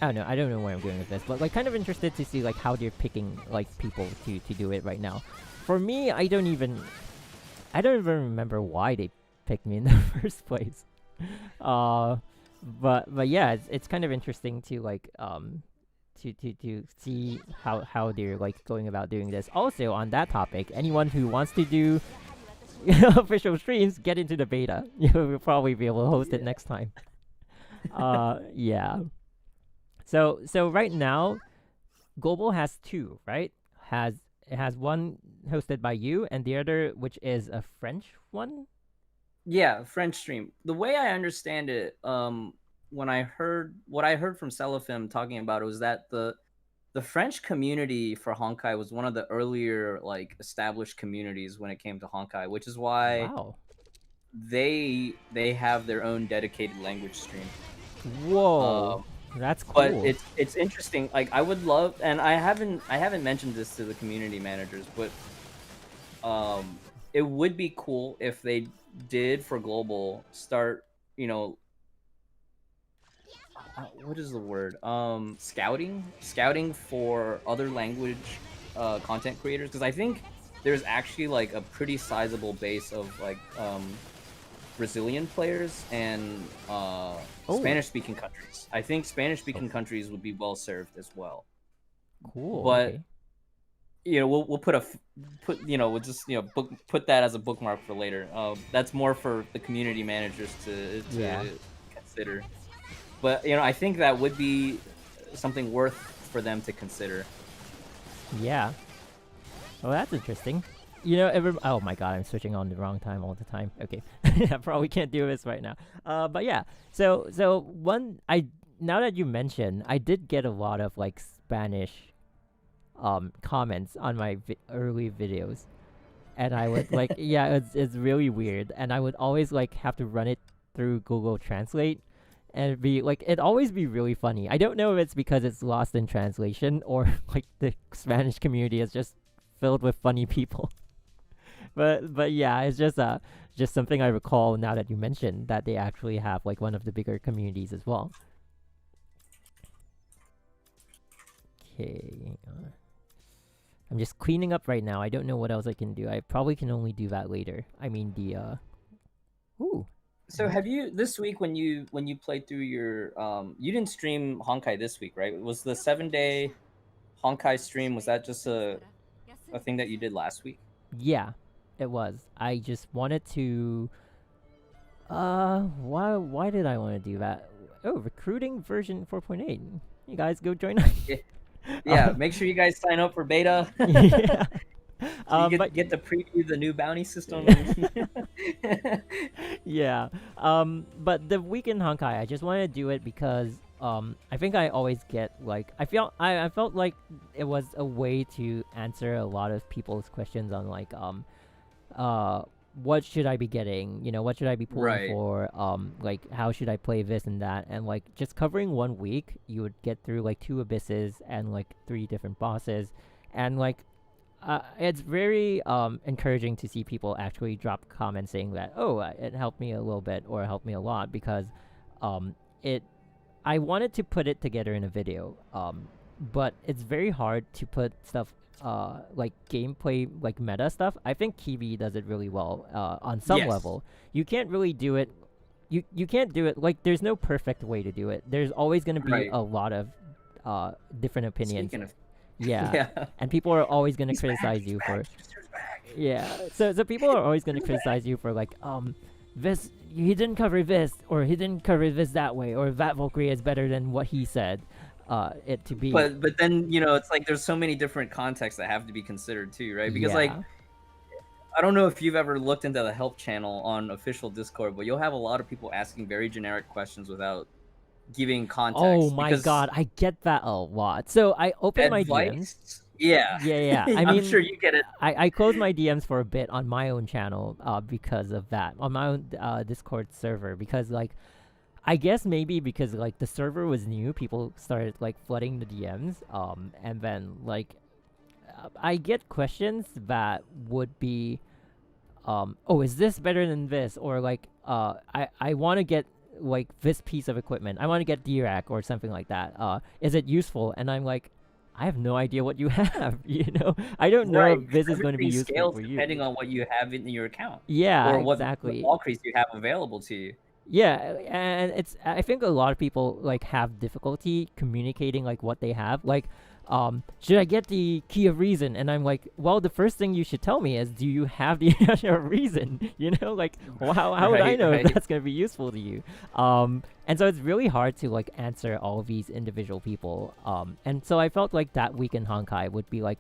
[SPEAKER 1] I don't know where I'm going with this, but like kind of interested to see like how they're picking like people to do it right now. For me, I don't even remember why they picked me in the first place. Uh, but yeah, it's kind of interesting to like to see how they're like going about doing this. Also on that topic, anyone who wants to do official streams, get into the beta. You'll probably be able to host it next time. Yeah. So right now, Global has two, right? It has one hosted by you and the other which is a French one.
[SPEAKER 2] Yeah, French stream. The way I understand it, when I heard what I heard from Celefim talking about it was that the French community for Honkai was one of the earlier like established communities when it came to Honkai, which is why
[SPEAKER 1] Wow.
[SPEAKER 2] they have their own dedicated language stream.
[SPEAKER 1] Whoa. That's
[SPEAKER 2] But
[SPEAKER 1] cool.
[SPEAKER 2] it's interesting. Like I would love, and I haven't mentioned this to the community managers, but it would be cool if they did for global start, what is the word? Scouting for other language content creators, because I think there's actually like a pretty sizable base of like Brazilian players and Spanish-speaking countries. I think Spanish-speaking countries would be well served as well.
[SPEAKER 1] Cool.
[SPEAKER 2] But
[SPEAKER 1] Okay.
[SPEAKER 2] we'll put we'll just put that as a bookmark for later. That's more for the community managers to consider. But I think that would be something worth for them to consider.
[SPEAKER 1] Yeah. Oh, that's interesting. Oh my god, I'm switching on the wrong time all the time. Okay, I probably can't do this right now. But yeah, so now that you mention, I did get a lot of like Spanish, comments on my early videos, and I would like, yeah, it's really weird, and I would always like have to run it through Google Translate, and it'd always be really funny. I don't know if it's because it's lost in translation or like the Spanish community is just filled with funny people. But yeah, it's just something I recall now that you mentioned that they actually have like one of the bigger communities as well. Okay. I'm just cleaning up right now. I don't know what else I can do. I probably can only do that later. I mean ooh.
[SPEAKER 2] So have you this week when you played through your you didn't stream Honkai this week, right? Was the 7-day Honkai stream, was that just a thing that you did last week?
[SPEAKER 1] Yeah, it was. I just wanted to why did I want to do that? Oh, recruiting version 4.8. You guys go join us.
[SPEAKER 2] Yeah, make sure you guys sign up for beta.
[SPEAKER 1] Yeah.
[SPEAKER 2] So you get to preview the new bounty system.
[SPEAKER 1] Yeah. But the weekend Honkai, I just wanted to do it because I think I always get like I felt like it was a way to answer a lot of people's questions on like what should I be getting? What should I be pulling for? Like how should I play this and that? And like just covering 1 week, you would get through like 2 abysses and like 3 different bosses, and like it's very encouraging to see people actually drop comments saying that it helped me a little bit or helped me a lot because I wanted to put it together in a video, but it's very hard to put stuff like gameplay, like meta stuff. I think Kiwi does it really well on some level. You can't really do it. You can't do it like there's no perfect way to do it. There's always going to be a lot of different opinions. Yeah. And people are always going to criticize you for. Yeah. So people are always going to criticize you for like this. He didn't cover this, or he didn't cover this that way, or that Valkyrie is better than what he said. It to be.
[SPEAKER 2] But then it's like there's so many different contexts that have to be considered too, right? Because like I don't know if you've ever looked into the help channel on official Discord, but you'll have a lot of people asking very generic questions without giving context.
[SPEAKER 1] Oh my god, I get that a lot. So I open my DMs.
[SPEAKER 2] Yeah.
[SPEAKER 1] I mean,
[SPEAKER 2] I'm sure you get it.
[SPEAKER 1] I closed my DMs for a bit on my own channel because of that, on my own Discord server, because like I guess maybe because like the server was new, people started like flooding the DMs, and then like I get questions that would be, is this better than this, or like I want to get like this piece of equipment, I want to get D-Rack or something like that. Is it useful? And I'm like, I have no idea what you have. I don't know if this is going to be useful for you.
[SPEAKER 2] Depending on what you have in your account.
[SPEAKER 1] Yeah,
[SPEAKER 2] or
[SPEAKER 1] exactly.
[SPEAKER 2] what Valkyries you have available to you.
[SPEAKER 1] Yeah, and I think a lot of people like have difficulty communicating like what they have. Like, should I get the key of reason? And I'm like, well, the first thing you should tell me is, do you have the reason? Like, how would I know if that's gonna be useful to you? And so it's really hard to like answer all of these individual people. And so I felt like that week in Honkai would be like,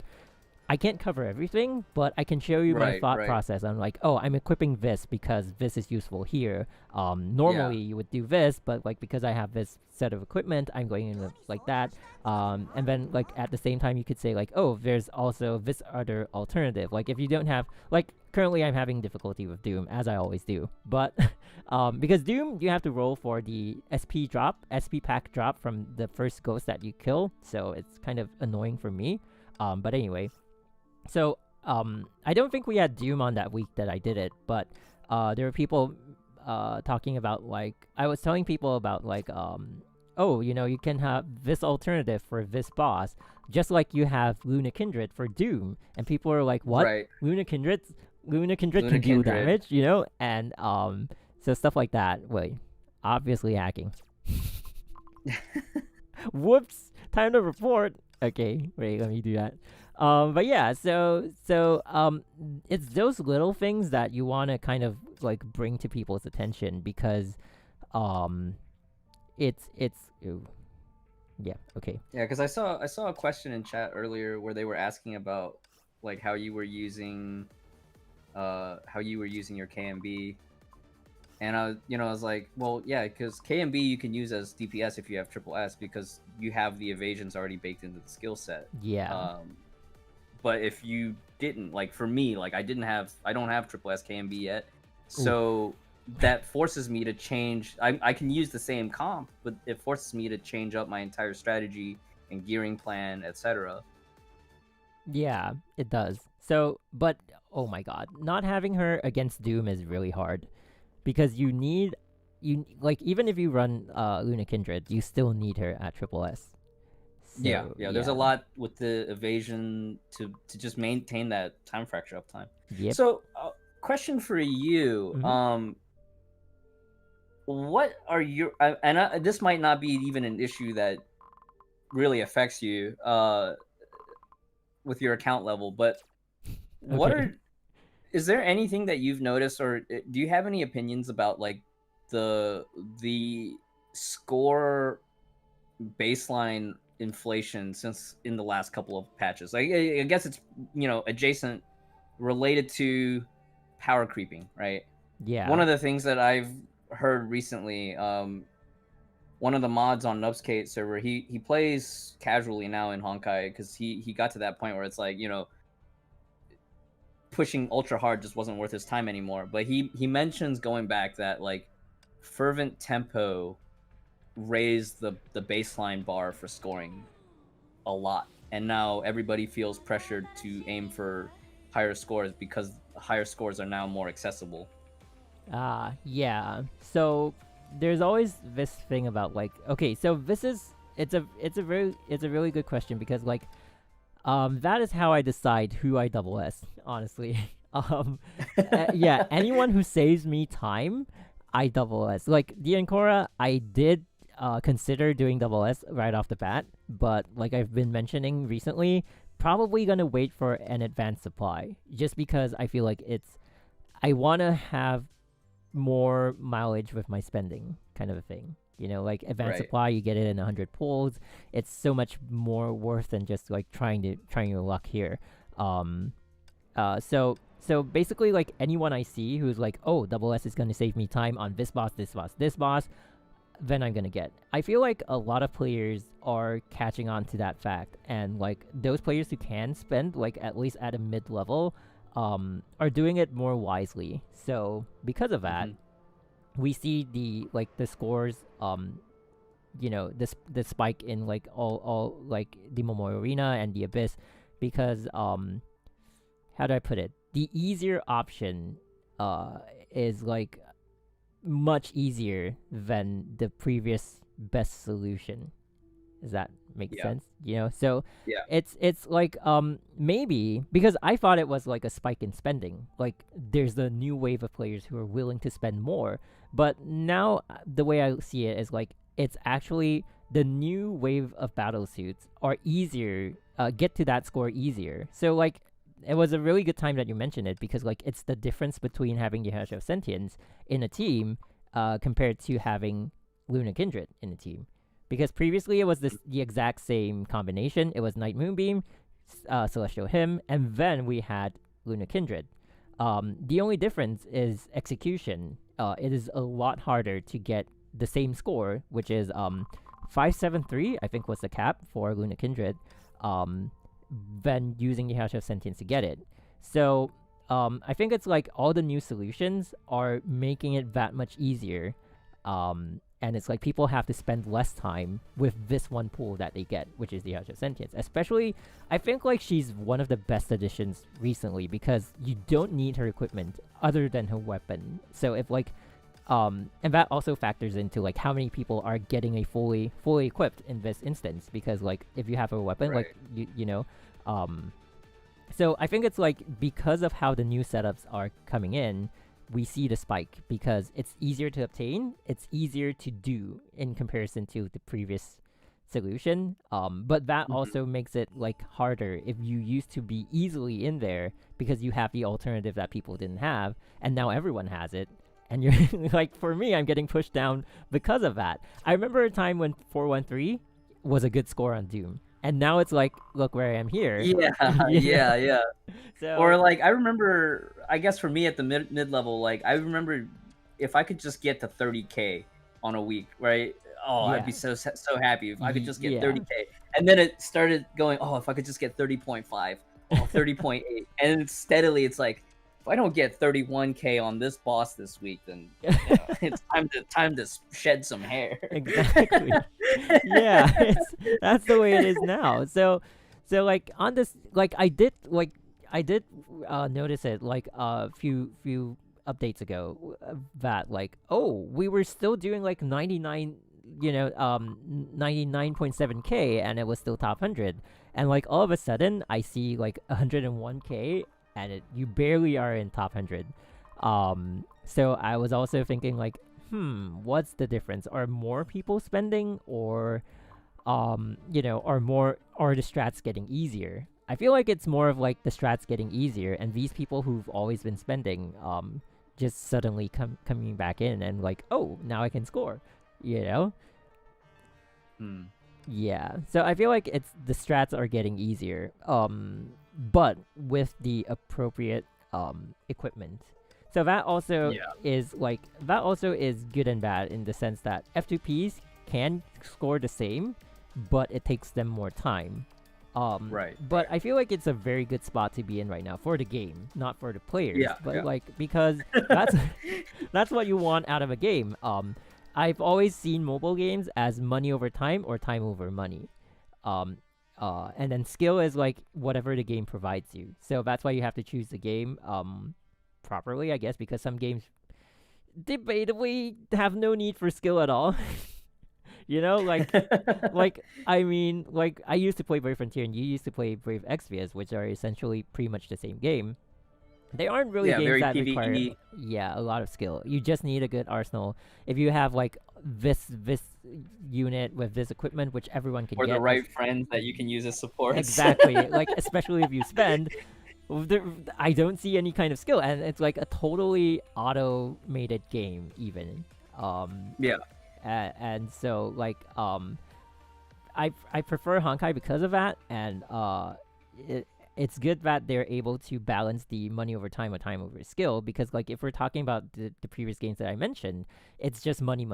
[SPEAKER 1] I can't cover everything, but I can show you my thought process. I'm like, I'm equipping this because this is useful here. Normally you would do this, but like because I have this set of equipment, I'm going in like that. And then like at the same time, you could say like, there's also this other alternative. Like if you don't have, like currently I'm having difficulty with Doom, as I always do. But because Doom, you have to roll for the SP pack drop from the first ghost that you kill. So it's kind of annoying for me. But anyway. So, I don't think we had Doom on that week that I did it, but there were people talking about, like, I was telling people about, like, oh, you can have this alternative for this boss, just like you have Luna Kindred for Doom, and people are like, what?
[SPEAKER 2] Right.
[SPEAKER 1] Luna Kindred
[SPEAKER 2] Luna
[SPEAKER 1] can deal
[SPEAKER 2] Kindred.
[SPEAKER 1] damage, and so stuff like that. Wait, obviously hacking. Whoops! Time to report. Okay, wait, let me do that. But yeah, so it's those little things that you want to kind of like bring to people's attention because um, it's ooh, yeah, okay.
[SPEAKER 2] Yeah, because I saw a question in chat earlier where they were asking about like how you were using your KMB, and I was like, well, yeah, because KMB you can use as DPS if you have triple S because you have the evasions already baked into the skill set.
[SPEAKER 1] Yeah.
[SPEAKER 2] But if you didn't, like for me, like I don't have triple S KMB yet,
[SPEAKER 1] Ooh.
[SPEAKER 2] so that forces me to change. I can use the same comp, but it forces me to change up my entire strategy and gearing plan, etc.
[SPEAKER 1] Yeah, it does. So, but oh my god, not having her against Doom is really hard because you like even if you run Luna Kindred, you still need her at triple S.
[SPEAKER 2] Yeah,
[SPEAKER 1] So,
[SPEAKER 2] there's a lot with the evasion to just maintain that time fracture uptime.
[SPEAKER 1] Yep.
[SPEAKER 2] So, question for you,
[SPEAKER 1] Mhm.
[SPEAKER 2] what are your this might not be even an issue that really affects you with your account level, but what
[SPEAKER 1] Okay.
[SPEAKER 2] are is there anything that you've noticed, or do you have any opinions about like the the score baseline inflation since in the last couple of patches? Like, I guess it's adjacent, related to power creeping, right? One
[SPEAKER 1] Yeah.
[SPEAKER 2] of the things that I've heard recently, one of the mods on Nubskate server, he plays casually now in Honkai because he got to that point where it's like, pushing ultra hard just wasn't worth his time anymore. But he mentions going back that like fervent tempo raised the baseline bar for scoring a lot, and now everybody feels pressured to aim for higher scores because higher scores are now more accessible.
[SPEAKER 1] Yeah. So there's always this thing about like okay, so this is it's a really good question because like that is how I decide who I double S, honestly. Yeah, anyone who saves me time, I double S. Like the Ancora, I did consider doing double S right off the bat, but like I've been mentioning recently, probably gonna wait for an advanced supply just because I feel like I wanna have more mileage with my spending, kind of a thing. Like advanced
[SPEAKER 2] Right.
[SPEAKER 1] supply, you get it in 100 pulls. It's so much more worth than just like trying your luck here. Um, so basically, like anyone I see who's like, oh, double S is gonna save me time on this boss, this boss, this boss, then I'm gonna get. I feel like a lot of players are catching on to that fact, and like those players who can spend like at least at a mid level, are doing it more wisely. So because of that,
[SPEAKER 2] Mm-hmm.
[SPEAKER 1] we see the scores the spike in like all like the Momoy Arena and the Abyss because how do I put it? The easier option is like much easier than the previous best solution. Does that make
[SPEAKER 2] Yeah.
[SPEAKER 1] sense? So
[SPEAKER 2] Yeah.
[SPEAKER 1] it's like maybe because I thought it was like a spike in spending. Like there's a new wave of players who are willing to spend more. But now the way I see it is like it's actually the new wave of battle suits are easier, get to that score easier. So like it was a really good time that you mentioned it because like it's the difference between having Yahasha of Sentience in a team compared to having Luna Kindred in a team. Because previously it was the exact same combination. It was Night Moonbeam, Celestial Hymn, and then we had Luna Kindred. The only difference is execution. It is a lot harder to get the same score, which is 573, I think was the cap for Luna Kindred, than using the Hash of Sentience to get it. So I think it's like all the new solutions are making it that much easier. And it's like people have to spend less time with this one pool that they get, which is the Hash of Sentience. Especially, I think like she's one of the best additions recently because you don't need her equipment other than her weapon. So if like And that also factors into like how many people are getting a fully equipped in this instance, because like if you have a weapon,
[SPEAKER 2] Right.
[SPEAKER 1] like you know, so I think it's like because of how the new setups are coming in, we see the spike because it's easier to obtain, it's easier to do in comparison to the previous solution. But that also makes it like harder if you used to be easily in there because you have the alternative that people didn't have, and now everyone has it. And you're like, for me, I'm getting pushed down because of that. I remember a time when 413 was a good score on Doom, and now it's like, look where I am here.
[SPEAKER 2] Yeah,
[SPEAKER 1] You know?
[SPEAKER 2] yeah.
[SPEAKER 1] So
[SPEAKER 2] Or like I remember, I guess for me at the mid level, like I remember if I could just get to 30K on a week, right? Oh, I'd be
[SPEAKER 1] yeah,
[SPEAKER 2] so happy if I could just get
[SPEAKER 1] yeah,
[SPEAKER 2] 30K. And then it started going, oh, if I could just get 30.5, oh, 30.8, and then steadily it's like, if I don't get 31K on this boss this week, then it's time to shed some hair.
[SPEAKER 1] exactly. Yeah, that's the way it is now. So like on this, like I did notice it like a few updates ago, that like, oh, we were still doing like 99, 99.7K, and it was still top 100, and like all of a sudden I see like 101K, and you barely are in top 100. So I was also thinking like, what's the difference? Are more people spending, or are the strats getting easier? I feel like it's more of like the strats getting easier, and these people who've always been spending, just suddenly coming back in and like, oh, now I can score, you know?
[SPEAKER 2] Hmm.
[SPEAKER 1] Yeah. So I feel like it's the strats are getting easier, but with the appropriate equipment. So that also is good and bad in the sense that F2Ps can score the same, but it takes them more time.
[SPEAKER 2] Right.
[SPEAKER 1] But I feel like it's a very good spot to be in right now for the game, not for the players.
[SPEAKER 2] Yeah,
[SPEAKER 1] But
[SPEAKER 2] yeah.
[SPEAKER 1] like, because that's that's what you want out of a game. I've always seen mobile games as money over time or time over money. Um, and then skill is like whatever the game provides you. So that's why you have to choose the game properly, I guess, because some games debatably have no need for skill at all. Like I mean, like I used to play Brave Frontier and you used to play Brave Exvius, which are essentially pretty much the same game. They aren't really
[SPEAKER 2] Yeah,
[SPEAKER 1] games
[SPEAKER 2] very
[SPEAKER 1] that
[SPEAKER 2] PvE.
[SPEAKER 1] require a lot of skill. You just need a good arsenal. If you have like this unit with this equipment, which everyone can
[SPEAKER 2] Or
[SPEAKER 1] get,
[SPEAKER 2] the right friends that you can use as supports.
[SPEAKER 1] exactly. Like especially if you spend, I don't see any kind of skill, and it's like a totally automated game even.
[SPEAKER 2] Yeah.
[SPEAKER 1] And so like I prefer Honkai because of that, and it's good that they're able to balance the money over time or time over skill, because like if we're talking about the previous games that I mentioned, it's just money.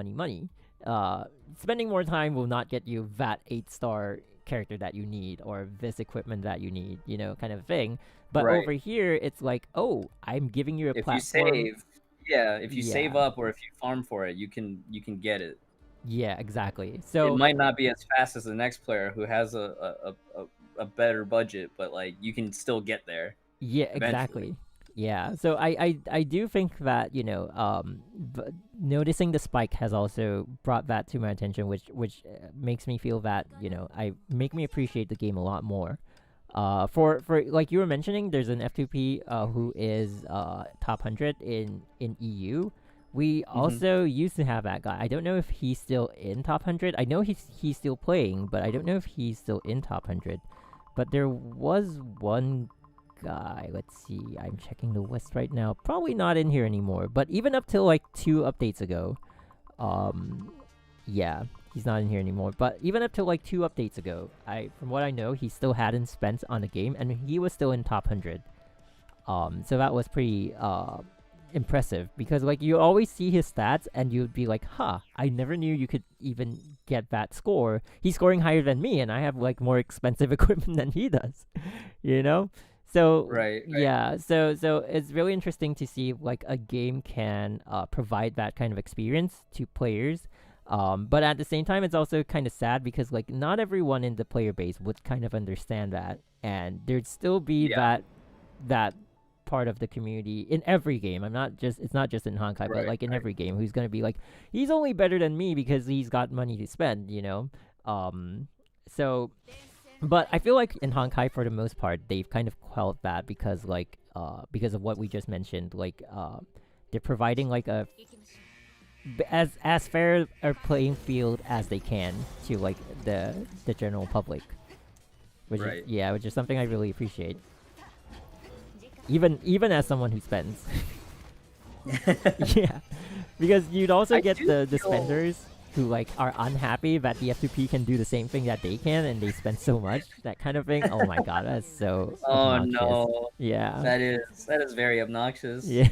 [SPEAKER 1] Spending more time will not get you that 8-star character that you need or this equipment that you need, kind of thing. But
[SPEAKER 2] Right.
[SPEAKER 1] over here it's like, oh, I'm giving you a
[SPEAKER 2] If
[SPEAKER 1] platform.
[SPEAKER 2] you save, if you save up or if you farm for it, you can get it.
[SPEAKER 1] Yeah, exactly.
[SPEAKER 2] It
[SPEAKER 1] So
[SPEAKER 2] might not be as fast as the next player who has a better budget, but like you can still get there.
[SPEAKER 1] yeah,
[SPEAKER 2] Eventually.
[SPEAKER 1] exactly. Yeah. So I do think that, noticing the spike has also brought that to my attention, which makes me feel that, I make me appreciate the game a lot more. For like you were mentioning, there's an F2P who is top 100 in EU. We also used to have that guy. I don't know if he's still in top 100. I know he's still playing, but I don't know if he's still in top 100. But there was one guy. Let's see. I'm checking the list right now. Probably not in here anymore. But even up till like 2 updates ago, yeah, he's not in here anymore. But even up till like 2 updates ago, from what I know, he still hadn't spent on the game, and he was still in top 100. So that was pretty impressive, because like you always see his stats and you'd be like, I never knew you could even get that score. He's scoring higher than me, and I have like more expensive equipment than he does. So
[SPEAKER 2] Right.
[SPEAKER 1] yeah, so it's really interesting to see like a game can provide that kind of experience to players. But at the same time, it's also kind of sad because like not everyone in the player base would kind of understand that, and there'd still be that part of the community in every game. It's not just in Honkai, but like in every game, who's gonna be like, he's only better than me because he's got money to spend, you know. So, but I feel like in Honkai, for the most part, they've kind of quelled that because because of what we just mentioned, like they're providing like as fair a playing field as they can to like the general public, which is something I really appreciate. Even as someone who spends. Yeah, because you'd also get the spenders who like are unhappy that the F2P can do the same thing that they can, and they spend so much, that kind of thing. Oh my god, that's so obnoxious.
[SPEAKER 2] No.
[SPEAKER 1] Yeah.
[SPEAKER 2] That is very obnoxious.
[SPEAKER 1] Yeah.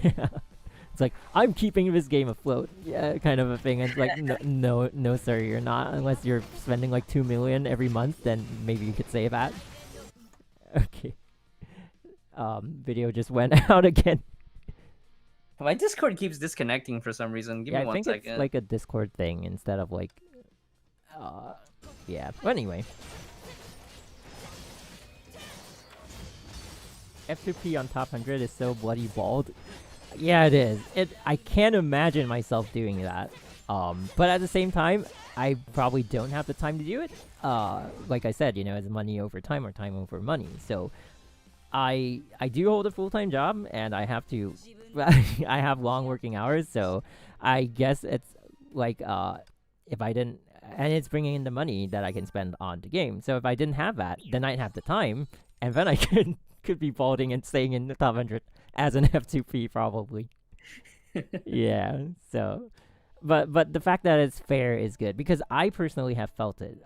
[SPEAKER 1] It's like, I'm keeping this game afloat. Yeah, kind of a thing. And it's like, no, sir, you're not. Unless you're spending like 2 million every month, then maybe you could say that. Okay. Video just went out again.
[SPEAKER 2] My Discord keeps disconnecting for some reason. Give me 1 second. I think
[SPEAKER 1] it's like a Discord thing instead of like, yeah. But anyway. F2P on top 100 is so bloody bald. Yeah, it is. I can't imagine myself doing that. But at the same time, I probably don't have the time to do it. Like I said, you know, it's money over time or time over money. So I do hold a full-time job, and I have to I have long working hours, so I guess it's like if I didn't, and it's bringing in the money that I can spend on the game. So if I didn't have that, then I'd have the time, and then I could be balding and staying in the top 100 as an F2P probably. Yeah, so but the fact that it's fair is good, because I personally have felt it.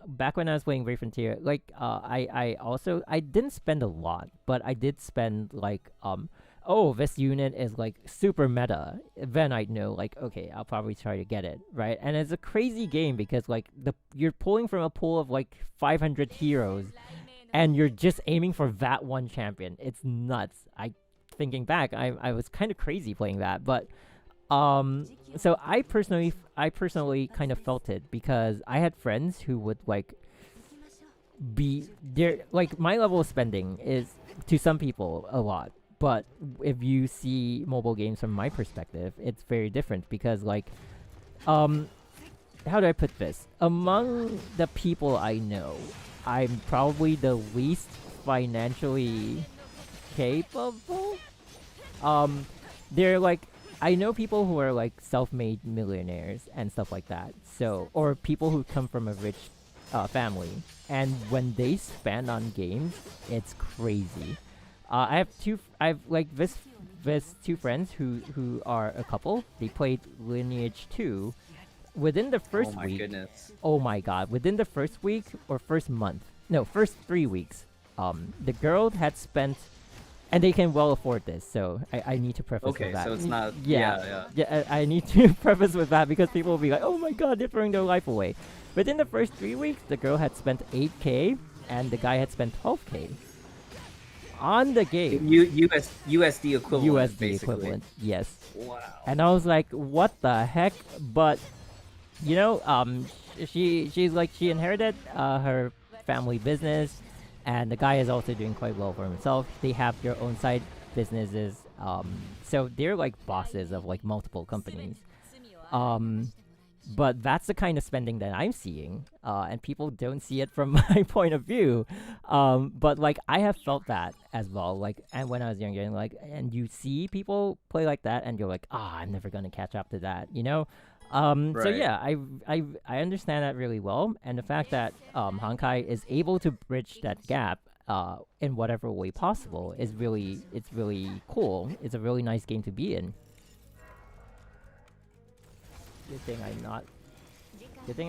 [SPEAKER 1] Back when I was playing Brave Frontier, like I didn't spend a lot, but I did spend like oh, this unit is like super meta. Then I'd know, like, okay, I'll probably try to get it, right? And it's a crazy game because like you're pulling from a pool of like 500 heroes, and you're just aiming for that one champion. It's nuts. Thinking back, I was kind of crazy playing that, but so I personally kind of felt it, because I had friends who would like be there. Like, my level of spending is to some people a lot, but if you see mobile games from my perspective, it's very different, because like how do I put this? Among the people I know, I'm probably the least financially capable. They're like, I know people who are like self-made millionaires and stuff like that. So, or people who come from a rich family, and when they spend on games, it's crazy. I have like this two friends who are a couple. They played Lineage 2 within the first week.
[SPEAKER 2] Goodness.
[SPEAKER 1] Oh my god! Within the first week or first month? No, first 3 weeks. The girl had spent. And they can well afford this, so I need to preface with that.
[SPEAKER 2] Okay, so it's not...
[SPEAKER 1] Yeah, I need to preface with that, because people will be like, oh my god, they're throwing their life away. Within the first 3 weeks, the girl had spent 8k, and the guy had spent 12k. On the game.
[SPEAKER 2] USD equivalent,
[SPEAKER 1] USD
[SPEAKER 2] basically.
[SPEAKER 1] equivalent, yes.
[SPEAKER 2] Wow.
[SPEAKER 1] And I was like, what the heck? But, you know, she's like, she inherited her family business, and the guy is also doing quite well for himself. They have their own side businesses, so they're like bosses of like multiple companies. But that's the kind of spending that I'm seeing, and people don't see it from my point of view. But like, I have felt that as well. Like, and when I was younger, and like, and you see people play like that, and you're like, I'm never gonna catch up to that, you know. So yeah, I understand that really well, and the fact that Honkai is able to bridge that gap in whatever way possible is really cool. It's a really nice game to be in. Good thing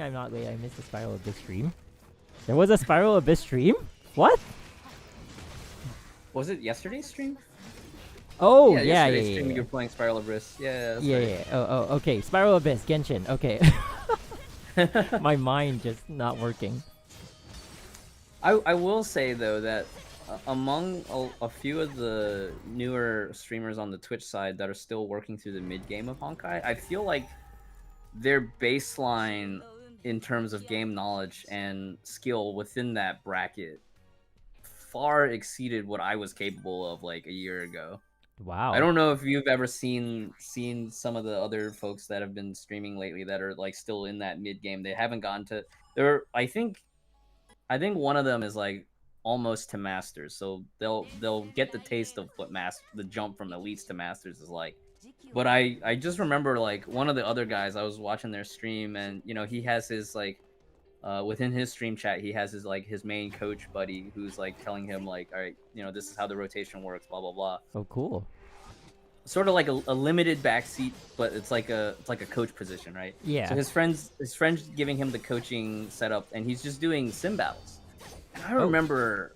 [SPEAKER 1] I'm not late. I missed the Spiral Abyss stream. There was a Spiral Abyss stream? What?
[SPEAKER 2] Was it yesterday's stream?
[SPEAKER 1] Oh, yeah.
[SPEAKER 2] You're playing Spiral Abyss. Yeah.
[SPEAKER 1] Oh, okay. Spiral Abyss, Genshin. Okay. My mind just not working.
[SPEAKER 2] I will say, though, that among a few of the newer streamers on the Twitch side that are still working through the mid-game of Honkai, I feel like their baseline in terms of game knowledge and skill within that bracket far exceeded what I was capable of like a year ago.
[SPEAKER 1] Wow.
[SPEAKER 2] I don't know if you've ever seen some of the other folks that have been streaming lately that are like still in that mid game. They haven't gotten to there. I think one of them is like almost to masters, so they'll get the taste of what the jump from elites to masters is like. But I just remember like one of the other guys, I was watching their stream, and you know, he has his like within his stream chat, he has his like his main coach buddy who's like telling him like, all right, you know, this is how the rotation works, blah blah blah.
[SPEAKER 1] Oh, cool.
[SPEAKER 2] Sort of like a limited backseat, but it's like a coach position, right?
[SPEAKER 1] Yeah.
[SPEAKER 2] So his friends giving him the coaching setup, and he's just doing sim battles. And I remember,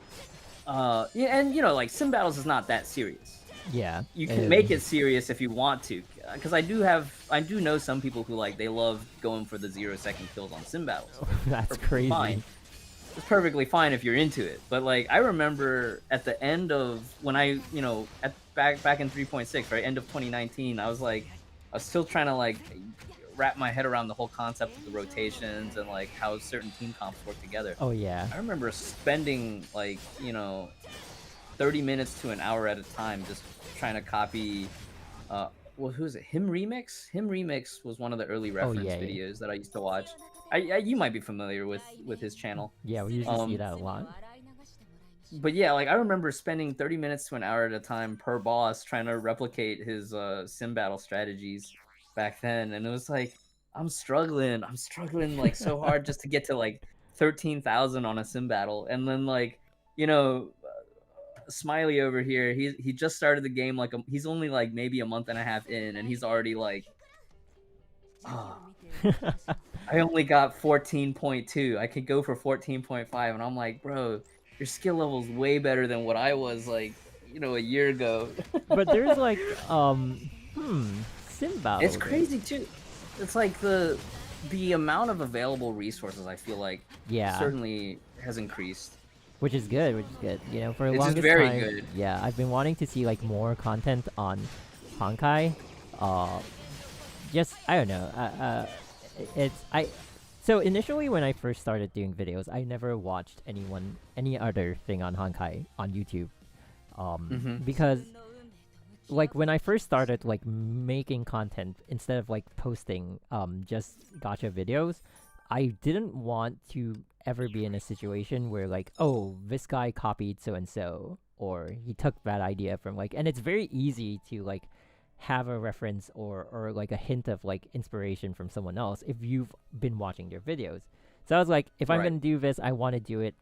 [SPEAKER 2] yeah, and you know, like sim battles is not that serious.
[SPEAKER 1] Yeah.
[SPEAKER 2] You can make it serious if you want to, because I do know some people who like they love going for the 0-second kills on sim battles.
[SPEAKER 1] That's crazy.
[SPEAKER 2] Fine. It's perfectly fine if you're into it, but like I remember at the end of when I, you know, back in 3.6, right, end of 2019, I was still trying to like wrap my head around the whole concept of the rotations and like how certain team comps work together.
[SPEAKER 1] Oh yeah.
[SPEAKER 2] I remember spending like, you know, 30 minutes to an hour at a time just trying to copy well, who is it? Him Remix? Him Remix was one of the early reference videos that I used to watch. You might be familiar with his channel.
[SPEAKER 1] Yeah, we usually see that a lot.
[SPEAKER 2] But yeah, like I remember spending 30 minutes to an hour at a time per boss trying to replicate his sim battle strategies back then, and it was like I'm struggling like so hard just to get to like 13,000 on a sim battle, and then like, you know, Smiley over here, he just started the game like he's only like maybe a month and a half in, and he's already like, oh, I only got 14.2. I could go for 14.5, and I'm like, bro, your skill level's way better than what I was like, you know, a year ago.
[SPEAKER 1] But there's like sim battles.
[SPEAKER 2] It's crazy too. It's like the amount of available resources, I feel like, certainly has increased.
[SPEAKER 1] Which is good. You know, for the longest
[SPEAKER 2] very
[SPEAKER 1] time,
[SPEAKER 2] good.
[SPEAKER 1] Yeah, I've been wanting to see like more content on Honkai. Just I don't know. So initially when I first started doing videos, I never watched any other thing on Honkai on YouTube, because like when I first started like making content instead of like posting just gacha videos, I didn't want to ever be in a situation where like, oh, this guy copied so and so, or he took that idea from like, and it's very easy to like have a reference or like a hint of like inspiration from someone else if you've been watching their videos. So I was like, if I'm gonna do this, I want to do it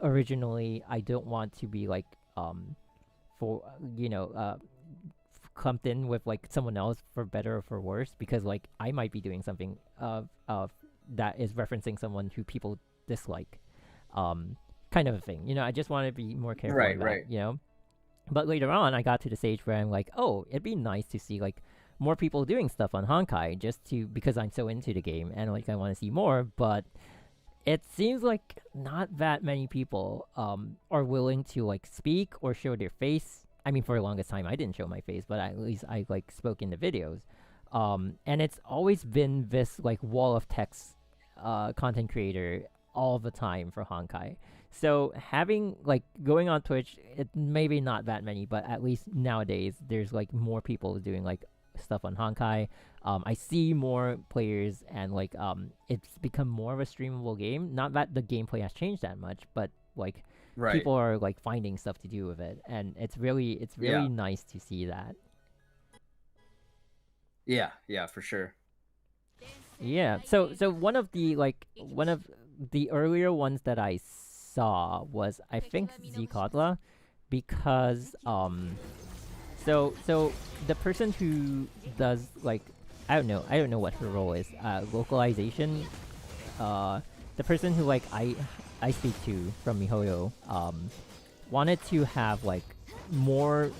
[SPEAKER 1] originally. I don't want to be like clumped in with like someone else for better or for worse, because like I might be doing something that is referencing someone who people dislike, kind of a thing. You know, I just want to be more careful with that, you know. But later on, I got to the stage where I'm like, oh, it'd be nice to see like more people doing stuff on Honkai, because I'm so into the game and like I want to see more. But it seems like not that many people are willing to like speak or show their face. I mean, for the longest time, I didn't show my face, but at least I like spoke in the videos. And it's always been this like wall of text content creator all the time for Honkai. So having like going on Twitch, it maybe not that many, but at least nowadays there's like more people doing like stuff on Honkai. I see more players, and like it's become more of a streamable game. Not that the gameplay has changed that much, but like people are like finding stuff to do with it, and it's really nice to see that.
[SPEAKER 2] Yeah, for sure.
[SPEAKER 1] Yeah. So one of the earlier ones that I saw was, I think, Zikadla, because so the person who does like, I don't know what her role is, localization, the person who like I speak to from MiHoYo wanted to have like more,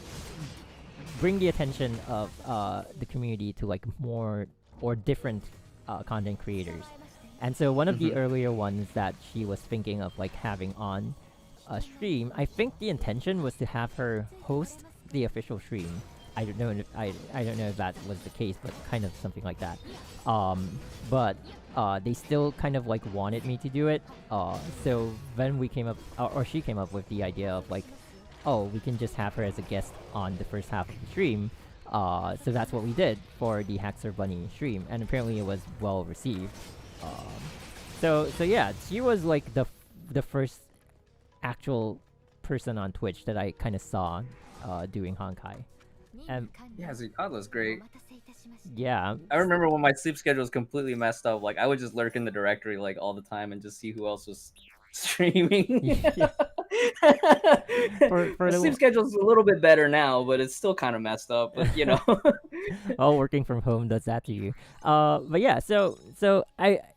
[SPEAKER 1] bring the attention of the community to like more or different content creators. And so one of the earlier ones that she was thinking of like having on a stream, I think the intention was to have her host the official stream, I don't know if I don't know if that was the case, but kind of something like that. But they still kind of like wanted me to do it. So then we came up, or she came up with the idea of like, oh, we can just have her as a guest on the first half of the stream. So that's what we did for the Haxor Bunny stream, and apparently it was well received. So yeah, she was like the first actual person on Twitch that I kind of saw doing Honkai. And
[SPEAKER 2] Yeah, Zukad was great.
[SPEAKER 1] yeah,
[SPEAKER 2] I remember when my sleep schedule was completely messed up. Like I would just lurk in the directory like all the time and just see who else was streaming.
[SPEAKER 1] Yeah. for
[SPEAKER 2] The
[SPEAKER 1] the
[SPEAKER 2] sleep schedule's a little bit better now, but it's still kind of messed up. But you know,
[SPEAKER 1] all working from home does that to you. But yeah, so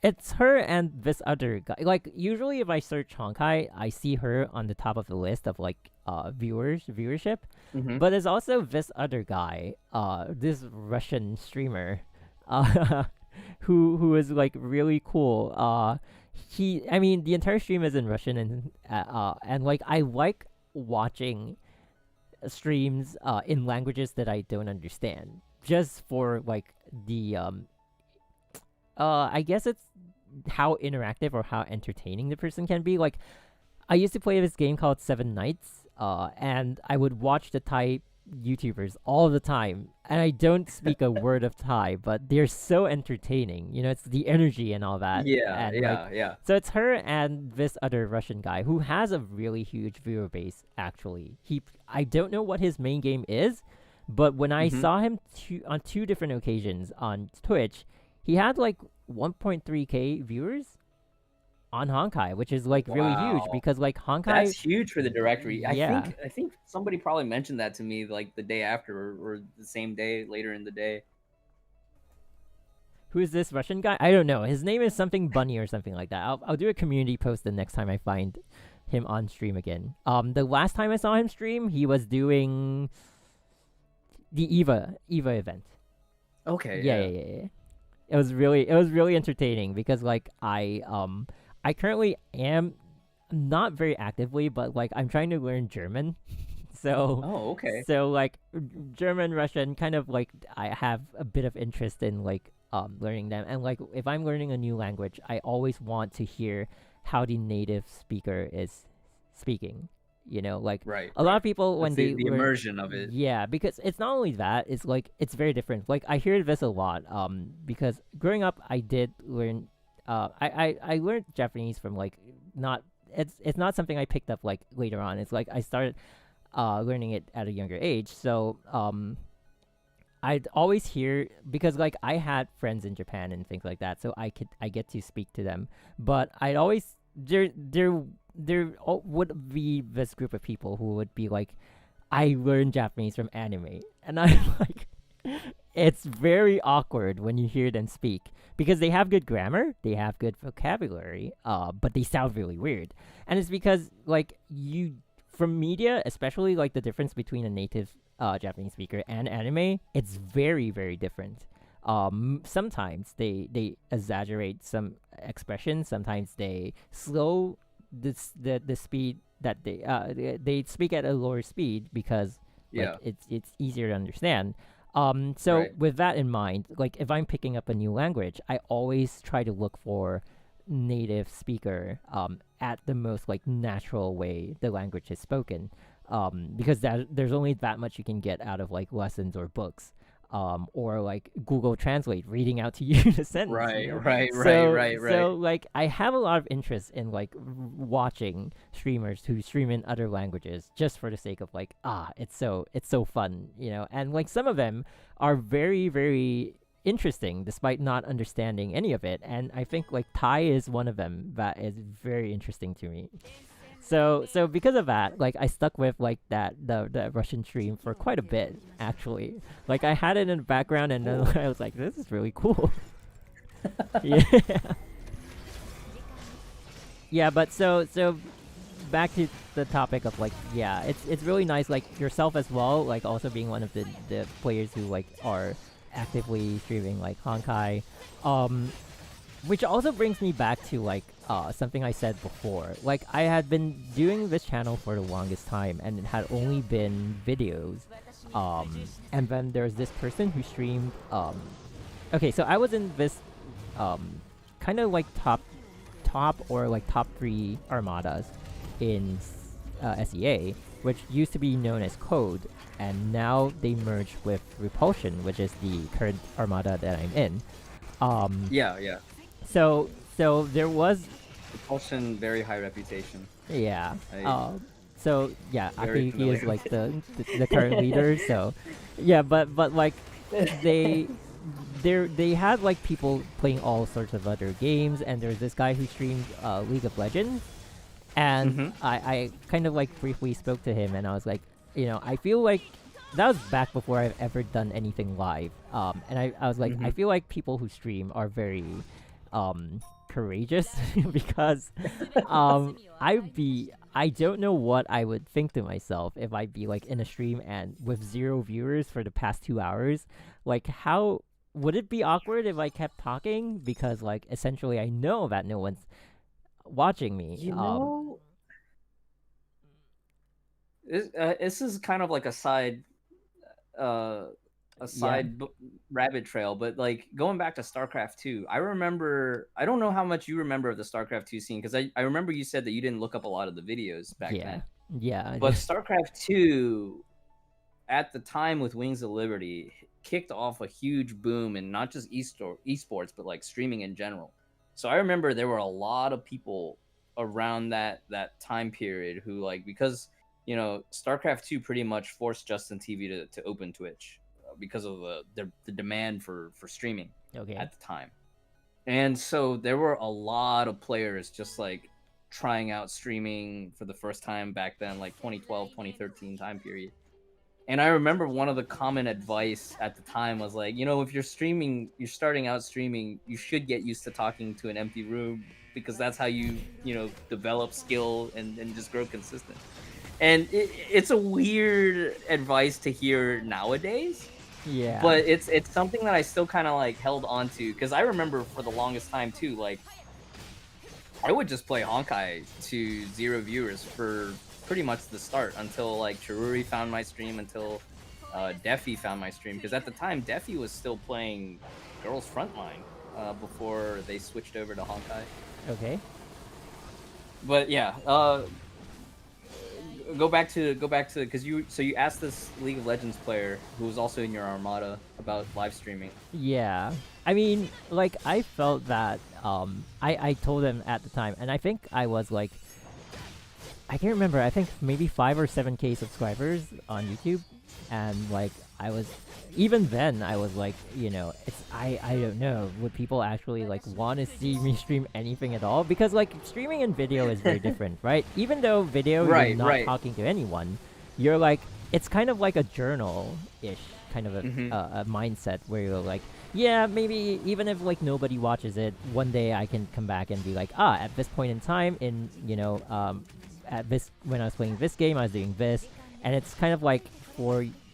[SPEAKER 1] it's her and this other guy. Like usually if I search Honkai, I see her on the top of the list of like viewership.
[SPEAKER 2] Mhm.
[SPEAKER 1] But there's also this other guy, this Russian streamer, who is like really cool. I mean, the entire stream is in Russian, and like I like watching streams in languages that I don't understand, just for like the I guess it's how interactive or how entertaining the person can be. Like I used to play this game called Seven Nights, and I would watch the Thai YouTubers all the time, and I don't speak a word of Thai, but they're so entertaining. You know, it's the energy and all that.
[SPEAKER 2] Yeah,
[SPEAKER 1] and,
[SPEAKER 2] yeah,
[SPEAKER 1] like,
[SPEAKER 2] yeah.
[SPEAKER 1] So it's her and this other Russian guy who has a really huge viewer base. Actually, I don't know what his main game is, but when I saw him on two different occasions on Twitch, he had like 1.3k viewers on Honkai, which is like really huge
[SPEAKER 2] Wow.
[SPEAKER 1] because like Honkai.
[SPEAKER 2] That's huge for the directory.
[SPEAKER 1] Yeah.
[SPEAKER 2] I think somebody probably mentioned that to me like the day after or the same day later in the day.
[SPEAKER 1] Who is this Russian guy? I don't know. His name is something Bunny or something like that. I'll do a community post the next time I find him on stream again. The last time I saw him stream, he was doing the Eva event.
[SPEAKER 2] Okay.
[SPEAKER 1] Yeah. It was really entertaining because like I currently am not very actively, but like I'm trying to learn German. So
[SPEAKER 2] Oh, okay.
[SPEAKER 1] so like German, Russian, kind of like I have a bit of interest in like learning them. And like if I'm learning a new language, I always want to hear how the native speaker is speaking. You know, like
[SPEAKER 2] Right.
[SPEAKER 1] a lot of people when
[SPEAKER 2] the
[SPEAKER 1] learn,
[SPEAKER 2] immersion of it.
[SPEAKER 1] yeah, because it's not only that, it's like it's very different. Like I hear this a lot because growing up I did learn I learned Japanese from like not it's not something I picked up like later on. It's like I started learning it at a younger age. So I'd always hear, because like I had friends in Japan and things like that, so I get to speak to them. But I'd always would be this group of people who would be like, I learned Japanese from anime, and I'm like, it's very awkward when you hear them speak because they have good grammar, they have good vocabulary, but they sound really weird. And it's because like from media, especially like the difference between a native Japanese speaker and anime, it's very, very different. Sometimes they exaggerate some expressions. Sometimes they slow the speed that they speak at a lower speed because like it's easier to understand. So with that in mind, like if I'm picking up a new language, I always try to look for native speaker at the most like natural way the language is spoken, because there's only that much you can get out of like lessons or books, or like Google Translate reading out to you the sentence.
[SPEAKER 2] Right.
[SPEAKER 1] So like I have a lot of interest in like watching streamers who stream in other languages just for the sake of like it's so fun, you know. And like some of them are very, very interesting despite not understanding any of it, and I think like Thai is one of them that is very interesting to me. So because of that, like I stuck with like the Russian stream for quite a bit actually. Like I had it in the background and then I was like, this is really cool. Yeah. Yeah, but so back to the topic of like, yeah, it's really nice, like yourself as well, like also being one of the players who like are actively streaming like Honkai, which also brings me back to like something I said before. Like I had been doing this channel for the longest time and it had only been videos, And then there's this person who streamed. Okay, so I was in this kind of like top or like top 3 armadas in SEA, which used to be known as Code, and now they merged with Repulsion, which is the current armada that I'm in.
[SPEAKER 2] Yeah.
[SPEAKER 1] So there was
[SPEAKER 2] Propulsion, very high reputation.
[SPEAKER 1] yeah.
[SPEAKER 2] I-
[SPEAKER 1] So yeah,
[SPEAKER 2] Very
[SPEAKER 1] Akiyuki is
[SPEAKER 2] familiar.
[SPEAKER 1] like the current leader. So yeah, but like they they had like people playing all sorts of other games, and there's this guy who streamed League of Legends, and
[SPEAKER 2] Mhm.
[SPEAKER 1] I kind of like briefly spoke to him, and I was like, I feel like that was back before I've ever done anything live. And I was like, I
[SPEAKER 2] Mhm.
[SPEAKER 1] feel like people who stream are very courageous because I don't know what I would think to myself if I'd be like in a stream and with 0 viewers for the past 2 hours. Like, how would it be awkward if I kept talking? Because like essentially I know that no one's watching me.
[SPEAKER 2] You know, this is kind of like uh, a
[SPEAKER 1] Yeah.
[SPEAKER 2] side rabbit trail, but like going back to StarCraft 2, I remember. I don't know how much you remember of the StarCraft 2 scene because I remember you said that you didn't look up a lot of the videos back
[SPEAKER 1] Yeah.
[SPEAKER 2] then.
[SPEAKER 1] Yeah.
[SPEAKER 2] But StarCraft 2 at the time with Wings of Liberty kicked off a huge boom in not just esports but like streaming in general. So I remember there were a lot of people around that time period who like because StarCraft 2 pretty much forced Justin TV to open Twitch because of the demand for streaming
[SPEAKER 1] Okay.
[SPEAKER 2] at the time. And so there were a lot of players just like trying out streaming for the first time back then, like 2012, 2013 time period. And I remember one of the common advice at the time was like, if you're starting out streaming, you should get used to talking to an empty room because that's how you develop skill and just grow consistent. And it's a weird advice to hear nowadays,
[SPEAKER 1] Yeah.
[SPEAKER 2] but it's something that I still kind of like held on to because I remember for the longest time too, like I would just play Honkai to 0 viewers for pretty much the start until like Chiruri found my stream, until Defi found my stream. Because at the time, Defi was still playing Girls Frontline before they switched over to Honkai.
[SPEAKER 1] Okay.
[SPEAKER 2] But yeah, go back to because you asked this League of Legends player who was also in your armada about live streaming.
[SPEAKER 1] Yeah. I mean, like, I felt that, I told him at the time, and I think I was, like, I can't remember, I think maybe 5 or 7K subscribers on YouTube, and, like, even then, I was like, I don't know, would people actually, like, want to see me stream anything at all? Because, like, streaming and video is very different, right? Even though video, you're not talking to anyone, you're, like, it's kind of like a journal-ish kind of a mindset where you're like, yeah, maybe even if like nobody watches it, one day I can come back and be like, at this point in time in at this when I was playing this game, I was doing this, and it's kind of like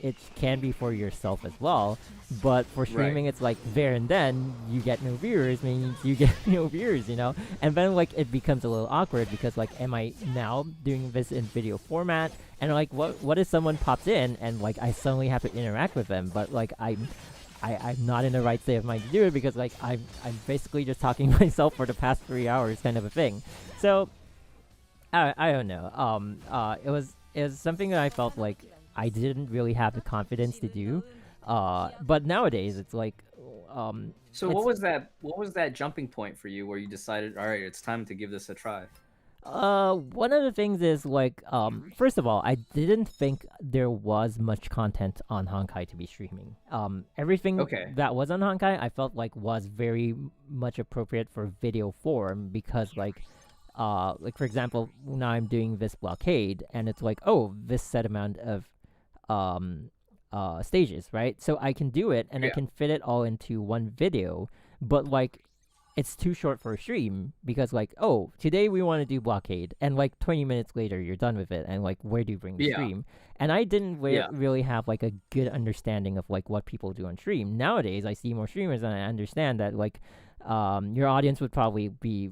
[SPEAKER 1] it can be for yourself as well, but for streaming, it's like there and then you get no viewers means you get no viewers, and then like it becomes a little awkward because like, am I now doing this in video format? And like, what if someone pops in and like I suddenly have to interact with them, but like I'm not in the right state of mind to do it because like I'm basically just talking to myself for the past 3 hours, kind of a thing. So I don't know. It was something that I felt like I didn't really have the confidence to do. But nowadays it's like,
[SPEAKER 2] So what was that jumping point for you where you decided, all right, it's time to give this a try?
[SPEAKER 1] One of the things is like, first of all, I didn't think there was much content on Honkai to be streaming. Everything that was on Honkai, I felt like was very much appropriate for video form because like for example, now I'm doing this blockade and it's like, oh, this set amount of stages, right? So I can do it and I can fit it all into one video, but like it's too short for a stream because like, oh, today we want to do blockade, and like 20 minutes later you're done with it, and like where do you bring the stream? And I didn't really have like a good understanding of like what people do on stream. Nowadays I see more streamers and I understand that like your audience would probably be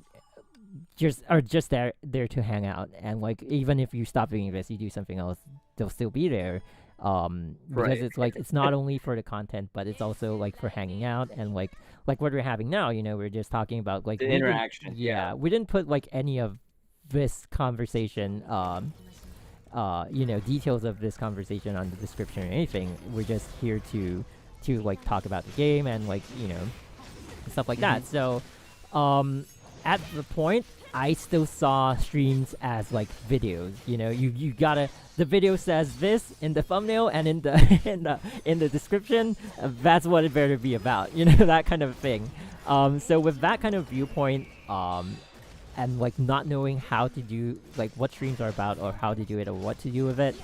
[SPEAKER 1] just there to hang out, and like even if you stop doing this, you do something else, they'll still be there. because it's like it's not only for the content, but it's also like for hanging out and like what we're having now. We're just talking about like
[SPEAKER 2] the interaction.
[SPEAKER 1] We didn't put like any of this conversation, details of this conversation on the description or anything. We're just here to like talk about the game and like stuff like that. So, at the point, I still saw streams as like videos. You gotta. The video says this in the thumbnail and in the in the description. That's what it better be about. That kind of thing. So with that kind of viewpoint, and like not knowing how to do like what streams are about or how to do it or what to do with it,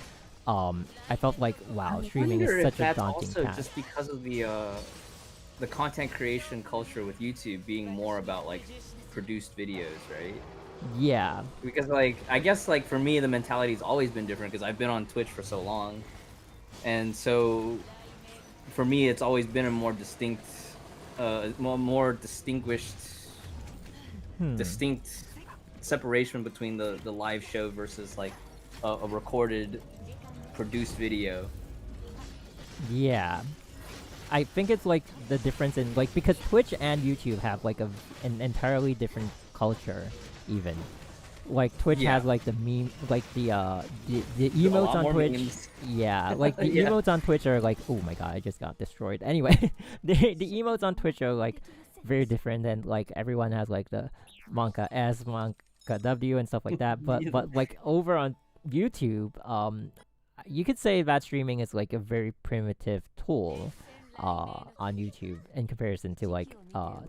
[SPEAKER 1] I felt like wow, streaming is such a daunting
[SPEAKER 2] also
[SPEAKER 1] task.
[SPEAKER 2] Just because of the content creation culture with YouTube being more about like produced videos, right?
[SPEAKER 1] Yeah.
[SPEAKER 2] Because like I guess like for me the mentality's always been different because I've been on Twitch for so long, and so for me it's always been a more distinct, more distinguished, distinct separation between the live show versus like a recorded, produced video.
[SPEAKER 1] Yeah. I think it's like the difference in like because Twitch and YouTube have like an entirely different culture, even. Like Twitch has like the meme, like the emotes on Twitch.
[SPEAKER 2] Memes.
[SPEAKER 1] Yeah, like the emotes on Twitch are like, oh my god, I just got destroyed. Anyway, the emotes on Twitch are like very different, and like everyone has like the Monka S, Monka W, and stuff like that. But like over on YouTube, you could say that streaming is like a very primitive tool on YouTube in comparison to like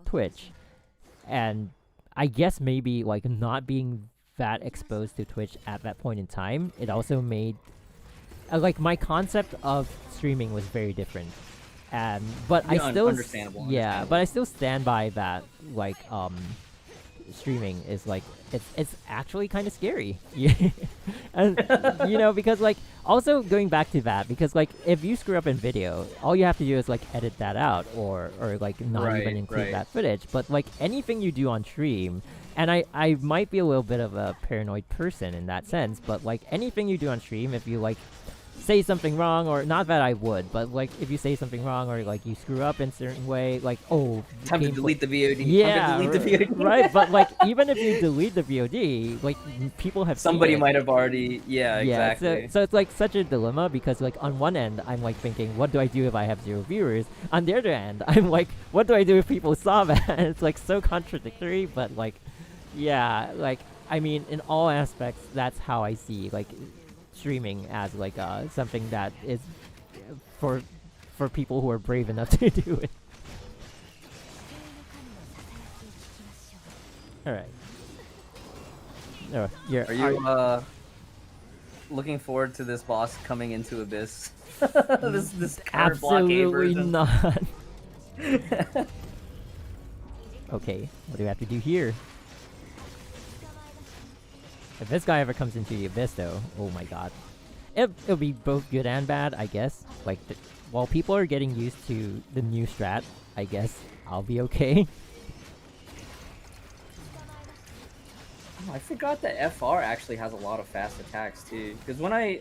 [SPEAKER 1] Twitch. And I guess maybe like not being that exposed to Twitch at that point in time, it also made like my concept of streaming was very different. And but I still
[SPEAKER 2] understandable.
[SPEAKER 1] But I still stand by that like streaming is like it's actually kind of scary. And because like also going back to that, because like if you screw up in video, all you have to do is like edit that out or like not even include that footage. But like anything you do on stream, and I might be a little bit of a paranoid person in that sense, but like anything you do on stream, if you like say something wrong, or not that I would, but like if you say something wrong or like you screw up in a certain way, like
[SPEAKER 2] time to delete the VOD.
[SPEAKER 1] Yeah,
[SPEAKER 2] time to delete the VOD.
[SPEAKER 1] Right. But like even if you delete the VOD, like people have
[SPEAKER 2] somebody
[SPEAKER 1] seen it.
[SPEAKER 2] might have already. Yeah, exactly.
[SPEAKER 1] So it's like such a dilemma because like on one end I'm like thinking, what do I do if I have 0 viewers? On the other end, I'm like, what do I do if people saw that? And it's like so contradictory, but like, yeah, like I mean, in all aspects, that's how I see like streaming as like something that is for people who are brave enough to do it. All right.
[SPEAKER 2] Are you looking forward to this boss coming into Abyss? this current blockade version?
[SPEAKER 1] Not. Okay, what do we have to do here? If this guy ever comes into the Abyss, though, oh my god. It'll be both good and bad, I guess. Like, while people are getting used to the new strat, I guess I'll be okay.
[SPEAKER 2] Oh, I forgot that FR actually has a lot of fast attacks, too. Because when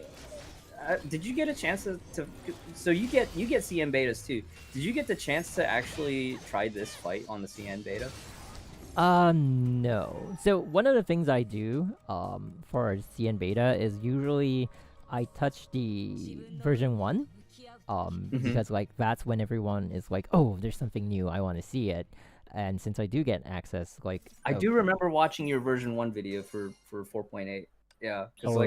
[SPEAKER 2] did you get a chance to so you get CN betas, too. Did you get the chance to actually try this fight on the CN beta?
[SPEAKER 1] No. So one of the things I do for CN beta is usually I touch the version 1 because like that's when everyone is like, oh, there's something new, I want to see it. And since I do get access, like
[SPEAKER 2] I do remember watching your version 1 video for 4.8. Yeah, because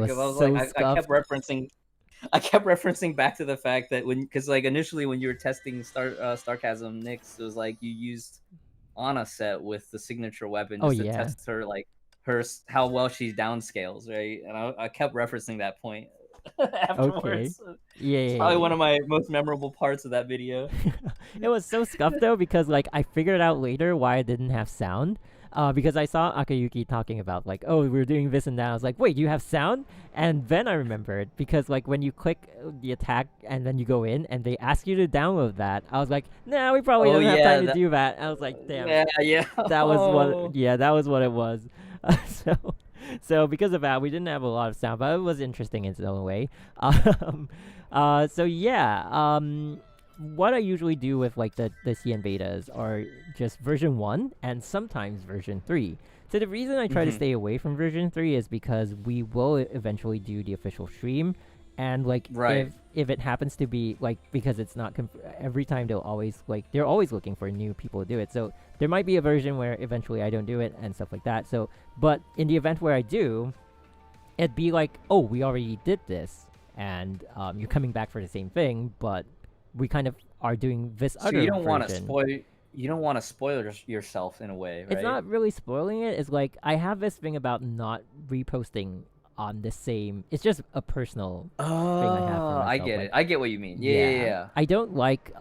[SPEAKER 2] I kept referencing back to the fact that because like initially when you were testing Starchasm Nyx, it was like you used Ana set with the signature weapon just to test her like how well she downscales, right? And I kept referencing that point afterwards.
[SPEAKER 1] Okay.
[SPEAKER 2] It's probably one of my most memorable parts of that video.
[SPEAKER 1] It was so scuffed though because like I figured out later why I didn't have sound. Because I saw Akayuki talking about like, oh, we're doing this and that. I was like, wait, you have sound? And then I remembered because like when you click the attack and then you go in and they ask you to download that, I was like, nah, we probably don't have time to do that. I was like, damn.
[SPEAKER 2] Yeah.
[SPEAKER 1] That was what. Yeah, that was what it was. So So because of that, we didn't have a lot of sound, but it was interesting in its own way. So yeah, what I usually do with like the CN betas are just version 1 and sometimes version 3. So the reason I try to stay away from version 3 is because we will eventually do the official stream, and like if it happens to be like, because it's not every time they're always looking for new people to do it. So there might be a version where eventually I don't do it and stuff like that. So but in the event where I do, it'd be like, oh, we already did this, and you're coming back for the same thing, but we kind of are doing this other
[SPEAKER 2] you don't
[SPEAKER 1] version.
[SPEAKER 2] want to spoil. You don't want to spoil yourself in a way, right?
[SPEAKER 1] It's not really spoiling it. It's like I have this thing about not reposting on the same. It's just a personal thing I have for myself.
[SPEAKER 2] I get it. I get what you mean. Yeah.
[SPEAKER 1] I don't like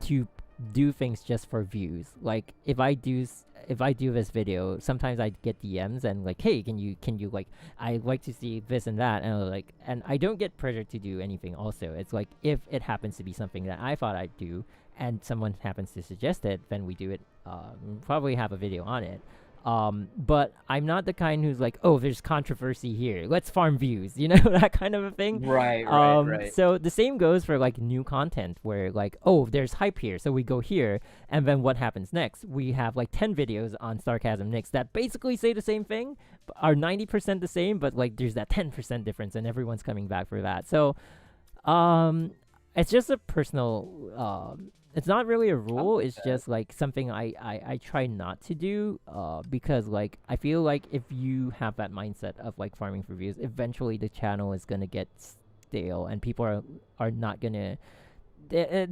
[SPEAKER 1] to do things just for views. Like if I do this video, sometimes I get DMs and like, hey, can you like, I like to see this and that, and I don't get pressure to do anything. Also, it's like if it happens to be something that I thought I'd do, and someone happens to suggest it, then we do it. Probably have a video on it. But I'm not the kind who's like, oh, there's controversy here, let's farm views, that kind of a thing.
[SPEAKER 2] Right.
[SPEAKER 1] So the same goes for like new content where like, oh, there's hype here, so we go here, and then what happens next? We have like 10 videos on Sarcasm Nix that basically say the same thing, are 90% the same, but like there's that 10% difference, and everyone's coming back for that. So it's just a personal it's not really a rule. It's just like something I try not to do, because like I feel like if you have that mindset of like farming for views, eventually the channel is gonna get stale, and people are not gonna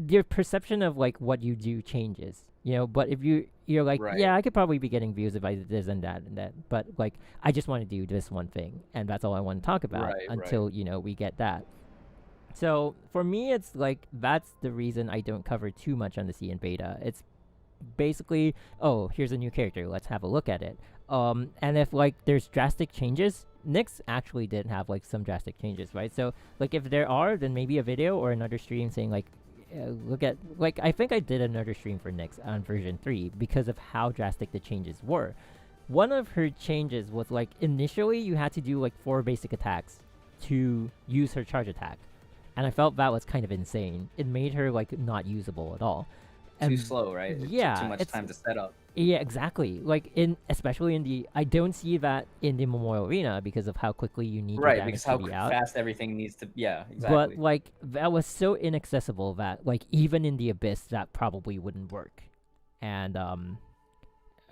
[SPEAKER 1] your perception of like what you do changes, But if you're like, yeah, I could probably be getting views if I did this and that, but like I just want to do this one thing, and that's all I want to talk about until we get that. So for me, it's like that's the reason I don't cover too much on the CN beta. It's basically, oh, here's a new character, let's have a look at it. And if like there's drastic changes, Nyx actually did have like some drastic changes, right? So like if there are, then maybe a video or another stream saying like, look at, like I think I did another stream for Nyx on version 3 because of how drastic the changes were. One of her changes was like initially you had to do like 4 basic attacks to use her charge attack. And I felt that was kind of insane. It made her like not usable at all. And
[SPEAKER 2] too slow, right?
[SPEAKER 1] Yeah,
[SPEAKER 2] too much time to set up.
[SPEAKER 1] Yeah, exactly. Like especially in the, I don't see that in the Memorial Arena because of how quickly you need your damage to be out.
[SPEAKER 2] Fast everything needs to. Yeah, exactly.
[SPEAKER 1] But like that was so inaccessible that like even in the Abyss that probably wouldn't work. And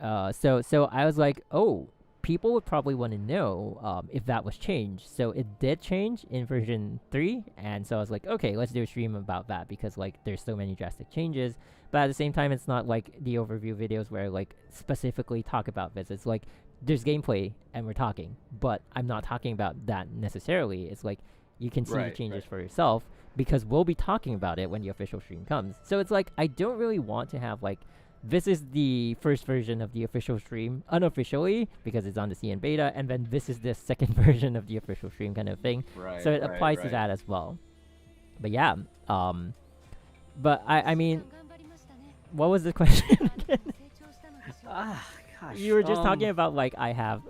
[SPEAKER 1] so I was like, oh, people would probably want to know if that was changed. So it did change in version 3, and so I was like, okay, let's do a stream about that because like there's so many drastic changes. But at the same time, it's not like the overview videos where like specifically talk about this. It's like there's gameplay and we're talking, but I'm not talking about that necessarily. It's like you can see the changes for yourself because we'll be talking about it when the official stream comes. So it's like I don't really want to have like, this is the first version of the official stream unofficially because it's on the CN beta, and then this is the second version of the official stream kind of thing. So it applies to that as well. But yeah, but I mean, what was the question again?
[SPEAKER 2] Gosh.
[SPEAKER 1] You were just talking about like I have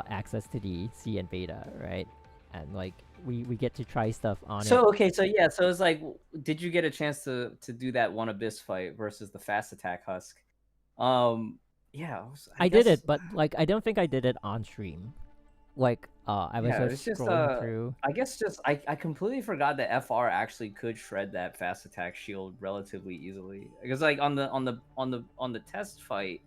[SPEAKER 1] access to the CN beta, right? And like we get to try stuff on it.
[SPEAKER 2] So it's like, did you get a chance to do that one Abyss fight versus the fast attack Husk? Yeah,
[SPEAKER 1] I did it, but like I don't think I did it on stream. Like I was just scrolling through.
[SPEAKER 2] I guess I completely forgot that FR actually could shred that fast attack shield relatively easily. Because like on the test fight,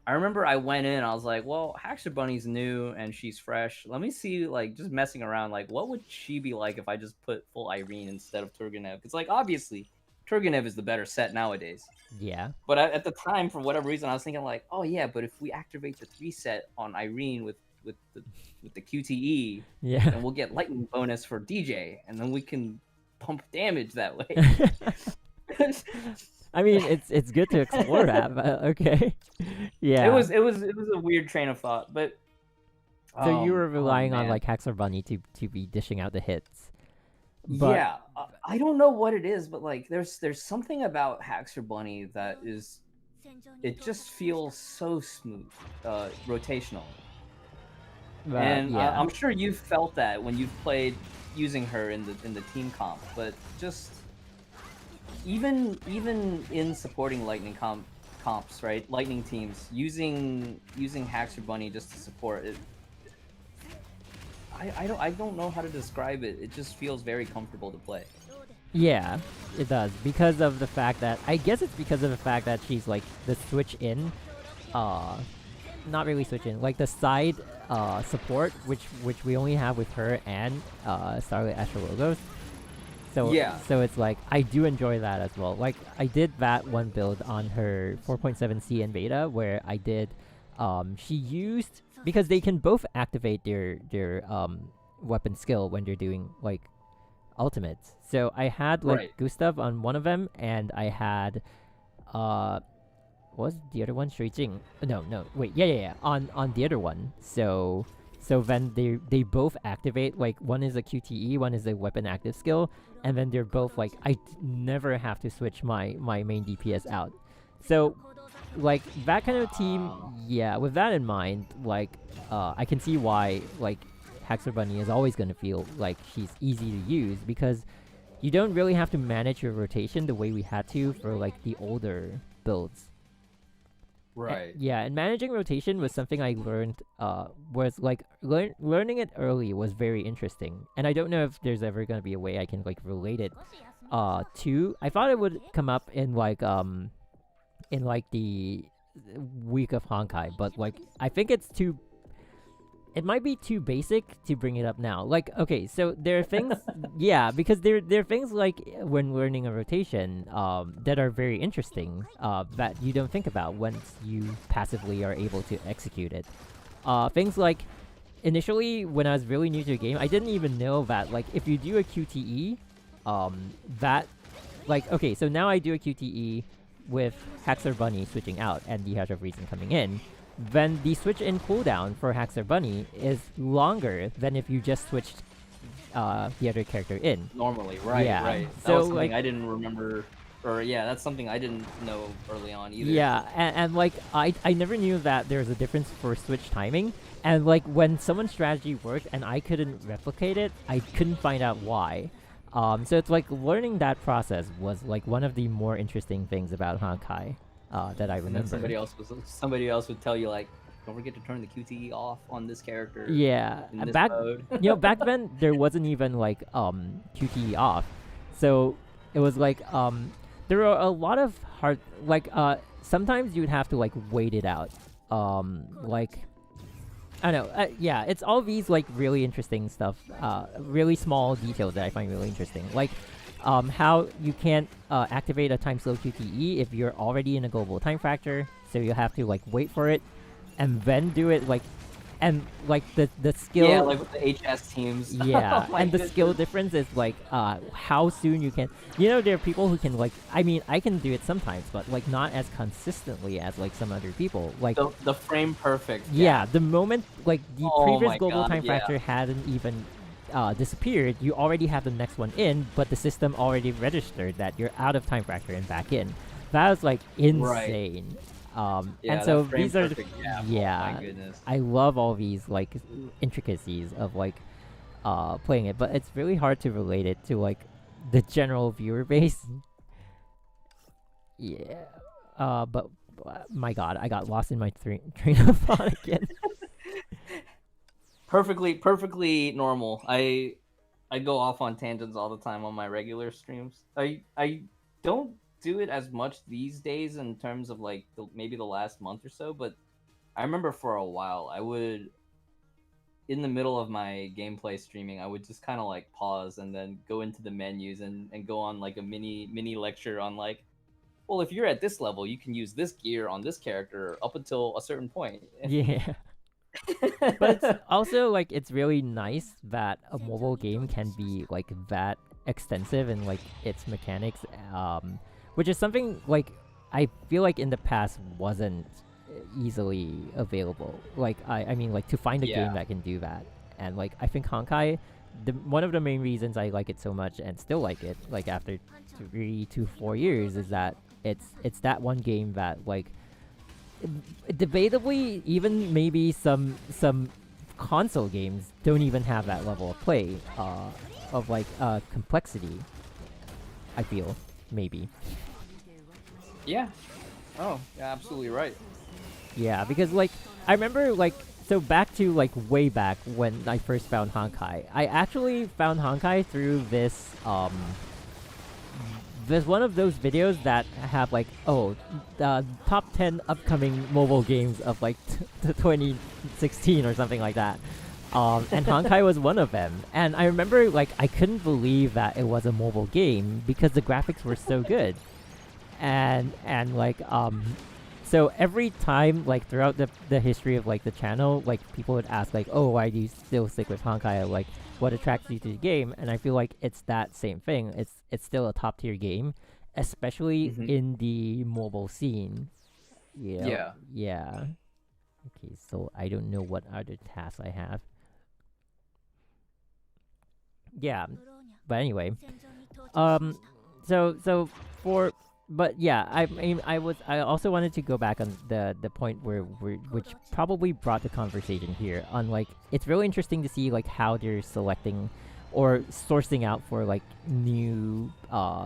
[SPEAKER 2] I remember I went in, I was like, well, Haxor Bunny's new and she's fresh. Let me see, like, just messing around, like, what would she be like if I just put full Irene instead of Turgenev? It's like, obviously, Turgenev is the better set nowadays.
[SPEAKER 1] Yeah.
[SPEAKER 2] But at the time, for whatever reason, I was thinking, like, oh, yeah, but if we activate the 3 set on Irene with the QTE, then we'll get lightning bonus for DJ, and then we can pump damage that way.
[SPEAKER 1] I mean, it's good to explore that, but okay. Yeah.
[SPEAKER 2] It was a weird train of thought, but
[SPEAKER 1] so you were relying on like Haxor Bunny to be dishing out the hits. But...
[SPEAKER 2] yeah, I don't know what it is, but like there's something about Haxor Bunny that is it just feels so smooth, rotational.
[SPEAKER 1] But yeah,
[SPEAKER 2] I'm sure you've felt that when you've played using her in the team comp, but just even in supporting lightning comps, right? Lightning teams using Haxor Bunny just to support it. I don't know how to describe it. It just feels very comfortable to play.
[SPEAKER 1] yeah, it does because of the fact that I guess it's because of the fact that she's like the switch in, not really switch in, like the side support, which we only have with her and Starlight Astrologos. So
[SPEAKER 2] yeah,
[SPEAKER 1] so it's like I do enjoy that as well. Like I did that one build on her 4.7C in beta where I did, she used, because they can both activate their weapon skill when they're doing like ultimates. So I had like
[SPEAKER 2] right.
[SPEAKER 1] Gustav on one of them, and I had what was the other one? Shui Jing. No, wait, yeah. On the other one. So then they both activate, like one is a QTE, one is a weapon active skill, and then they're both like never have to switch my main DPS out. So like that kind of team, yeah, with that in mind, like I can see why like Haxor Bunny is always gonna feel like she's easy to use, because you don't really have to manage your rotation the way we had to for like the older builds.
[SPEAKER 2] Right.
[SPEAKER 1] Yeah, and managing rotation was something I learned, was like learning it early was very interesting. And I don't know if there's ever gonna be a way I can like relate it to. I thought it would come up in like the week of Honkai, but like I think it might be too basic to bring it up now. Like, okay, so there are things, yeah, because there are things like when learning a rotation that are very interesting that you don't think about once you passively are able to execute it. Things like, initially, when I was really new to the game, I didn't even know that, like, if you do a QTE, that, like, okay, so now I do a QTE with Haxor Bunny switching out and the Hedge of Reason coming in, then the switch in cooldown for Haxor Bunny is longer than if you just switched the other character in.
[SPEAKER 2] Normally, right,
[SPEAKER 1] yeah.
[SPEAKER 2] right. That
[SPEAKER 1] So
[SPEAKER 2] was something
[SPEAKER 1] like,
[SPEAKER 2] I didn't remember, or yeah, that's something I didn't know early on either.
[SPEAKER 1] yeah, and like I never knew that there's a difference for switch timing, and like when someone's strategy worked and I couldn't replicate it, I couldn't find out why. So it's like learning that process was like one of the more interesting things about Honkai. That I remember.
[SPEAKER 2] And then somebody else would tell you like, don't forget to turn the QTE off on this character.
[SPEAKER 1] Yeah,
[SPEAKER 2] in this
[SPEAKER 1] back
[SPEAKER 2] mode.
[SPEAKER 1] back then there wasn't even like QTE off, so it was like there were a lot of hard, like sometimes you'd have to like wait it out, like I don't know, yeah, it's all these like really interesting stuff, really small details that I find really interesting, like how you can't activate a time slow QTE if you're already in a global time factor, so you have to like wait for it and then do it, like, and like the skill,
[SPEAKER 2] yeah, like with the HS teams.
[SPEAKER 1] yeah.
[SPEAKER 2] Oh
[SPEAKER 1] And the
[SPEAKER 2] goodness.
[SPEAKER 1] skill difference is like how soon you can, you know, there are people who can like, I mean I can do it sometimes, but like not as consistently as like some other people, like
[SPEAKER 2] the frame perfect.
[SPEAKER 1] yeah, the moment like the previous
[SPEAKER 2] my
[SPEAKER 1] global
[SPEAKER 2] God,
[SPEAKER 1] time
[SPEAKER 2] yeah.
[SPEAKER 1] factor hadn't even disappeared, you already have the next one in, but the system already registered that you're out of time factor and back in. That was like insane.
[SPEAKER 2] Yeah,
[SPEAKER 1] and so
[SPEAKER 2] that frame
[SPEAKER 1] these are
[SPEAKER 2] perfect gap.
[SPEAKER 1] yeah,
[SPEAKER 2] Oh my goodness.
[SPEAKER 1] I love all these like intricacies of like playing it, but it's really hard to relate it to like the general viewer base. Yeah. But my God, I got lost in my train of thought again.
[SPEAKER 2] Perfectly normal. I go off on tangents all the time on my regular streams. I don't do it as much these days in terms of like maybe the last month or so, but I remember for a while I would, in the middle of my gameplay streaming, I would just kind of like pause and then go into the menus and go on like a mini lecture on like, well, if you're at this level, you can use this gear on this character up until a certain point.
[SPEAKER 1] Yeah. But it's also like it's really nice that a mobile game can be like that extensive in like its mechanics, which is something like I feel like in the past wasn't easily available. Like I mean like to find a game that can do that, and like I think Honkai, one of the main reasons I like it so much and still like it like after 3 to 4 years is that it's that one game that like debatably even maybe some console games don't even have that level of play of like complexity. I feel maybe.
[SPEAKER 2] Yeah. Oh, yeah, absolutely right.
[SPEAKER 1] Yeah, because like I remember like so back to like way back when I first found Honkai. I actually found Honkai through this one of those videos that have like the top 10 upcoming mobile games of like 2016 or something like that. And Honkai was one of them. And I remember like I couldn't believe that it was a mobile game because the graphics were so good. And like so every time like throughout the history of like the channel, like people would ask like, oh, why do you still stick with Honkai? Or, like what attracts you to the game? And I feel like it's that same thing. It's still a top tier game, especially in the mobile scene.
[SPEAKER 2] Yeah.
[SPEAKER 1] Yeah. Okay, so I don't know what other tasks I have. Yeah, but anyway, so for but yeah, I mean I also wanted to go back on the point which probably brought the conversation here on like it's really interesting to see like how they're selecting or sourcing out for like new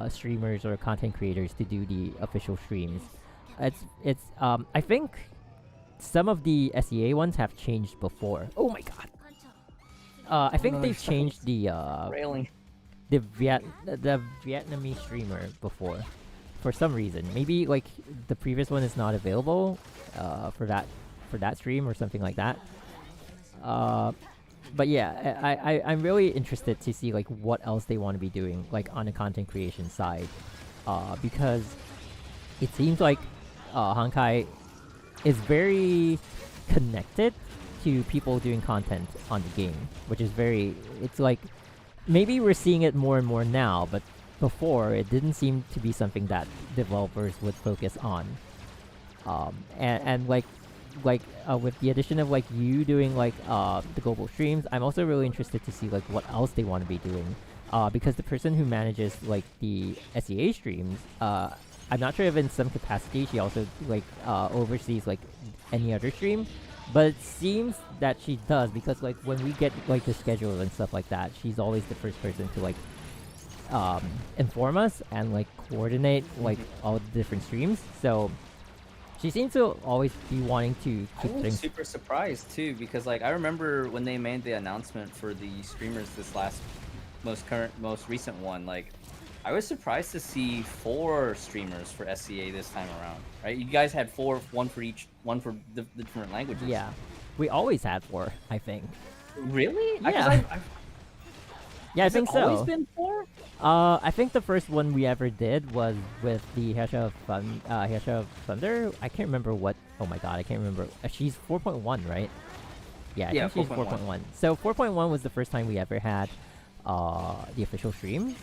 [SPEAKER 1] streamers or content creators to do the official streams. It's I think some of the SEA ones have changed before. Oh my god. I think they've changed the
[SPEAKER 2] Railing.
[SPEAKER 1] the Vietnamese streamer before, for some reason. Maybe like the previous one is not available, for that stream or something like that. But yeah, I'm really interested to see like what else they want to be doing like on the content creation side, because it seems like Honkai is very connected to people doing content on the game, which is it's like maybe we're seeing it more and more now, but before it didn't seem to be something that developers would focus on. And like with the addition of like you doing like the global streams, I'm also really interested to see like what else they want to be doing, because the person who manages like the SEA streams, I'm not sure if in some capacity she also like oversees like any other stream, but it seems that she does, because like when we get like the schedule and stuff like that, she's always the first person to like inform us and like coordinate like all the different streams. So she seems to always be wanting to keep
[SPEAKER 2] I was
[SPEAKER 1] things.
[SPEAKER 2] super surprised too, because like I remember when they made the announcement for the streamers this most recent one, like I was surprised to see 4 streamers for SCA this time around. Right? You guys had 4, one for the different languages.
[SPEAKER 1] Yeah, we always had 4, I think.
[SPEAKER 2] Really?
[SPEAKER 1] Yeah. Yeah, I think so.
[SPEAKER 2] Always been 4?
[SPEAKER 1] I think the first one we ever did was with the Hesha of Thunder. I can't remember what. Oh my god, I can't remember. She's 4.1, right? Yeah, I think she's 4.1. So 4.1 was the first time we ever had the official streams.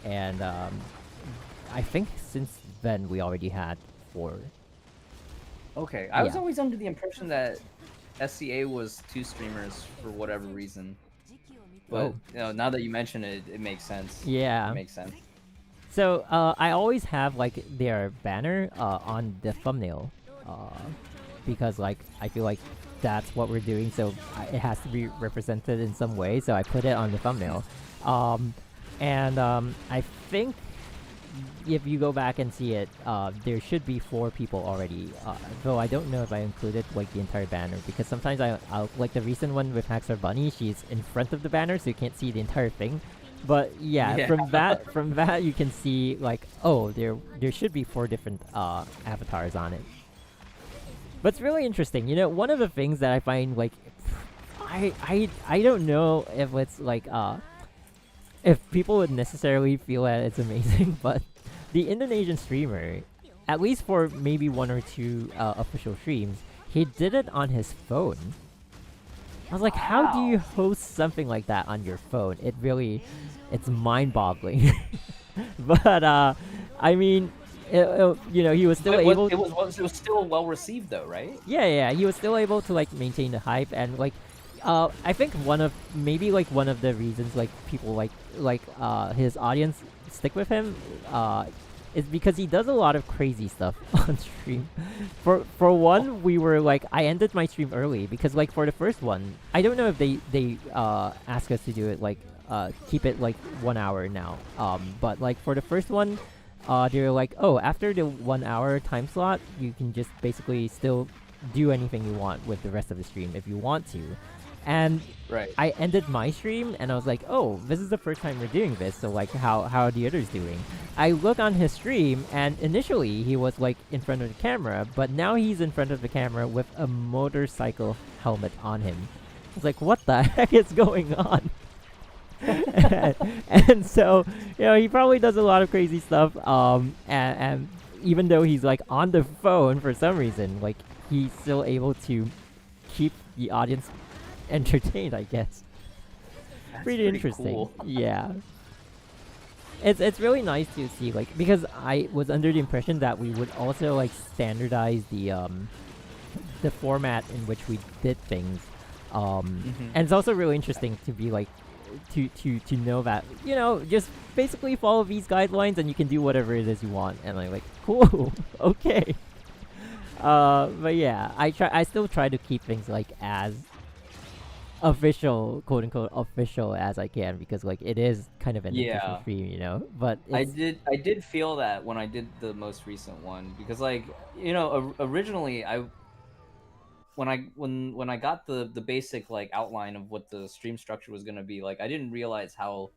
[SPEAKER 1] And I think since then we already had 4.
[SPEAKER 2] Okay, I was always under the impression that SCA was 2 streamers for whatever reason. But you know, now that you mention it, it makes sense.
[SPEAKER 1] Yeah,
[SPEAKER 2] it makes sense.
[SPEAKER 1] So I always have like their banner on the thumbnail, because like I feel like that's what we're doing, so it has to be represented in some way. So I put it on the thumbnail, and I think if you go back and see it, there should be 4 people already. Though I don't know if I included like the entire banner, because sometimes I'll like the recent one with Haxor Bunny, she's in front of the banner, so you can't see the entire thing. But yeah, from that you can see like, oh, there should be 4 different avatars on it. But it's really interesting. You know, one of the things that I find like, I don't know if it's like if people would necessarily feel that it's amazing, but the Indonesian streamer, at least for maybe 1 or 2 official streams, he did it on his phone. I was like, how do you host something like that on your phone? It's mind-boggling. But I mean, you know, he was still able.
[SPEAKER 2] It was still well received though, right?
[SPEAKER 1] Yeah, he was still able to like maintain the hype, and like I think one of the reasons like people like his audience stick with him is because he does a lot of crazy stuff on stream. For one, we were like, I ended my stream early because like for the first one, I don't know if they ask us to do it like keep it like 1 hour now. But like for the first one, they're like, oh, after the 1 hour time slot, you can just basically still do anything you want with the rest of the stream if you want to. And I ended my stream and I was like, oh, this is the first time we're doing this, so like how are the others doing? I look on his stream and initially he was like in front of the camera, but now he's in front of the camera with a motorcycle helmet on him. I was like, what the heck is going on? and so, you know, he probably does a lot of crazy stuff. And even though he's like on the phone for some reason, like he's still able to keep the audience entertained, I guess. Pretty interesting.
[SPEAKER 2] Cool.
[SPEAKER 1] Yeah. It's really nice to see, like, because I was under the impression that we would also like standardize the format in which we did things. And it's also really interesting to be like to know that, you know, just basically follow these guidelines and you can do whatever it is you want, and I'm like, cool, okay. But yeah, I still try to keep things like as official, quote unquote official as I can, because like it is kind of an official stream, you know. But
[SPEAKER 2] I did feel that when I did the most recent one, because like, you know, originally when I got the basic like outline of what the stream structure was gonna be, like I didn't realize how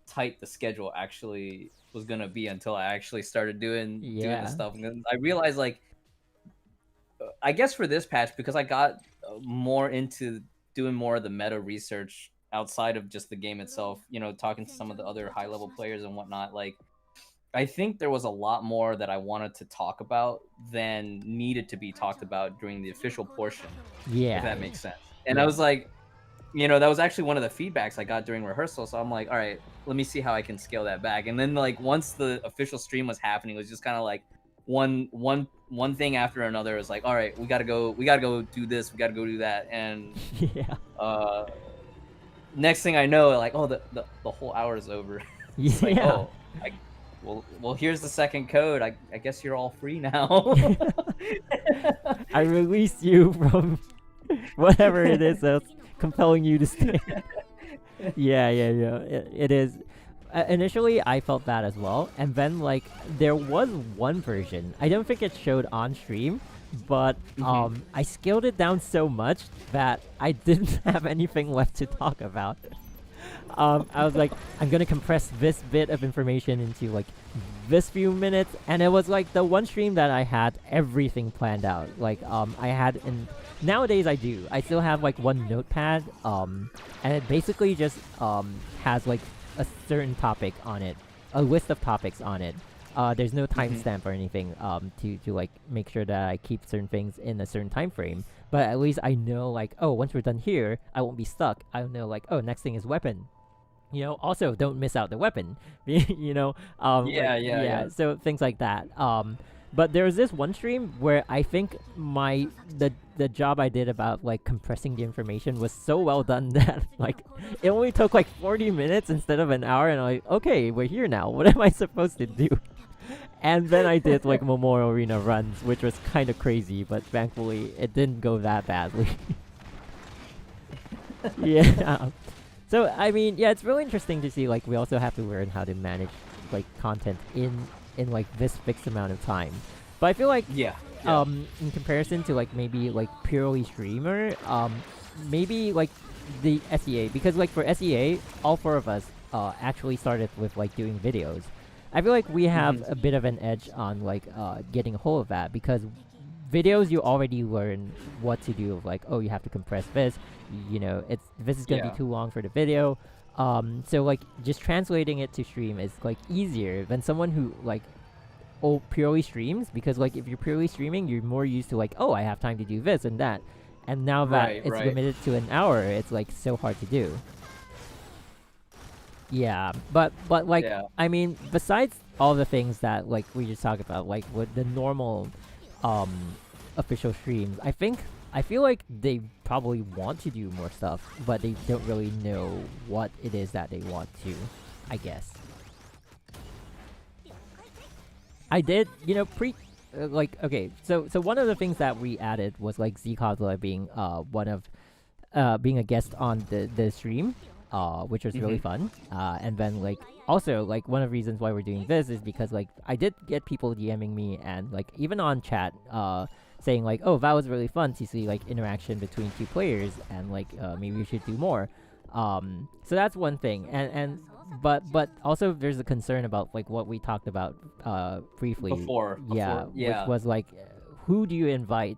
[SPEAKER 2] tight the schedule actually was gonna be until I actually started doing the stuff, and then I realized like, I guess for this patch, because I got more into doing more of the meta research outside of just the game itself, you know, talking to some of the other high level players and whatnot, like I think there was a lot more that I wanted to talk about than needed to be talked about during the official portion.
[SPEAKER 1] Yeah.
[SPEAKER 2] If that makes sense. And I was like, you know, that was actually one of the feedbacks I got during rehearsal. So I'm like, all right, let me see how I can scale that back. And then like once the official stream was happening, it was just kind of like one thing after another. It was like, all right, we gotta go do this, we gotta go do that. And next thing I know, like, oh, the whole hour is over. It's like, oh, well, here's the second code. I guess you're all free now.
[SPEAKER 1] I released you from whatever it is that's compelling you to stay. Yeah. It is. Initially, I felt that as well, and then like there was one version. I don't think it showed on stream, but I scaled it down so much that I didn't have anything left to talk about. I was like, I'm gonna compress this bit of information into like this few minutes, and it was like the one stream that I had everything planned out. Like I had, and nowadays I do. I still have like one notepad, and it basically just has like a certain topic on it, a list of topics on it. There's no timestamp or anything to like make sure that I keep certain things in a certain time frame. But at least I know like, oh, once we're done here, I won't be stuck. I'll know like, oh, next thing is weapon. You know, also don't miss out the weapon. You know, yeah. So things like that. But there was this one stream where I think the job I did about like compressing the information was so well done that like it only took like 40 minutes instead of an hour, and I'm like, okay, we're here now. What am I supposed to do? And then I did like Memorial Arena runs, which was kind of crazy, but thankfully it didn't go that badly. Yeah. So I mean, yeah, it's really interesting to see like we also have to learn how to manage like content in like this fixed amount of time. But I feel like in comparison to like maybe like purely streamer, maybe like the SEA, because like for SEA, all four of us actually started with like doing videos. I feel like we have a bit of an edge on like getting a hold of that, because videos you already learn what to do. Like, oh, you have to compress this, you know, this is gonna be too long for the video. So like just translating it to stream is like easier than someone who like purely streams, because like if you're purely streaming, you're more used to like, oh, I have time to do this and that, and now that it's limited to an hour, it's like so hard to do. Yeah, but like I mean, besides all the things that like we just talked about, like with the normal official streams, I feel like they probably want to do more stuff, but they don't really know what it is that they want to, I guess. I did, like okay. So one of the things that we added was like Zcodla being one of being a guest on the stream, which was really fun. And then like also like one of the reasons why we're doing this is because like I did get people DMing me and like even on chat saying like, oh, that was really fun to see like interaction between two players and like maybe we should do more. So that's one thing, and but also there's a concern about like what we talked about briefly
[SPEAKER 2] Before, yeah.
[SPEAKER 1] which was like who do you invite,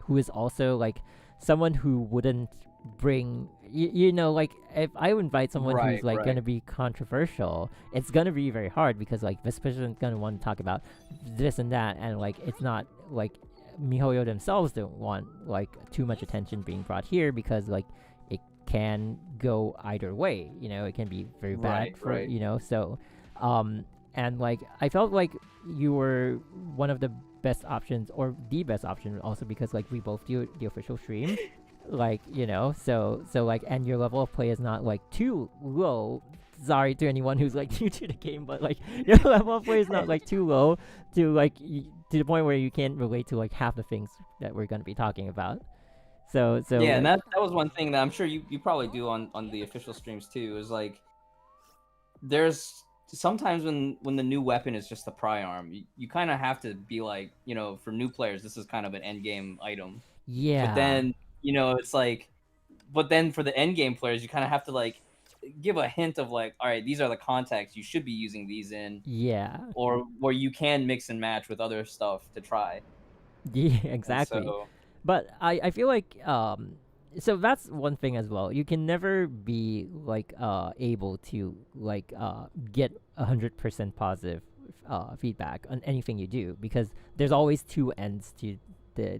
[SPEAKER 1] who is also like someone who wouldn't bring like if I invite someone who's like gonna be controversial, it's gonna be very hard because like this person's gonna want to talk about this and that, and like it's not like MiHoYo themselves don't want like too much attention being brought here because like it can go either way, it can be very bad for so and like I felt like you were one of the best options or the best option also because like we both do the official stream like so like and your level of play is not like too low. Sorry to anyone who's like new to the game, but like your level of play is not like too low to like to the point where you can't relate to like half the things that we're going to be talking about. So
[SPEAKER 2] yeah,
[SPEAKER 1] like,
[SPEAKER 2] and that was one thing that I'm sure you probably do on the official streams too, is like there's sometimes when the new weapon is just the pry arm, you kind of have to be like, for new players this is kind of an end game item.
[SPEAKER 1] Yeah.
[SPEAKER 2] But then it's like, but then for the end game players you kind of have to like give a hint of like, all right, these are the contexts you should be using these in.
[SPEAKER 1] Yeah.
[SPEAKER 2] Or where you can mix and match with other stuff to try.
[SPEAKER 1] Yeah, exactly.
[SPEAKER 2] So,
[SPEAKER 1] but I feel like so that's one thing as well. You can never be like able to like get 100% positive feedback on anything you do because there's always two ends to the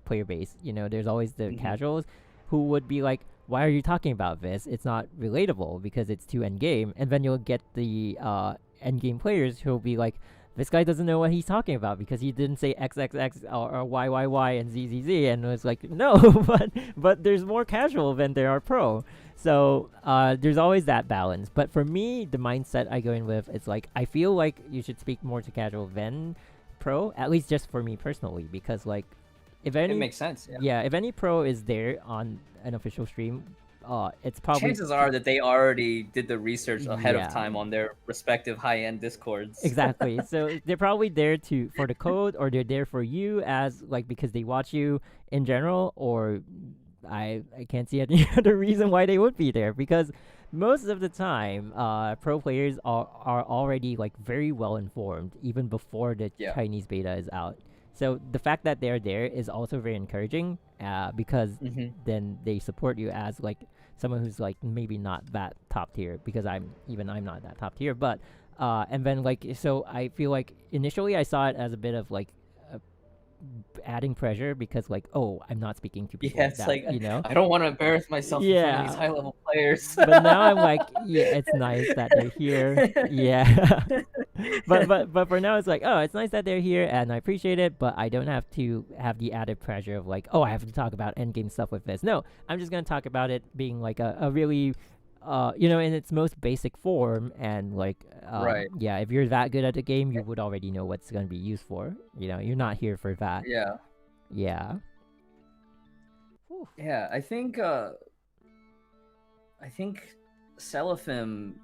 [SPEAKER 1] player base. There's always the casuals who would be like, why are you talking about this? It's not relatable because it's too end game. And then you'll get the end game players who'll be like, this guy doesn't know what he's talking about because he didn't say XXX or YYY and ZZZ, and it's like no, but there's more casual than there are pro. So there's always that balance. But for me, the mindset I go in with is like I feel like you should speak more to casual than pro, at least just for me personally, because like if any
[SPEAKER 2] it makes sense.
[SPEAKER 1] Yeah, if any pro is there on an official stream, it's probably
[SPEAKER 2] chances are that they already did the research ahead of time on their respective high-end discords.
[SPEAKER 1] Exactly. So they're probably there for the code, or they're there for you as like because they watch you in general, or I can't see any other reason why they would be there because most of the time pro players are already like very well informed even before the Chinese beta is out. So the fact that they're there is also very encouraging because then they support you as like someone who's like maybe not that top tier because I'm not that top tier, but and then like so I feel like initially I saw it as a bit of like adding pressure because like, oh, I'm not speaking to people
[SPEAKER 2] it's like I don't want to embarrass myself in front of these high level players.
[SPEAKER 1] But now I'm like, yeah, it's nice that they're here. Yeah. but for now it's like, oh, it's nice that they're here and I appreciate it, but I don't have to have the added pressure of like, oh, I have to talk about endgame stuff with this. No, I'm just gonna talk about it being like a really in its most basic form, and like yeah, if you're that good at the game you would already know what's going to be used for. You're not here for that. Yeah
[SPEAKER 2] I think Seraphim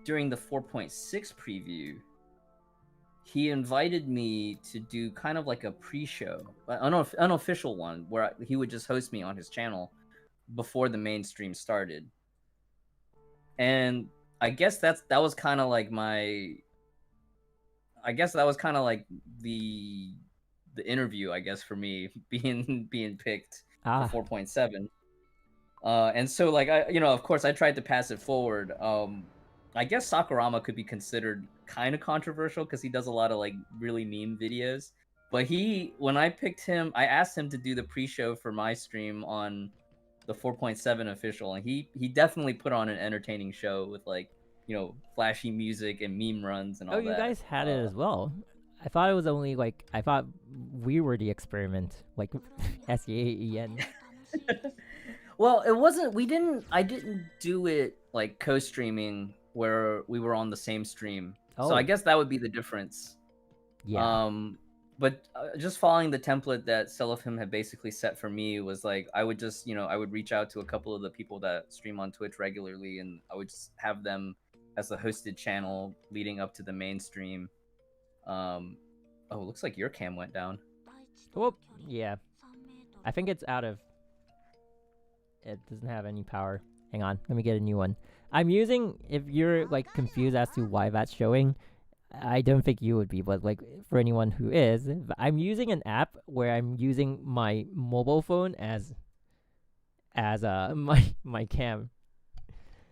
[SPEAKER 2] during the 4.6 preview, he invited me to do kind of like a pre-show, unofficial one, where he would just host me on his channel before the main stream started. And I guess that was kind of like the interview, I guess, for me being picked for 4.7. And so like of course I tried to pass it forward. I guess Sakurama could be considered kind of controversial because he does a lot of like really meme videos. But when I picked him, I asked him to do the pre-show for my stream on the 4.7 official, and he definitely put on an entertaining show with like flashy music and meme runs and all that.
[SPEAKER 1] Oh, you guys had it as well. I thought it was only like I thought we were the experiment, like SEAEN.
[SPEAKER 2] Well, it wasn't. I didn't do it like co-streaming where we were on the same stream. So I guess that would be the difference.
[SPEAKER 1] Yeah.
[SPEAKER 2] But just following the template that Seraphim had basically set for me was like I would just I would reach out to a couple of the people that stream on Twitch regularly, and I would just have them as the hosted channel leading up to the mainstream. Oh, it looks like your cam went down.
[SPEAKER 1] Whoop. Yeah. I think it's out of. It doesn't have any power. Hang on. Let me get a new one. I'm using. If you're like confused as to why that's showing, I don't think you would be, but like for anyone who is, I'm using an app where I'm using my mobile phone as my cam.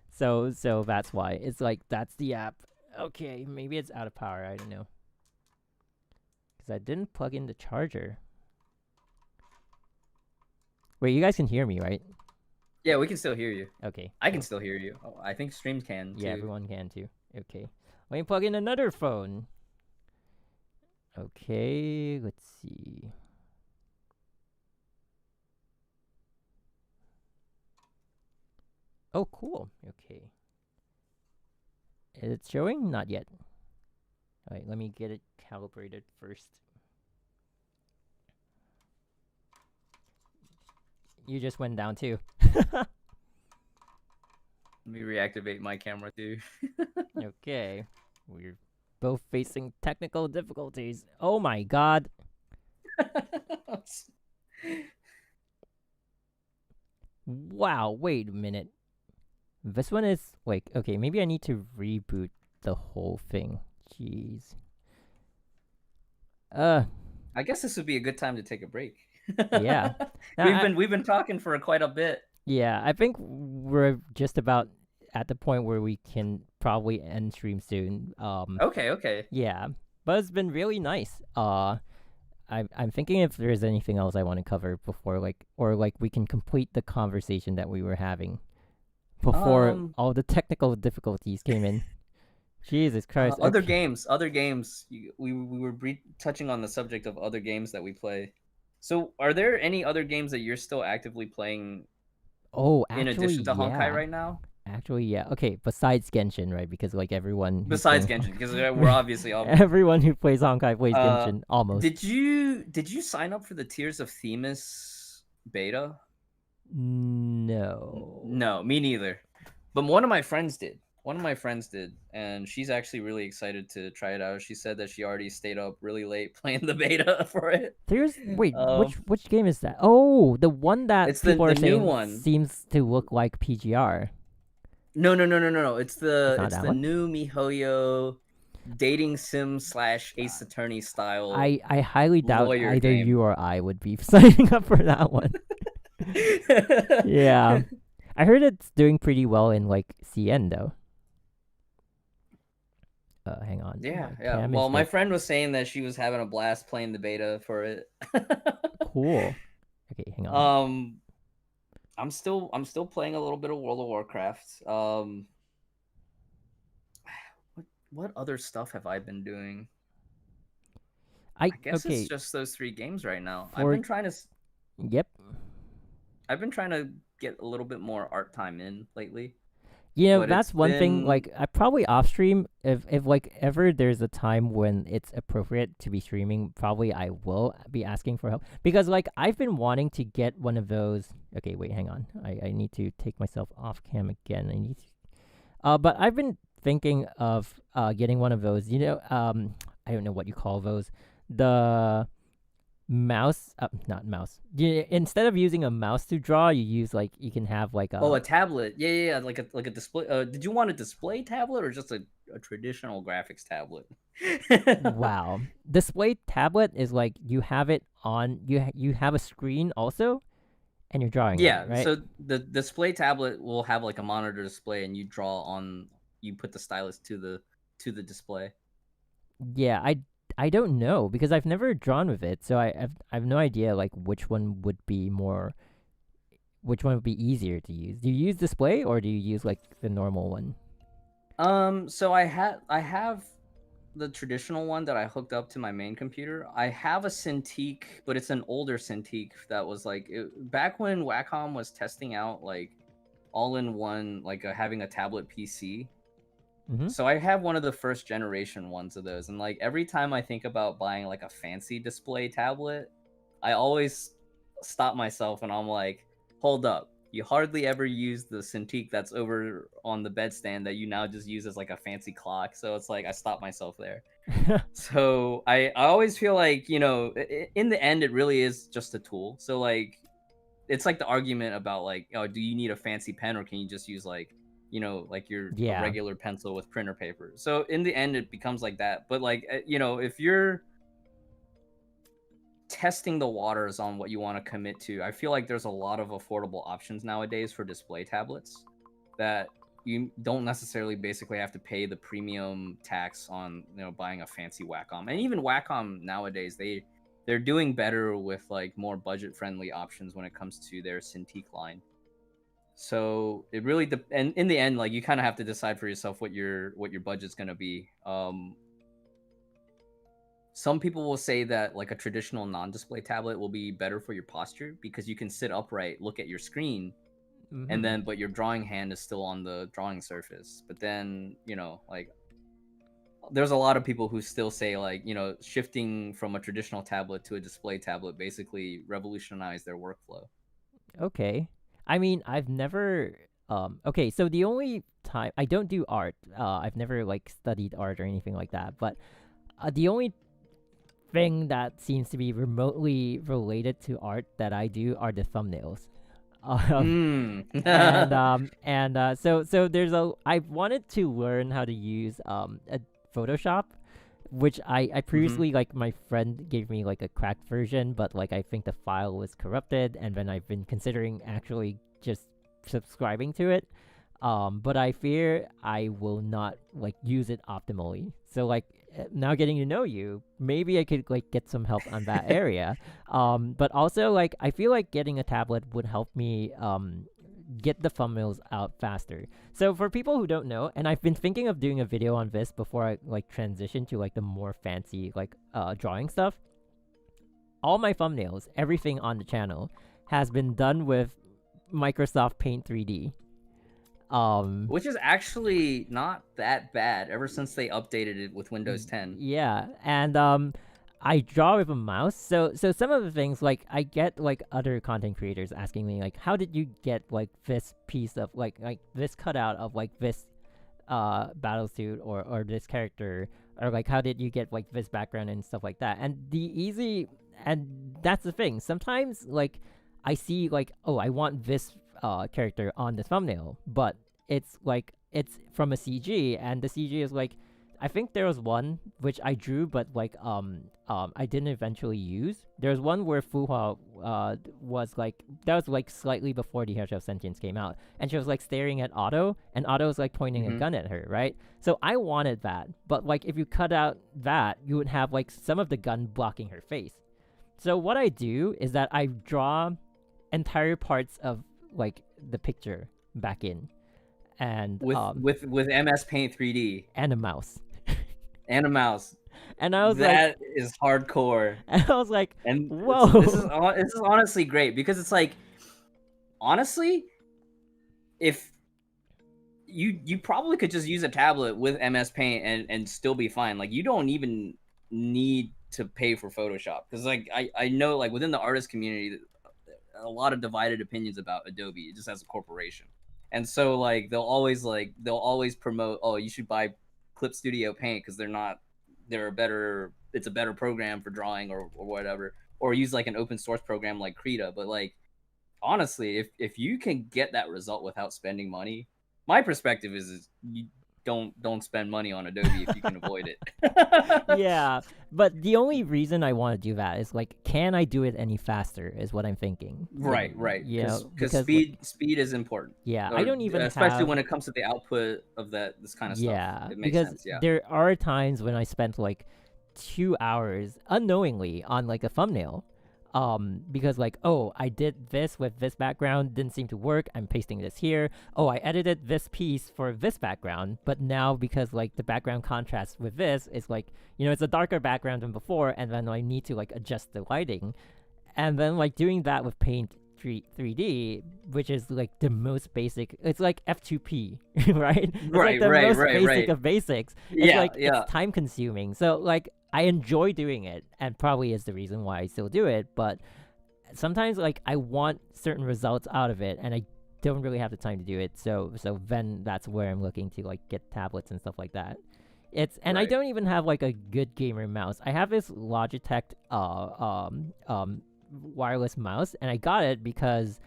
[SPEAKER 1] So that's why. It's like that's the app. Okay, maybe it's out of power. I don't know. Cuz I didn't plug in the charger. Wait, you guys can hear me, right?
[SPEAKER 2] Yeah, we can still hear you.
[SPEAKER 1] Okay.
[SPEAKER 2] I can still hear you. Oh, I think streams can too.
[SPEAKER 1] Yeah, everyone can too. Okay. Let me plug in another phone. Okay, let's see. Oh, cool. Okay. Is it showing? Not yet. Alright, let me get it calibrated first. You just went down too.
[SPEAKER 2] Let me reactivate my camera too.
[SPEAKER 1] Okay. We're both facing technical difficulties. Oh my god. Wow, wait a minute. This one is like, okay, maybe I need to reboot the whole thing. Jeez.
[SPEAKER 2] I guess this would be a good time to take a break.
[SPEAKER 1] Yeah.
[SPEAKER 2] We've been talking for quite a bit.
[SPEAKER 1] Yeah, I think we're just about at the point where we can probably end stream soon.
[SPEAKER 2] Okay.
[SPEAKER 1] Yeah, but it's been really nice. I'm thinking if there's anything else I want to cover before, like we can complete the conversation that we were having before all the technical difficulties came in. Jesus Christ!
[SPEAKER 2] Other games. We were touching on the subject of other games that we play. So, are there any other games that you're still actively playing?
[SPEAKER 1] Oh, actually,
[SPEAKER 2] in addition to
[SPEAKER 1] yeah.
[SPEAKER 2] Honkai right now?
[SPEAKER 1] Actually, yeah. Okay, besides Genshin, right? Because like everyone.
[SPEAKER 2] Besides Genshin, because we're obviously all...
[SPEAKER 1] everyone who plays Honkai plays Genshin almost.
[SPEAKER 2] Did you sign up for the Tears of Themis beta?
[SPEAKER 1] No.
[SPEAKER 2] No, me neither. But one of my friends did. And she's actually really excited to try it out. She said that she already stayed up really late playing the beta for it.
[SPEAKER 1] Which game is that? Oh, the one that
[SPEAKER 2] it's
[SPEAKER 1] people
[SPEAKER 2] the
[SPEAKER 1] are saying
[SPEAKER 2] new one.
[SPEAKER 1] Seems to look like PGR.
[SPEAKER 2] No. It's the
[SPEAKER 1] one?
[SPEAKER 2] new MiHoYo dating sim / Ace Attorney style.
[SPEAKER 1] I highly doubt either
[SPEAKER 2] game.
[SPEAKER 1] you or I would be signing up for that one. Yeah, I heard it's doing pretty well in like CN though. Hang on.
[SPEAKER 2] Yeah. Well, my friend was saying that she was having a blast playing the beta for it.
[SPEAKER 1] Cool. Okay, hang on.
[SPEAKER 2] I'm still playing a little bit of World of Warcraft. What other stuff have I been doing? I guess it's just those 3 games right now. I've been trying to.
[SPEAKER 1] Yep.
[SPEAKER 2] I've been trying to get a little bit more art time in lately.
[SPEAKER 1] You know, that's one thing, like, I probably off stream, if like ever there's a time when it's appropriate to be streaming, probably I will be asking for help. Because, like, I've been wanting to get one of those. Okay, wait, hang on. I need to take myself off cam again. But I've been thinking of getting one of those. You know, I don't know what you call those. The mouse, not mouse. Instead of using a mouse to draw, you can have like
[SPEAKER 2] a tablet. Yeah, like a display. Did you want a display tablet or just a traditional graphics tablet?
[SPEAKER 1] Wow, display tablet is like you have it on you have a screen also, and you're drawing.
[SPEAKER 2] Yeah,
[SPEAKER 1] right?
[SPEAKER 2] So the display tablet will have like a monitor display, and you draw on. You put the stylus to the display.
[SPEAKER 1] Yeah, I don't know because I've never drawn with it, so I have no idea like which one would be easier to use. Do you use display or do you use like the normal one?
[SPEAKER 2] So I have the traditional one that I hooked up to my main computer. I have a Cintiq, but it's an older Cintiq that was like back when Wacom was testing out like all-in-one, like having a tablet PC. So I have one of the first generation ones of those, and like every time I think about buying like a fancy display tablet, I always stop myself and I'm like, hold up. You hardly ever use the Cintiq that's over on the bedstand that you now just use as like a fancy clock. So it's like I stop myself there. So I always feel like, you know, in the end, it really is just a tool. So like, it's like the argument about like, oh, do you need a fancy pen or can you just use like, you know, like your a regular pencil with printer paper? So in the end, it becomes like that. But like, you know, if you're testing the waters on what you want to commit to, I feel like there's a lot of affordable options nowadays for display tablets that you don't necessarily basically have to pay the premium tax on, you know, buying a fancy Wacom. And even Wacom nowadays, they're doing better with like more budget friendly options when it comes to their Cintiq line. So it really and in the end, like you kind of have to decide for yourself what your budget's gonna be. Some people will say that like a traditional non-display tablet will be better for your posture because you can sit upright, look at your screen, and then but your drawing hand is still on the drawing surface. But then, you know, like there's a lot of people who still say like, you know, shifting from a traditional tablet to a display tablet basically revolutionized their workflow.
[SPEAKER 1] Okay. I mean, I've never okay, so the only time I don't do art, I've never like studied art or anything like that, but the only thing that seems to be remotely related to art that I do are the thumbnails. So there's I wanted to learn how to use a Photoshop, which I previously like my friend gave me like a cracked version, but like I think the file was corrupted, and then I've been considering actually just subscribing to it. But I fear I will not like use it optimally. So like now getting to know you, maybe I could like get some help on that area. But also like I feel like getting a tablet would help me get the thumbnails out faster. So for people who don't know, and I've been thinking of doing a video on this before I like transition to like the more fancy like drawing stuff. All my thumbnails, everything on the channel, has been done with Microsoft Paint 3D.
[SPEAKER 2] Which is actually not that bad ever since they updated it with Windows 10.
[SPEAKER 1] Yeah, and I draw with a mouse. So some of the things like I get like other content creators asking me like, how did you get like this piece of like this cutout of like this battlesuit or this character, or like how did you get like this background and stuff like that? And that's the thing. Sometimes like I see like, oh, I want this character on the thumbnail, but it's like it's from a CG, and the CG is like, I think there was one which I drew, but like I didn't eventually use. There's one where Fuhua was like, that was like slightly before the Hersha of Sentience came out, and she was like staring at Otto, and Otto was like pointing a gun at her, right? So I wanted that, but like if you cut out that, you would have like some of the gun blocking her face. So what I do is that I draw entire parts of like the picture back in, and
[SPEAKER 2] with MS Paint 3D
[SPEAKER 1] and a mouse.
[SPEAKER 2] And a mouse.
[SPEAKER 1] And I was
[SPEAKER 2] that is hardcore.
[SPEAKER 1] And I was like,
[SPEAKER 2] and
[SPEAKER 1] whoa.
[SPEAKER 2] This is honestly great because it's like, honestly, if you probably could just use a tablet with MS Paint and still be fine. Like you don't even need to pay for Photoshop, because like I know like within the artist community a lot of divided opinions about Adobe just as a corporation. And so like they'll always promote, oh, you should buy Clip Studio Paint because it's a better program for drawing or whatever, or use like an open source program like Krita. But like honestly, if you can get that result without spending money, my perspective is you don't spend money on Adobe if you can avoid it.
[SPEAKER 1] Yeah, but the only reason I want to do that is like, can I do it any faster? Is what I'm thinking.
[SPEAKER 2] Right.
[SPEAKER 1] Yeah,
[SPEAKER 2] because speed is important.
[SPEAKER 1] Yeah,
[SPEAKER 2] or,
[SPEAKER 1] I don't even
[SPEAKER 2] especially when it comes to the output of this kind of stuff.
[SPEAKER 1] Yeah,
[SPEAKER 2] it makes
[SPEAKER 1] because
[SPEAKER 2] sense. Yeah,
[SPEAKER 1] there are times when I spent like 2 hours unknowingly on like a thumbnail. Because like, oh, I did this with this background, didn't seem to work, I'm pasting this here. Oh, I edited this piece for this background, but now because like the background contrast with this is like, you know, it's a darker background than before, and then I need to like adjust the lighting. And then like doing that with Paint 3D, which is like the most basic. It's like F2P, right? It's like
[SPEAKER 2] Right,
[SPEAKER 1] the
[SPEAKER 2] right,
[SPEAKER 1] most
[SPEAKER 2] right,
[SPEAKER 1] basic
[SPEAKER 2] right.
[SPEAKER 1] of basics. It's
[SPEAKER 2] Yeah,
[SPEAKER 1] like it's
[SPEAKER 2] yeah.
[SPEAKER 1] time consuming. So like I enjoy doing it, and probably is the reason why I still do it. But sometimes like I want certain results out of it, and I don't really have the time to do it. So then that's where I'm looking to like get tablets and stuff like that. And I
[SPEAKER 2] Right.
[SPEAKER 1] don't even have like a good gamer mouse. I have this Logitech wireless mouse, and I got it because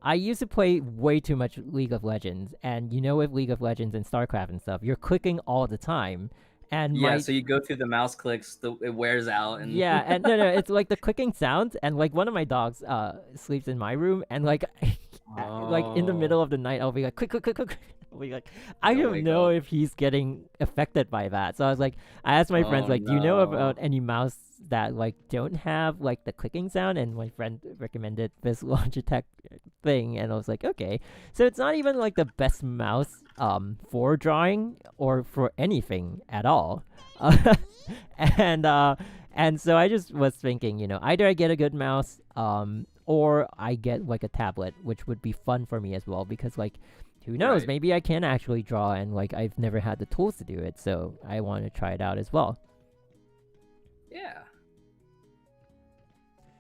[SPEAKER 1] I used to play way too much League of Legends, and with League of Legends and StarCraft and stuff, you're clicking all the time, and
[SPEAKER 2] Yeah,
[SPEAKER 1] my
[SPEAKER 2] so you go through the mouse clicks, it wears out, and
[SPEAKER 1] yeah, and no, it's like the clicking sounds, and like one of my dogs sleeps in my room, and like like in the
[SPEAKER 2] oh,
[SPEAKER 1] middle of the night, I'll be like, quick, quick, quick, quick. I'll be like, I
[SPEAKER 2] he'll
[SPEAKER 1] don't
[SPEAKER 2] wake
[SPEAKER 1] know
[SPEAKER 2] up.
[SPEAKER 1] if he's getting affected by that. So I was like, I asked my friends
[SPEAKER 2] Oh
[SPEAKER 1] like, do you know about
[SPEAKER 2] no.
[SPEAKER 1] any mouse that like don't have like the clicking sound? And my friend recommended this Logitech thing, and I was like, okay. So it's not even like the best mouse for drawing or for anything at all. and and so I just was thinking, either I get a good mouse, or I get like a tablet, which would be fun for me as well, because like, who knows,
[SPEAKER 2] Right.
[SPEAKER 1] maybe I can actually draw, and like I've never had the tools to do it, so I want to try it out as well.
[SPEAKER 2] Yeah.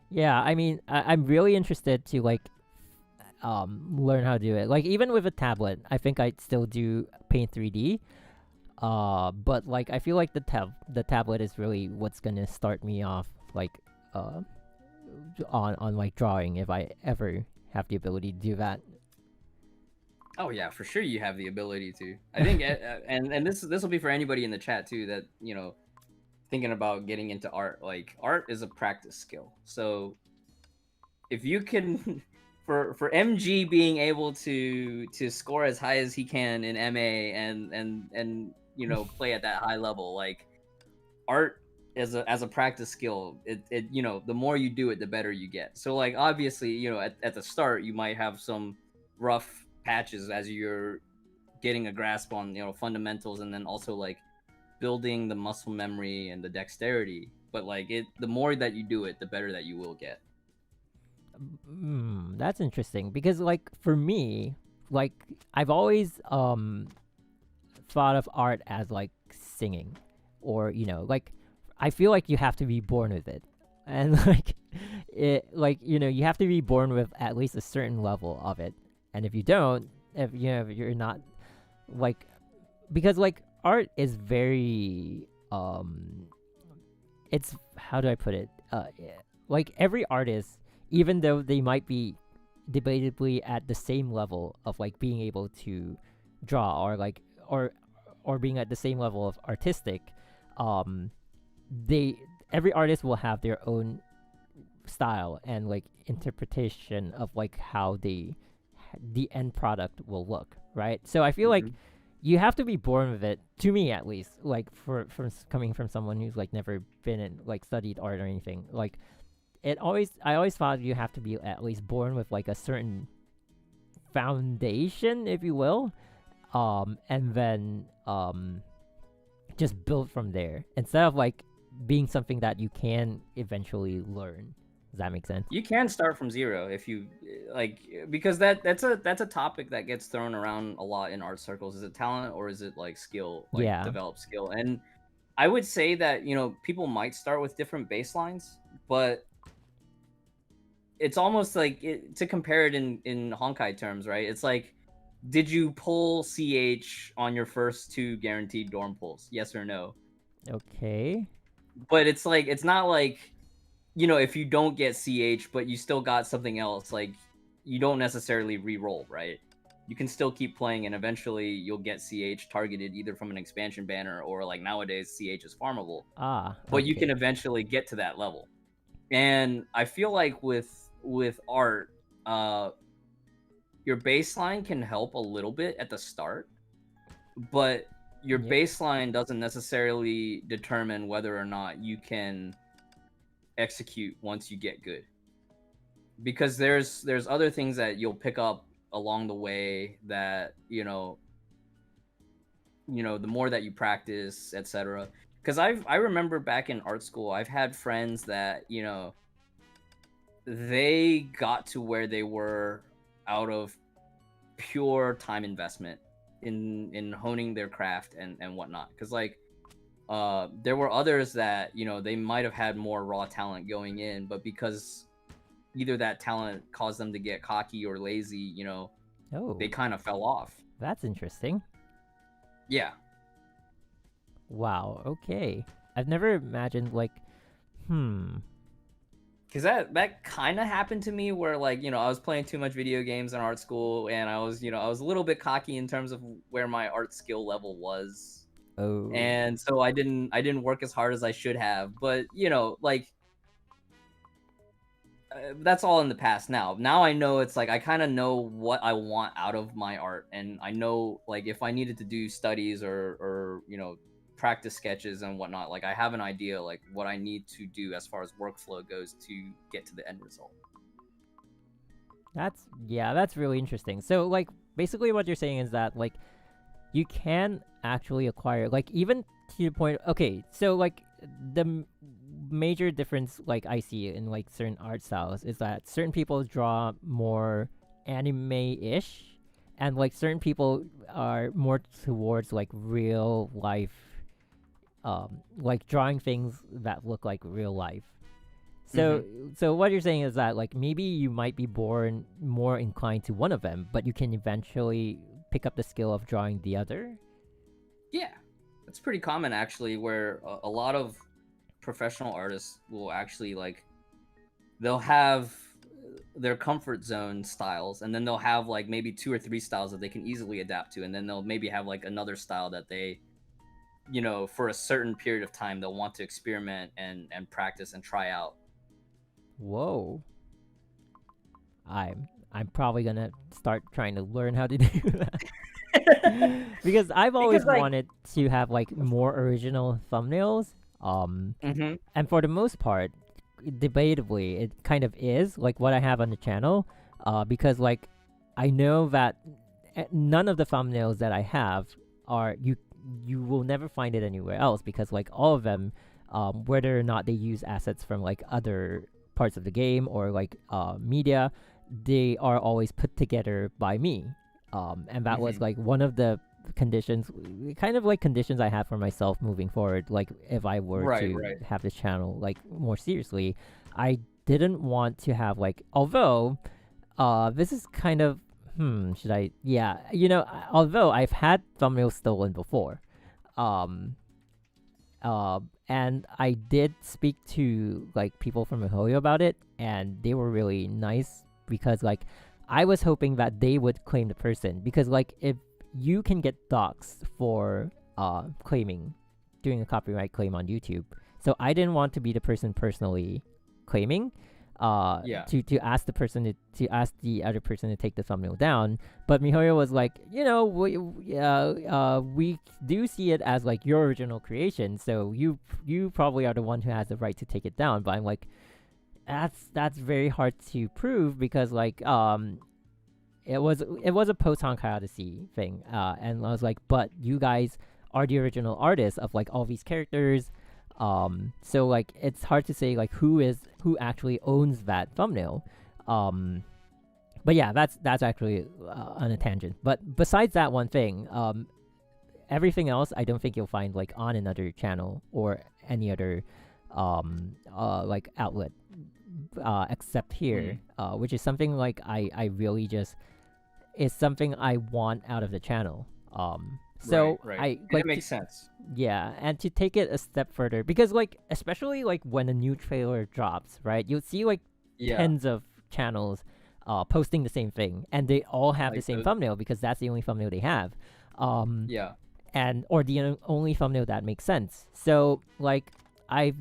[SPEAKER 1] Yeah, I mean, I'm really interested to like learn how to do it. Like even with a tablet, I think I'd still do Paint 3D. But like I feel like the tablet is really what's gonna start me off, like uh on like drawing, if I ever have the ability to do that.
[SPEAKER 2] Oh yeah, for sure you have the ability to. I think, and this will be for anybody in the chat too that thinking about getting into art. Like art is a practice skill. So if you can, for MG being able to score as high as he can in MA and play at that high level, like art as a practice skill, it the more you do it, the better you get. So like obviously at the start you might have some rough patches as you're getting a grasp on fundamentals, and then also like building the muscle memory and the dexterity. But like the more that you do it, the better that you will get.
[SPEAKER 1] That's interesting, because like for me, like I've always thought of art as like singing, or like I feel like you have to be born with it, and like you have to be born with at least a certain level of it, and if you don't, if you're not like, because like art is very it's, how do I put it, like every artist, even though they might be debatably at the same level of like being able to draw, or like or being at the same level of artistic, um they every artist will have their own style and like interpretation of like how the end product will look, right? So I feel like
[SPEAKER 2] Hmm.
[SPEAKER 1] you have to be born with it, to me at least, like from coming from someone who's like never been in like studied art or anything. Like I always thought you have to be at least born with like a certain foundation, if you will, and then just build from there, instead of like being something that you can eventually learn. Does that make sense?
[SPEAKER 2] You can start from zero if you like, because that's a topic that gets thrown around a lot in art circles. Is it talent or is it like skill, like
[SPEAKER 1] Yeah.
[SPEAKER 2] developed skill? And I would say that people might start with different baselines, but it's almost like to compare it in Honkai terms, right? It's like, did you pull CH on your first two guaranteed dorm pulls? Yes or no?
[SPEAKER 1] Okay.
[SPEAKER 2] But it's like, it's not like, if you don't get CH, but you still got something else, like you don't necessarily re-roll, right? You can still keep playing, and eventually you'll get CH targeted either from an expansion banner, or like nowadays CH is farmable.
[SPEAKER 1] Ah.
[SPEAKER 2] But you can
[SPEAKER 1] Okay.
[SPEAKER 2] eventually get to that level. And I feel like with art, your baseline can help a little bit at the start, but your
[SPEAKER 1] Yep.
[SPEAKER 2] baseline doesn't necessarily determine whether or not you can execute once you get good, because there's other things that you'll pick up along the way that the more that you practice, etc. Because I remember back in art school, I've had friends that they got to where they were out of pure time investment in honing their craft and whatnot. Because like there were others that, you know, they might have had more raw talent going in, but because either that talent caused them to get cocky or lazy, you know, they kind of fell off.
[SPEAKER 1] That's interesting.
[SPEAKER 2] Yeah.
[SPEAKER 1] Wow, okay. I've never imagined like
[SPEAKER 2] Because that kind of happened to me where, like, you know, I was playing too much video games in art school, and I was, you know, I was a little bit cocky in terms of where my art skill level was.
[SPEAKER 1] Oh.
[SPEAKER 2] And so I didn't work as hard as I should have. But, you know, like, that's all in the past now. Now I know, it's like I kind of know what I want out of my art, and I know, like, if I needed to do studies or you know, practice sketches and whatnot, like I have an idea like what I need to do as far as workflow goes to get to the end result.
[SPEAKER 1] That's really interesting. So like basically what you're saying is that like you can actually acquire, like, even to the point. Okay, so like the major difference like I see in like certain art styles is that certain people draw more anime-ish, and like certain people are more towards like real life, like drawing things that look like real life. So so what you're saying is that like maybe you might be born more inclined to one of them, but you can eventually pick up the skill of drawing the other.
[SPEAKER 2] Yeah, it's pretty common actually, where a lot of professional artists will actually, like, they'll have their comfort zone styles, and then they'll have like maybe 2 or 3 styles that they can easily adapt to, and then they'll maybe have like another style that they, you know, for a certain period of time they'll want to experiment and practice and try out.
[SPEAKER 1] Whoa. I'm probably gonna start trying to learn how to do that. Because I've always
[SPEAKER 2] like,
[SPEAKER 1] wanted to have like more original thumbnails. And for the most part, debatably, it kind of is like what I have on the channel. Because like I know that none of the thumbnails that I have are you will never find it anywhere else, because like all of them, whether or not they use assets from like other parts of the game or like media, they are always put together by me. And that was like one of the conditions, kind of like conditions I have for myself moving forward. Like if I were to have this channel like more seriously, I didn't want to have like, although this is kind of should I, yeah, you know, although I've had thumbnails stolen before, and I did speak to like people from MiHoYo about it, and they were really nice, because like I was hoping that they would claim the person, because like if you can get doxxed for doing a copyright claim on YouTube, so I didn't want to be the person personally claiming. To ask to ask the other person to take the thumbnail down, but MiHoYo was like, you know, we do see it as like your original creation, so you probably are the one who has the right to take it down. But I'm like, that's very hard to prove, because like it was a post Honkai Odyssey thing, and I was like, but you guys are the original artists of like all these characters. So like it's hard to say like who actually owns that thumbnail. But yeah, that's actually on a tangent. But besides that one thing, everything else I don't think you'll find like on another channel or any other like outlet, except here, which is something like I really just, is something I want out of the channel. So I like,
[SPEAKER 2] it makes sense.
[SPEAKER 1] Yeah, and to take it a step further, because like especially like when a new trailer drops, right? You'll see like tens of channels posting the same thing, and they all have like the same thumbnail, because that's the only thumbnail they have. And or the only thumbnail that makes sense. So like I've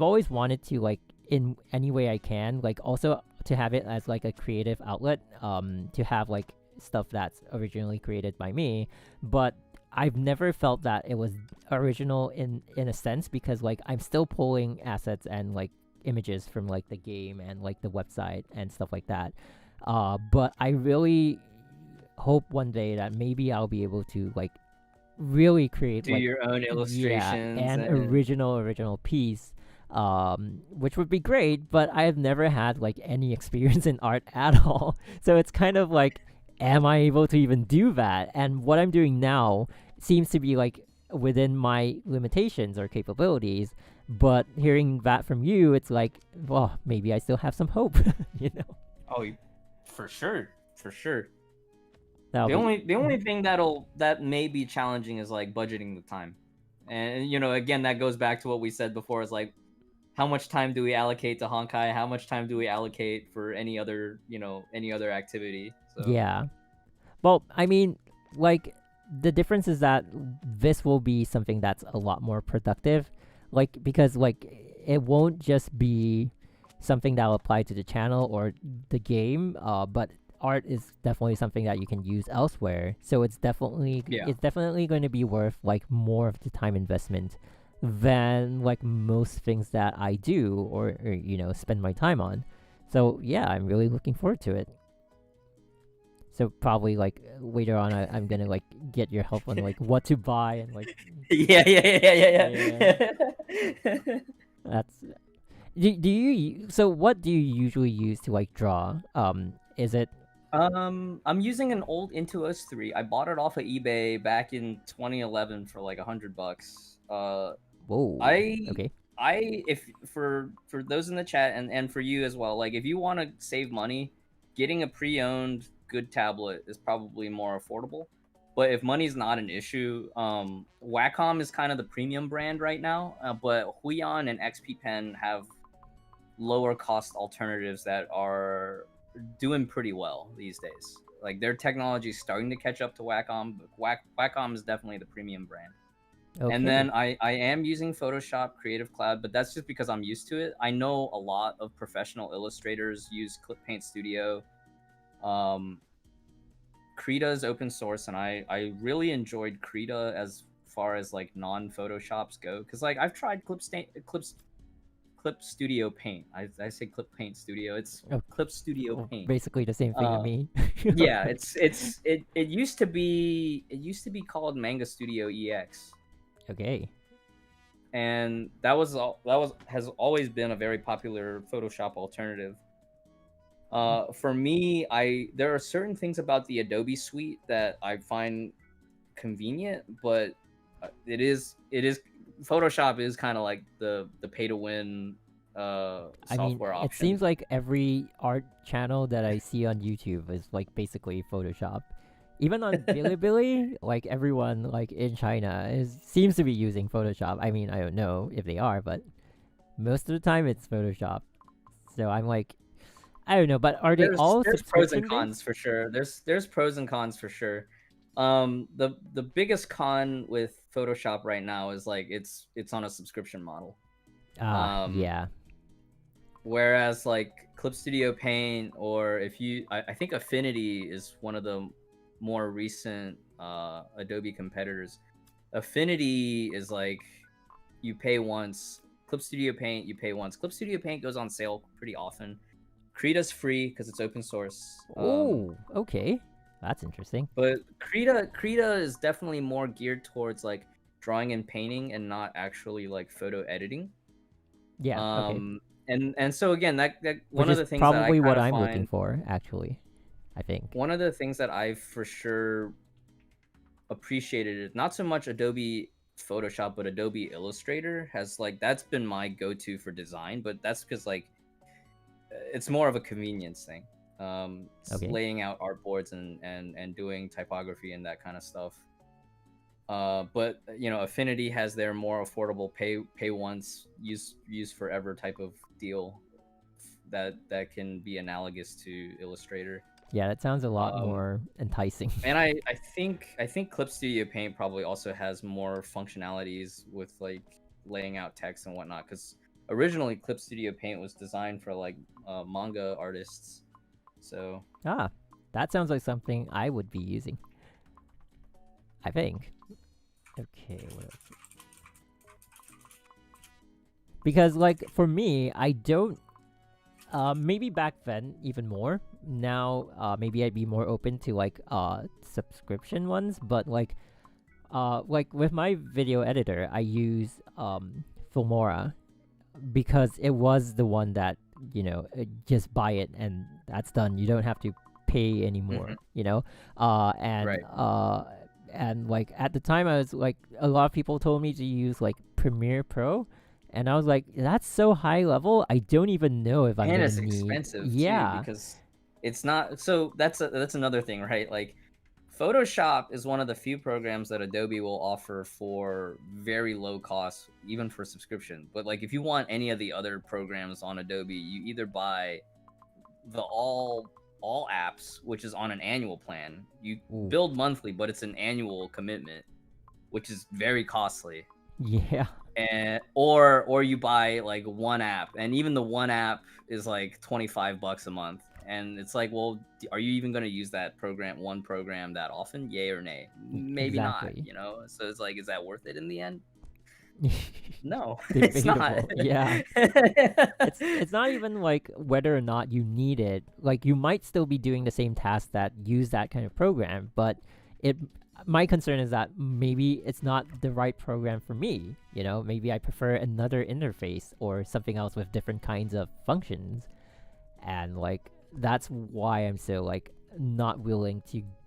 [SPEAKER 1] always wanted to, like, in any way I can, like also to have it as like a creative outlet, to have like stuff that's originally created by me, but I've never felt that it was original in a sense, because like I'm still pulling assets and like images from like the game and like the website and stuff like that. But I really hope one day that maybe I'll be able to like really create
[SPEAKER 2] do
[SPEAKER 1] like
[SPEAKER 2] your own illustrations,
[SPEAKER 1] an original piece, which would be great, but I have never had like any experience in art at all. So it's kind of like, am I able to even do that? And what I'm doing now seems to be like within my limitations or capabilities. But hearing that from you, it's like, well, maybe I still have some hope, you know?
[SPEAKER 2] Oh, for sure, for sure.
[SPEAKER 1] That'll
[SPEAKER 2] The only thing that may be challenging is like budgeting the time, and again that goes back to what we said before. Is like, how much time do we allocate to Honkai? How much time do we allocate for any other activity? So
[SPEAKER 1] Yeah. Well, I mean, like, the difference is that this will be something that's a lot more productive. Like, because, like, it won't just be something that'll apply to the channel or the game, but art is definitely something that you can use elsewhere. So it's definitely going to be worth like more of the time investment than like most things that I do or spend my time on. So yeah, I'm really looking forward to it. So probably like later on, I'm gonna like get your help on like what to buy and like.
[SPEAKER 2] yeah.
[SPEAKER 1] That's. Do you so what do you usually use to like draw? Is it?
[SPEAKER 2] I'm using an old Intuos 3. I bought it off of eBay back in 2011 for like $100.
[SPEAKER 1] Whoa. Okay.
[SPEAKER 2] If for those in the chat and for you as well, like if you want to save money, getting a pre-owned good tablet is probably more affordable. But if money's not an issue, Wacom is kind of the premium brand right now. But Huion and XP Pen have lower cost alternatives that are doing pretty well these days. Like their technology is starting to catch up to Wacom, but Wacom is definitely the premium brand.
[SPEAKER 1] Okay.
[SPEAKER 2] And then I am using Photoshop Creative Cloud, but that's just because I'm used to it. I know a lot of professional illustrators use Clip Paint Studio. Krita is open source, and I really enjoyed Krita as far as like non-Photoshops go, because like I've tried Clip Studio Paint. I say Clip Paint Studio. It's Clip Studio Paint.
[SPEAKER 1] Basically the same thing to me.
[SPEAKER 2] Yeah, it used to be called Manga Studio EX.
[SPEAKER 1] Okay.
[SPEAKER 2] And that has always been a very popular Photoshop alternative. For me, there are certain things about the Adobe suite that I find convenient, but it is Photoshop is kind of like the pay to win software option.
[SPEAKER 1] It seems like every art channel that I see on YouTube is like basically Photoshop. Even on Bilibili, like everyone like in China seems to be using Photoshop. I mean, I don't know if they are, but most of the time it's Photoshop. So I'm like, I don't know, but are they all
[SPEAKER 2] there's pros and
[SPEAKER 1] subscription-based?
[SPEAKER 2] cons for sure. There's pros and cons for sure. The biggest con with Photoshop right now is like it's on a subscription model.
[SPEAKER 1] Yeah.
[SPEAKER 2] Whereas like Clip Studio Paint, or I think Affinity is one of the more recent Adobe competitors. Affinity is like you pay once. Clip Studio Paint you pay once. Clip Studio Paint goes on sale pretty often. Krita's free because it's open source.
[SPEAKER 1] Oh, okay. That's interesting.
[SPEAKER 2] But Krita is definitely more geared towards like drawing and painting and not actually like photo editing.
[SPEAKER 1] Yeah. Okay.
[SPEAKER 2] And so again, that one of the things
[SPEAKER 1] probably
[SPEAKER 2] that
[SPEAKER 1] what I'm looking for, actually. I think
[SPEAKER 2] one of the things that I for sure appreciated is not so much Adobe Photoshop, but Adobe Illustrator has like that's been my go-to for design. But that's because like it's more of a convenience thing. Laying out artboards and doing typography and that kind of stuff. But Affinity has their more affordable pay once, use forever type of deal that can be analogous to Illustrator.
[SPEAKER 1] Yeah, that sounds a lot more enticing.
[SPEAKER 2] And I think Clip Studio Paint probably also has more functionalities with like laying out text and whatnot, because originally Clip Studio Paint was designed for like manga artists. So
[SPEAKER 1] that sounds like something I would be using, I think. Okay, what else? Because like for me, I don't maybe back then even more. Now maybe I'd be more open to like subscription ones, but like with my video editor I use Filmora, because it was the one that, just buy it and that's done. You don't have to pay anymore, and
[SPEAKER 2] Right.
[SPEAKER 1] like at the time I was like, a lot of people told me to use like Premiere Pro, and I was like, that's so high level, I don't even know if I'm
[SPEAKER 2] And
[SPEAKER 1] gonna
[SPEAKER 2] it's
[SPEAKER 1] need.
[SPEAKER 2] expensive too
[SPEAKER 1] Yeah.
[SPEAKER 2] because it's not. So that's another thing, right? Like Photoshop is one of the few programs that Adobe will offer for very low cost, even for subscription. But like if you want any of the other programs on Adobe, you either buy the all apps, which is on an annual plan. You
[SPEAKER 1] Ooh.
[SPEAKER 2] build monthly, but it's an annual commitment, which is very costly.
[SPEAKER 1] Yeah.
[SPEAKER 2] And or you buy like one app, and even the one app is like $25 a month. And it's like, well, are you even going to use that one program that often? Yay or nay? Maybe not,
[SPEAKER 1] Exactly.
[SPEAKER 2] So it's like, is that worth it in the end? No, it's not.
[SPEAKER 1] Debatable. Yeah. It's not even like whether or not you need it. Like, you might still be doing the same task that use that kind of program, but it my concern is that maybe it's not the right program for me. Maybe I prefer another interface or something else with different kinds of functions. And like, that's why I'm so like not willing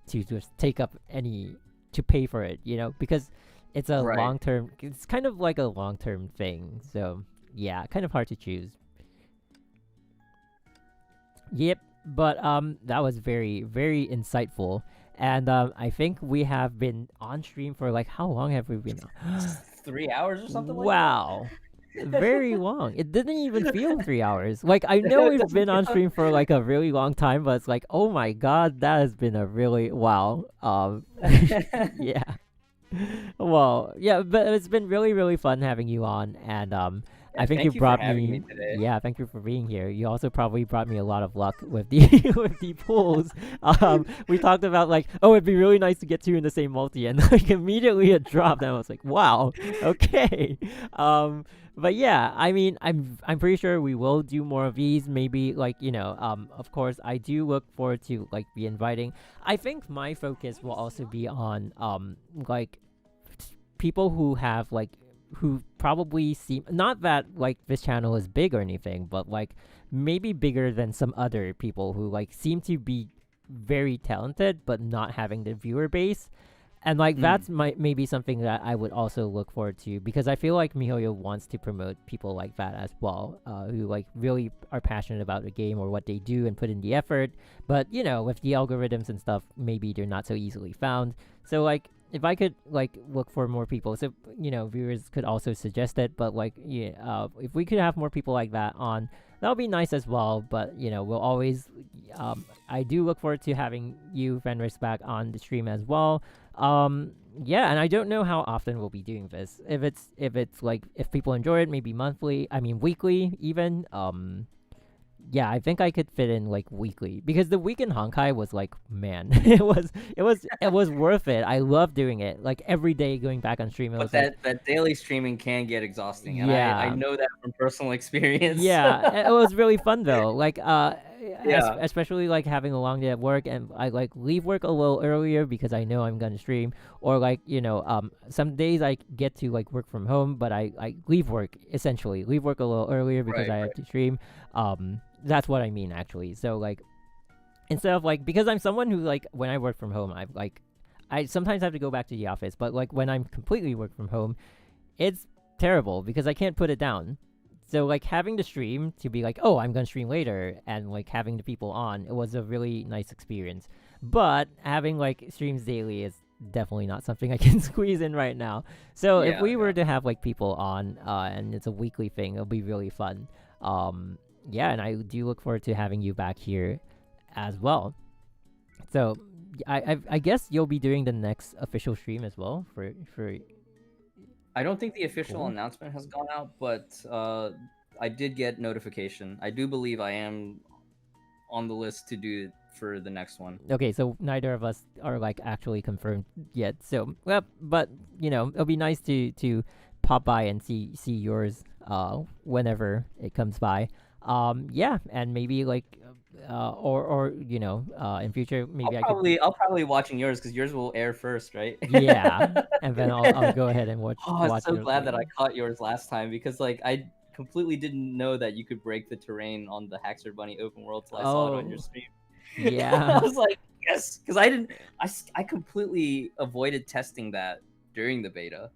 [SPEAKER 1] to just take up any to pay for it, because it's a
[SPEAKER 2] Right.
[SPEAKER 1] long term. It's kind of like a long term thing. So yeah, kind of hard to choose. Yep, but that was very very insightful, and I think we have been on stream for like, how long have we been on?
[SPEAKER 2] 3 hours or something like that.
[SPEAKER 1] Wow. Very long. It didn't even feel 3 hours. Like, I know
[SPEAKER 2] It
[SPEAKER 1] we've
[SPEAKER 2] doesn't
[SPEAKER 1] been on
[SPEAKER 2] feel-
[SPEAKER 1] stream for like a really long time, but it's like, oh my god, that has been a really wow. Yeah. Well, yeah, but it's been really, really fun having you on, and I
[SPEAKER 2] Yeah,
[SPEAKER 1] think you
[SPEAKER 2] thank you for
[SPEAKER 1] brought
[SPEAKER 2] having
[SPEAKER 1] me.
[SPEAKER 2] me today.
[SPEAKER 1] Yeah, thank you for being here. You also probably brought me a lot of luck with the with the pools. We talked about like, oh, it'd be really nice to get two in the same multi, and like immediately it dropped, and I was like, wow, okay. But yeah, I mean, I'm pretty sure we will do more of these. Maybe like, of course, I do look forward to like be inviting. I think my focus will also be on like people who have like, who probably seem, not that like this channel is big or anything, but like maybe bigger than some other people who like seem to be very talented but not having the viewer base. And like, that's maybe something that I would also look forward to, because I feel like miHoYo wants to promote people like that as well, who like really are passionate about the game or what they do and put in the effort. But with the algorithms and stuff, maybe they're not so easily found. So like, if I could like look for more people, so viewers could also suggest it. But like, yeah, if we could have more people like that on, that would be nice as well. But we'll always, I do look forward to having you, Fenrysk, back on the stream as well. Yeah, and I don't know how often we'll be doing this. If it's like, if people enjoy it, maybe monthly. I mean, weekly even. Yeah, I think I could fit in like weekly, because the week in Honkai was like, man, it was worth it. I love doing it. Like every day going back on stream, it
[SPEAKER 2] But
[SPEAKER 1] was like,
[SPEAKER 2] that daily streaming can get exhausting, and I
[SPEAKER 1] yeah.
[SPEAKER 2] know that from personal experience.
[SPEAKER 1] Yeah, it was really fun though. Like,
[SPEAKER 2] Yeah.
[SPEAKER 1] especially like having a long day at work, and I like leave work a little earlier because I know I'm gonna stream. Or like, some days I get to like work from home, but I leave work, essentially leave work a little earlier because
[SPEAKER 2] Right,
[SPEAKER 1] I have to stream. That's what I mean actually. So like, instead of like, because I'm someone who like, when I work from home, I sometimes have to go back to the office, but like when I'm completely work from home, it's terrible because I can't put it down. So like, having the stream to be like, oh, I'm gonna stream later, and like having the people on, it was a really nice experience. But having like streams daily is definitely not something I can squeeze in right now. So if
[SPEAKER 2] Yeah,
[SPEAKER 1] we were
[SPEAKER 2] yeah.
[SPEAKER 1] to have like people on, and it's a weekly thing, it'll be really fun. Yeah, and I do look forward to having you back here as well. So I guess you'll be doing the next official stream as well for
[SPEAKER 2] I don't think the official
[SPEAKER 1] Cool.
[SPEAKER 2] announcement has gone out, but I did get notification. I do believe I am on the list to do it for the next one.
[SPEAKER 1] Okay, so neither of us are like actually confirmed yet. So, well, but it'll be nice to pop by and see yours whenever it comes by. Yeah, and maybe like or in future maybe I could.
[SPEAKER 2] I'll probably watching yours because yours will air first, right?
[SPEAKER 1] Yeah, and then I'll go ahead and watch
[SPEAKER 2] Oh, I'm
[SPEAKER 1] watch
[SPEAKER 2] so
[SPEAKER 1] yours
[SPEAKER 2] glad that I
[SPEAKER 1] later.
[SPEAKER 2] caught yours last time because like completely didn't know that you could break the terrain on the Haxor Bunny open world till I saw it on your
[SPEAKER 1] Oh,
[SPEAKER 2] stream. I
[SPEAKER 1] yeah.
[SPEAKER 2] was like, yes, because I completely avoided testing that during the beta.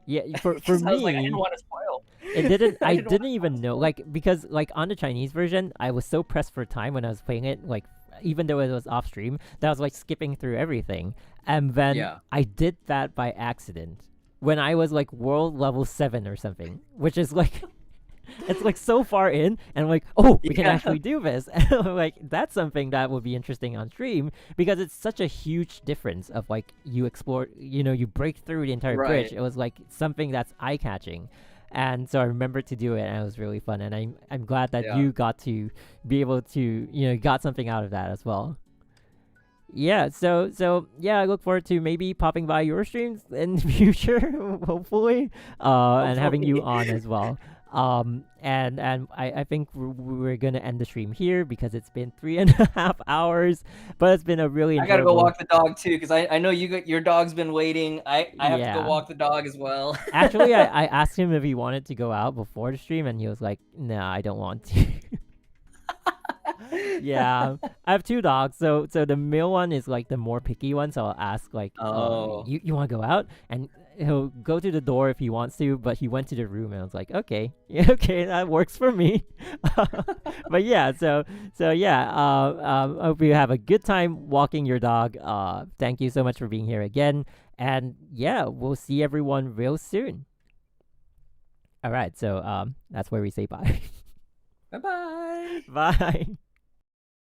[SPEAKER 1] Yeah, for
[SPEAKER 2] Because I was like, I didn't
[SPEAKER 1] me,
[SPEAKER 2] want to spoil.
[SPEAKER 1] it didn't.
[SPEAKER 2] I
[SPEAKER 1] I
[SPEAKER 2] didn't want
[SPEAKER 1] didn't
[SPEAKER 2] to
[SPEAKER 1] even know,
[SPEAKER 2] spoil.
[SPEAKER 1] like, because like on the Chinese version, I was so pressed for time when I was playing it, like even though it was off stream, that I was like skipping through everything, and then
[SPEAKER 2] Yeah.
[SPEAKER 1] I did that by accident when I was like world level 7 or something, which is like it's like so far in, and I'm like, oh, we can
[SPEAKER 2] Yeah.
[SPEAKER 1] actually do this. And I'm like, that's something that would be interesting on stream because it's such a huge difference of like you explore, you break through the entire bridge.
[SPEAKER 2] Right.
[SPEAKER 1] It was like something that's eye catching. And so I remember to do it, and it was really fun. And I'm glad that
[SPEAKER 2] Yeah.
[SPEAKER 1] you got to be able to, got something out of that as well. Yeah, so yeah, I look forward to maybe popping by your streams in the future, hopefully, and having you
[SPEAKER 2] Hopefully.
[SPEAKER 1] on as well. And I think we're gonna end the stream here because it's been 3.5 hours, but it's been a really
[SPEAKER 2] I gotta go
[SPEAKER 1] enjoyable.
[SPEAKER 2] walk the dog too, because I know your dog's been waiting. I have to go
[SPEAKER 1] Yeah.
[SPEAKER 2] walk the dog as well.
[SPEAKER 1] Actually, I asked him if he wanted to go out before the stream, and he was like, "No, I don't want to." Yeah, I have two dogs. So the male one is like the more picky one. So I'll ask like,
[SPEAKER 2] Oh.
[SPEAKER 1] you want to go out? And he'll go to the door if he wants to. But he went to the room, and I was like, okay, yeah, okay, that works for me. But yeah, so yeah. I hope you have a good time walking your dog. Thank you so much for being here again. And yeah, we'll see everyone real soon. All right, so that's where we say bye.
[SPEAKER 2] Bye bye.
[SPEAKER 1] Bye.